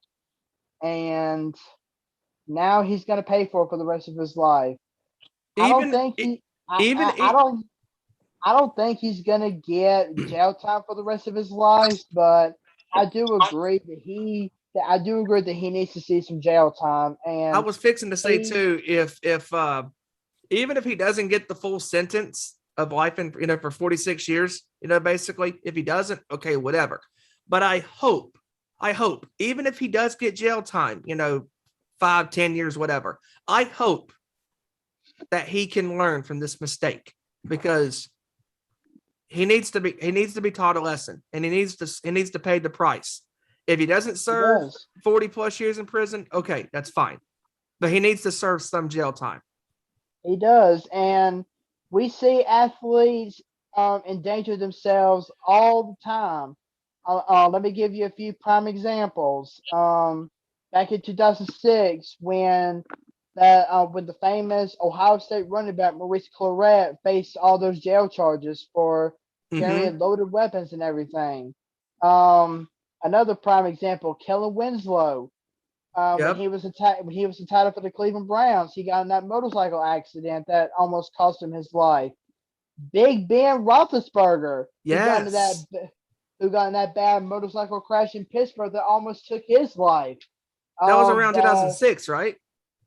and now he's going to pay for it for the rest of his life. I don't think he's going to get jail time for the rest of his life, but I do agree that he needs to see some jail time. And I was fixing to say too, if even if he doesn't get the full sentence of life in for 46 years, basically, if he doesn't, okay, whatever. But I hope, even if he does get jail time, 5-10 years, whatever, I hope that he can learn from this mistake, because he needs to be taught a lesson, and he needs to pay the price. If he doesn't serve 40 plus years in prison, okay, that's fine. But he needs to serve some jail time. He does. And we see athletes endanger themselves all the time. Let me give you a few prime examples. Back in 2006, when the famous Ohio State running back Maurice Clarett faced all those jail charges for carrying loaded weapons and everything. Another prime example, Kellen Winslow. When he was entitled for the Cleveland Browns, he got in that motorcycle accident that almost cost him his life. Big Ben Roethlisberger, Yes. who got in that bad motorcycle crash in Pittsburgh that almost took his life. That was around 2006, right?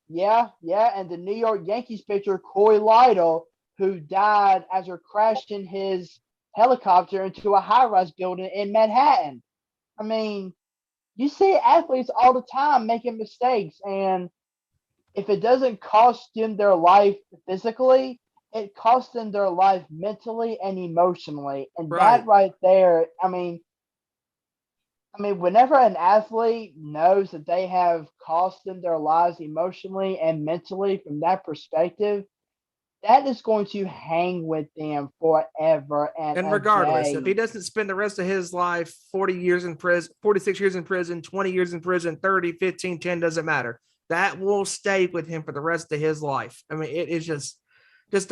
Yeah, and the New York Yankees pitcher Corey Lytle, who died after crashing his helicopter into a high-rise building in Manhattan. I mean, you see athletes all the time making mistakes, and if it doesn't cost them their life physically, it costs them their life mentally and emotionally. And that right there, I mean, whenever an athlete knows that they have cost them their lives emotionally and mentally from that perspective, that is going to hang with them forever and regardless, if he doesn't spend the rest of his life 40 years in prison, 46 years in prison, 20 years in prison, 30, 15, 10, doesn't matter. That will stay with him for the rest of his life. I mean, it is just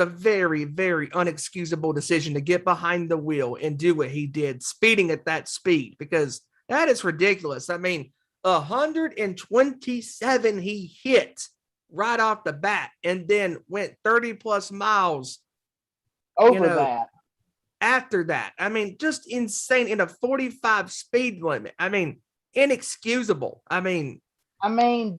a very, very unexcusable decision to get behind the wheel and do what he did, speeding at that speed, because that is ridiculous. I mean, 127 he hit right off the bat, and then went 30 plus miles over that. After that, I mean, just insane in a 45 speed limit. I mean, inexcusable. I mean,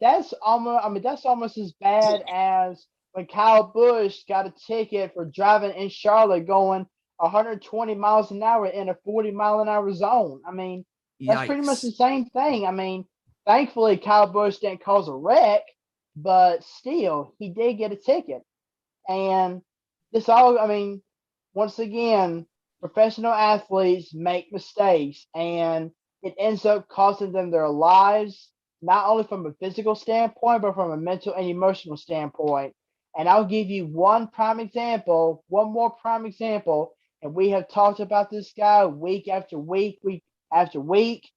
that's almost as bad as when Kyle Busch got a ticket for driving in Charlotte going 120 miles an hour in a 40 mile an hour zone. I mean, that's pretty much the same thing. I mean, thankfully Kyle Busch didn't cause a wreck, but still, he did get a ticket. And once again, professional athletes make mistakes, and it ends up costing them their lives, not only from a physical standpoint, but from a mental and emotional standpoint. And I'll give you one more prime example, and we have talked about this guy week after week after week.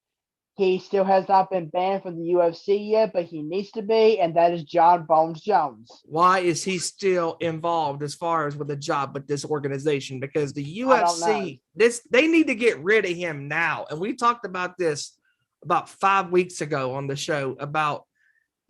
He still has not been banned from the UFC yet, but he needs to be, and that is John Bones Jones. Why is he still involved as far as with a job with this organization? Because the UFC, they need to get rid of him now. And we talked about this about 5 weeks ago on the show about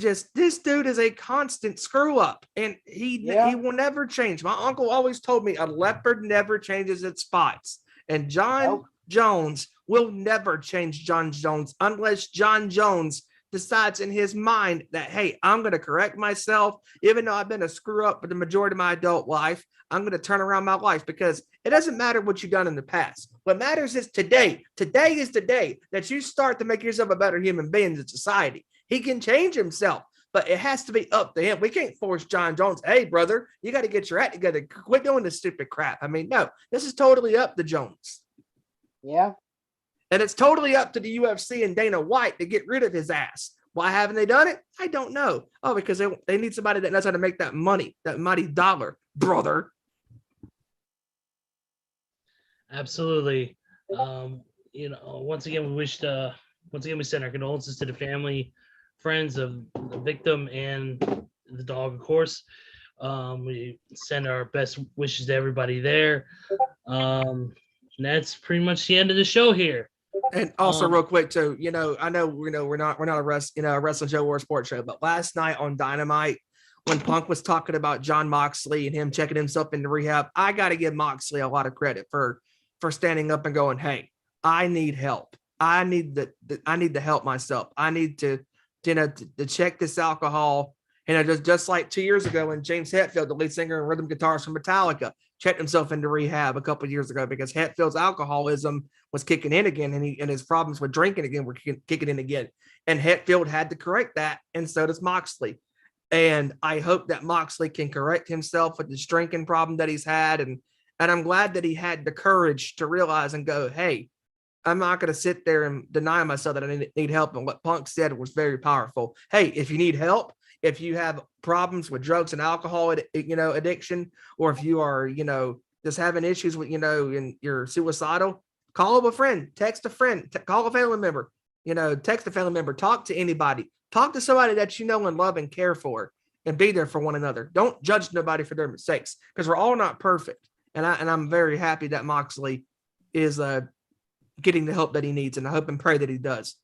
just this dude is a constant screw up, and he will never change. My uncle always told me a leopard never changes its spots, and John Jones will never change John Jones unless John Jones decides in his mind that, hey, I'm going to correct myself. Even though I've been a screw up for the majority of my adult life, I'm going to turn around my life, because it doesn't matter what you've done in the past. What matters is today. Today is the day that you start to make yourself a better human being in society. He can change himself, but it has to be up to him. We can't force John Jones. Hey, brother, you got to get your act together. Quit doing this stupid crap. I mean, no, this is totally up to Jones. Yeah. And it's totally up to the UFC and Dana White to get rid of his ass. Why haven't they done it? I don't know. Oh, because they need somebody that knows how to make that money, that mighty dollar, brother. Absolutely. Once again, we send our condolences to the family, friends of the victim and the dog, of course. We send our best wishes to everybody there. And that's pretty much the end of the show here. And also, real quick too, I know we're not a wrestling show or a sports show, but last night on Dynamite, when Punk was talking about John Moxley and him checking himself into rehab, I got to give Moxley a lot of credit for standing up and going, "Hey, I need help. I need to help myself. I need to check this alcohol." Just like 2 years ago when James Hetfield, the lead singer and rhythm guitarist from Metallica, checked himself into rehab a couple of years ago because Hetfield's alcoholism was kicking in again, and his problems with drinking again were kicking in again. And Hetfield had to correct that, and so does Moxley. And I hope that Moxley can correct himself with this drinking problem that he's had. And I'm glad that he had the courage to realize and go, hey, I'm not going to sit there and deny myself that I need help. And what Punk said was very powerful. Hey, if you need help, if you have problems with drugs and alcohol, addiction, or if you are, just having issues with, and you're suicidal, call up a friend, text a friend, call a family member, text a family member, talk to anybody, talk to somebody that you know and love and care for, and be there for one another. Don't judge nobody for their mistakes, because we're all not perfect. And I'm very happy that Moxley is getting the help that he needs, and I hope and pray that he does.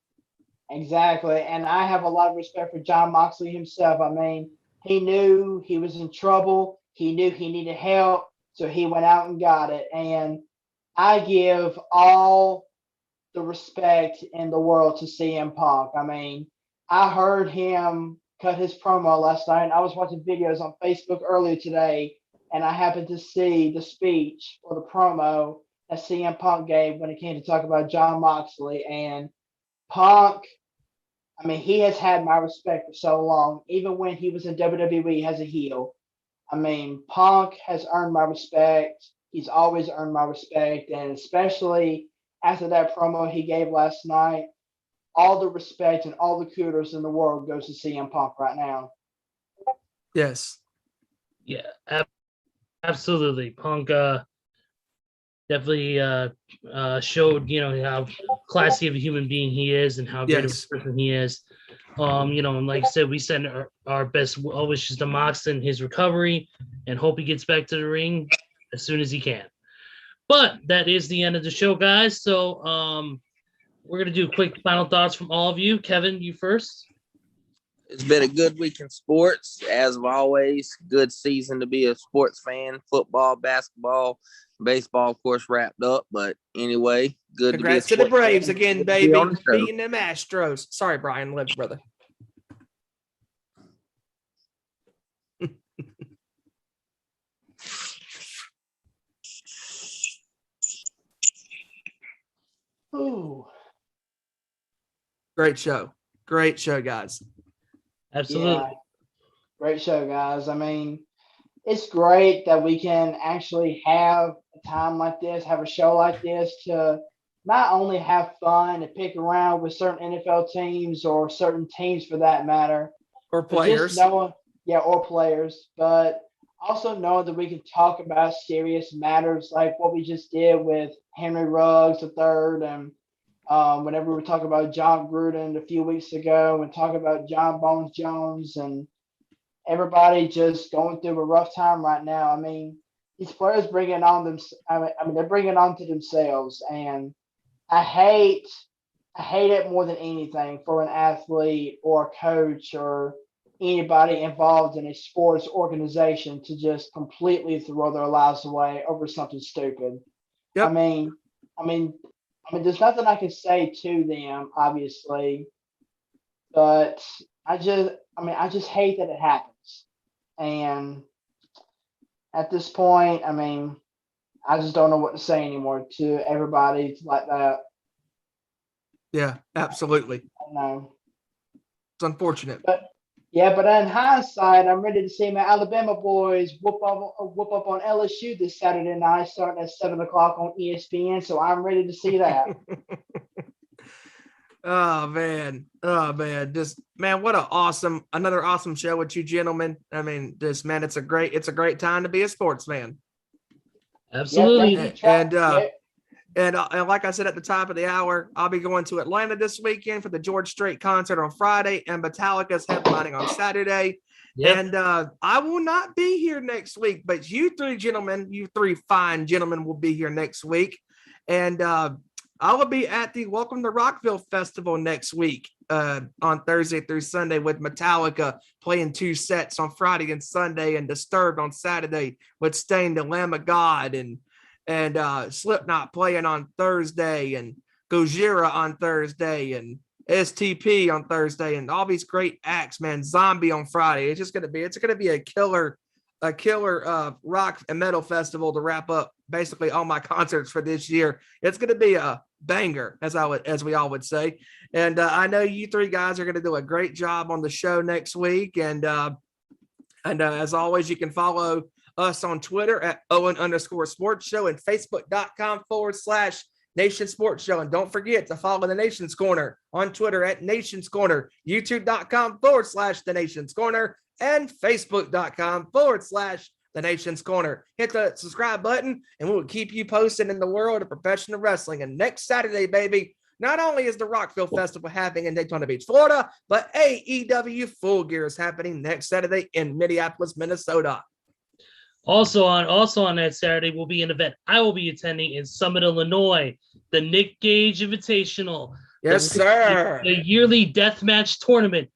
Exactly. And I have a lot of respect for John Moxley himself. I mean, he knew he was in trouble. He knew he needed help. So he went out and got it. And I give all the respect in the world to CM Punk. I mean, I heard him cut his promo last night. I was watching videos on Facebook earlier today, and I happened to see the speech or the promo that CM Punk gave when it came to talk about John Moxley. And Punk, I mean, he has had my respect for so long, even when he was in WWE as a heel. I mean, Punk has earned my respect. He's always earned my respect. And especially after that promo he gave last night, all the respect and all the kudos in the world goes to CM Punk right now. Yes. Yeah, absolutely. Punk definitely showed, how classy of a human being he is and how great of a person he is. And like I said, we send our best wishes to Mox in his recovery and hope he gets back to the ring as soon as he can. But that is the end of the show, guys. So we're going to do quick final thoughts from all of you. Kevin, you first. It's been a good week in sports, as of always. Good season to be a sports fan. Football, basketball, baseball, of course, wrapped up. But anyway, good Congrats to to be the Braves fan. again, Good to be baby. on the show. Beating them Astros. Sorry, Brian. Live, brother. Ooh. Great show. Great show, guys. Absolutely. Yeah. Great show, guys. I mean, it's great that we can actually have a time like this, have a show like this to not only have fun and pick around with certain NFL teams or certain teams for that matter, Or but players. just knowing, or players, but also knowing that we can talk about serious matters like what we just did with Henry Ruggs III and whenever we were talking about John Gruden a few weeks ago and talking about John Bones Jones and everybody just going through a rough time right now. I mean, these players bringing on them. I mean, they're bringing on to themselves, and I hate it more than anything for an athlete or a coach or anybody involved in a sports organization to just completely throw their lives away over something stupid. Yep. I mean, there's nothing I can say to them, obviously, but I just hate that it happens. And at this point, I mean, I just don't know what to say anymore to everybody like that. Yeah, absolutely. I know. It's unfortunate. But in hindsight, I'm ready to see my Alabama boys whoop up on LSU this Saturday night, starting at 7:00 on ESPN. So I'm ready to see that. Oh man. Just what another awesome show with you gentlemen. I mean, it's a great time to be a sports fan. Absolutely. And like I said at the top of the hour, I'll be going to Atlanta this weekend for the George Strait concert on Friday, and Metallica's headlining on Saturday. Yep. And I will not be here next week, but you three fine gentlemen will be here next week. And I will be at the Welcome to Rockville Festival next week on Thursday through Sunday with Metallica playing 2 sets on Friday and Sunday, and Disturbed on Saturday with Stained the Lamb of God, and Slipknot playing on Thursday, and Gojira on Thursday, and STP on Thursday, and all these great acts, man. Zombie on Friday. It's gonna be a killer rock and metal festival to wrap up basically all my concerts for this year. It's gonna be a banger, as we all would say. And I know you three guys are gonna do a great job on the show next week. And as always, you can follow us on Twitter at Owen_Sports Show and Facebook.com/Nation Sports Show. And don't forget to follow the Nation's Corner on Twitter at Nation's Corner, YouTube.com/The Nation's Corner, and Facebook.com/The Nation's Corner. Hit the subscribe button, and we will keep you posted in the world of professional wrestling. And next Saturday, baby, not only is the Rockville Festival happening in Daytona Beach, Florida, but AEW Full Gear is happening next Saturday in Minneapolis, Minnesota. Also on that Saturday will be an event I will be attending in Summit, Illinois, the Nick Gage Invitational. Yes, sir. The yearly deathmatch tournament,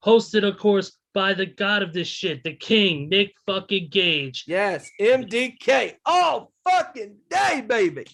hosted, of course, by the god of this shit, the king, Nick fucking Gage. Yes, MDK all fucking day, baby.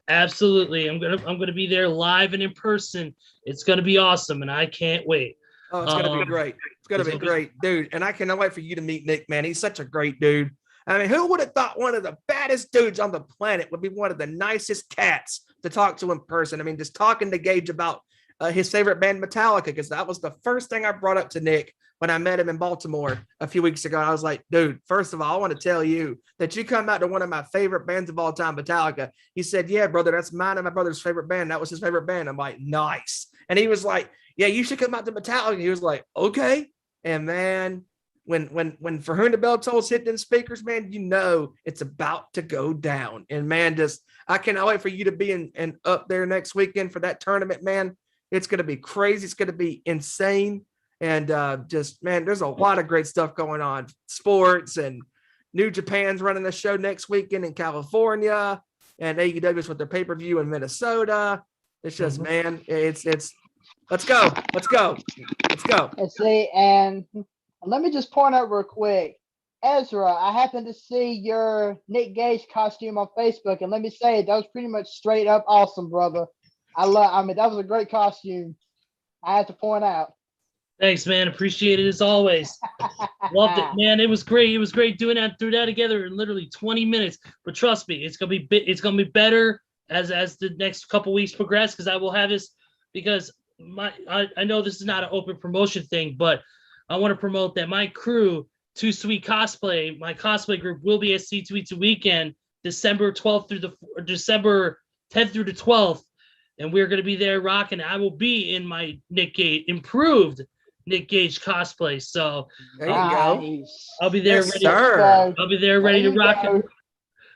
Absolutely. I'm gonna be there live and in person. It's gonna be awesome, and I can't wait. Oh, it's gonna be great. It's gonna be great, dude. And I cannot wait for you to meet Nick, man. He's such a great dude. I mean, who would have thought one of the baddest dudes on the planet would be one of the nicest cats to talk to in person? I mean, just talking to Gage about his favorite band, Metallica, because that was the first thing I brought up to Nick when I met him in Baltimore a few weeks ago. I was like, dude, first of all, I want to tell you that you come out to one of my favorite bands of all time, Metallica. He said, yeah, brother, that's mine and my brother's favorite band. That was his favorite band. I'm like, nice. And he was like, yeah, you should come out to Metallica. He was like, okay. And man, when For Whom the Bell Tolls hit them speakers, man, you know it's about to go down. And man, I cannot wait for you to be in up there next weekend for that tournament, man. It's going to be crazy. It's going to be insane. And man, there's a lot of great stuff going on. Sports and New Japan's running a show next weekend in California, and AEW's with their pay-per-view in Minnesota. It's just, man, it's let's go. And let me just point out real quick, Ezra, I happened to see your Nick Gage costume on Facebook, and let me say that was pretty much straight up awesome, brother. I mean, that was a great costume. I had to point out. Thanks, man. Appreciate it as always. Loved it, man. It was great. It was great doing that. Threw that together in literally 20 minutes. But trust me, it's gonna be better as the next couple weeks progress, because I will have this, because I know this is not an open promotion thing, but I want to promote that my crew, Too Sweet Cosplay, my cosplay group, will be at C2E2 weekend, December 10th through the 12th. And we're going to be there rocking. I will be in my improved Nick Gage cosplay. So there you go. I'll be there yes, ready. Sir. I'll be there ready to rock.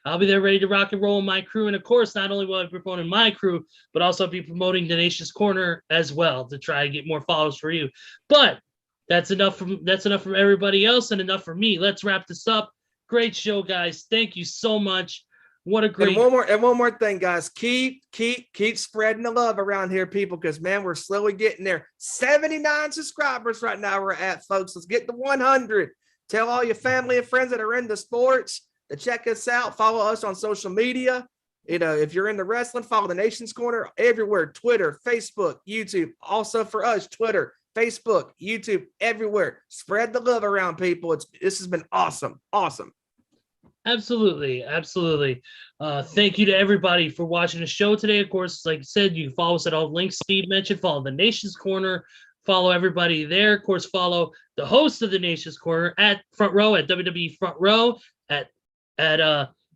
I'll be there ready to rock and roll in my crew. And of course, not only will I be promoting my crew, but also be promoting the Nation's Corner as well to try and get more followers for you. But that's enough from everybody else and enough for me. Let's wrap this up. Great show, guys. Thank you so much. What a great and one more thing, guys. Keep spreading the love around here, people, because man, we're slowly getting there. 79 subscribers right now we're at, folks. Let's get to 100. Tell all your family and friends that are into sports to check us out. Follow us on social media. You know, if you're into wrestling, follow the Nation's Corner everywhere. Twitter, Facebook, YouTube. Also for us, Twitter, Facebook, YouTube, everywhere. Spread the love around, people. This has been awesome. Awesome. Absolutely. Thank you to everybody for watching the show today. Of course, like I said, you can follow us at all links Steve mentioned. Follow the Nation's Corner. Follow everybody there. Of course, follow the host of the Nation's Corner at Front Row, at WWE Front Row.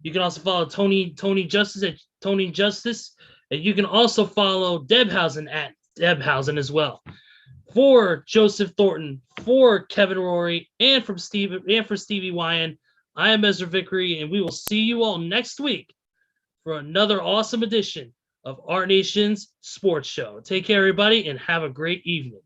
You can also follow Tony Justice at Tony Justice. And you can also follow Debhausen at Debhausen as well. For Joseph Thornton, for Kevin Rorie, and for Stevie Wyand, I am Ezra Vickery, and we will see you all next week for another awesome edition of Our Nation's Sports Show. Take care, everybody, and have a great evening.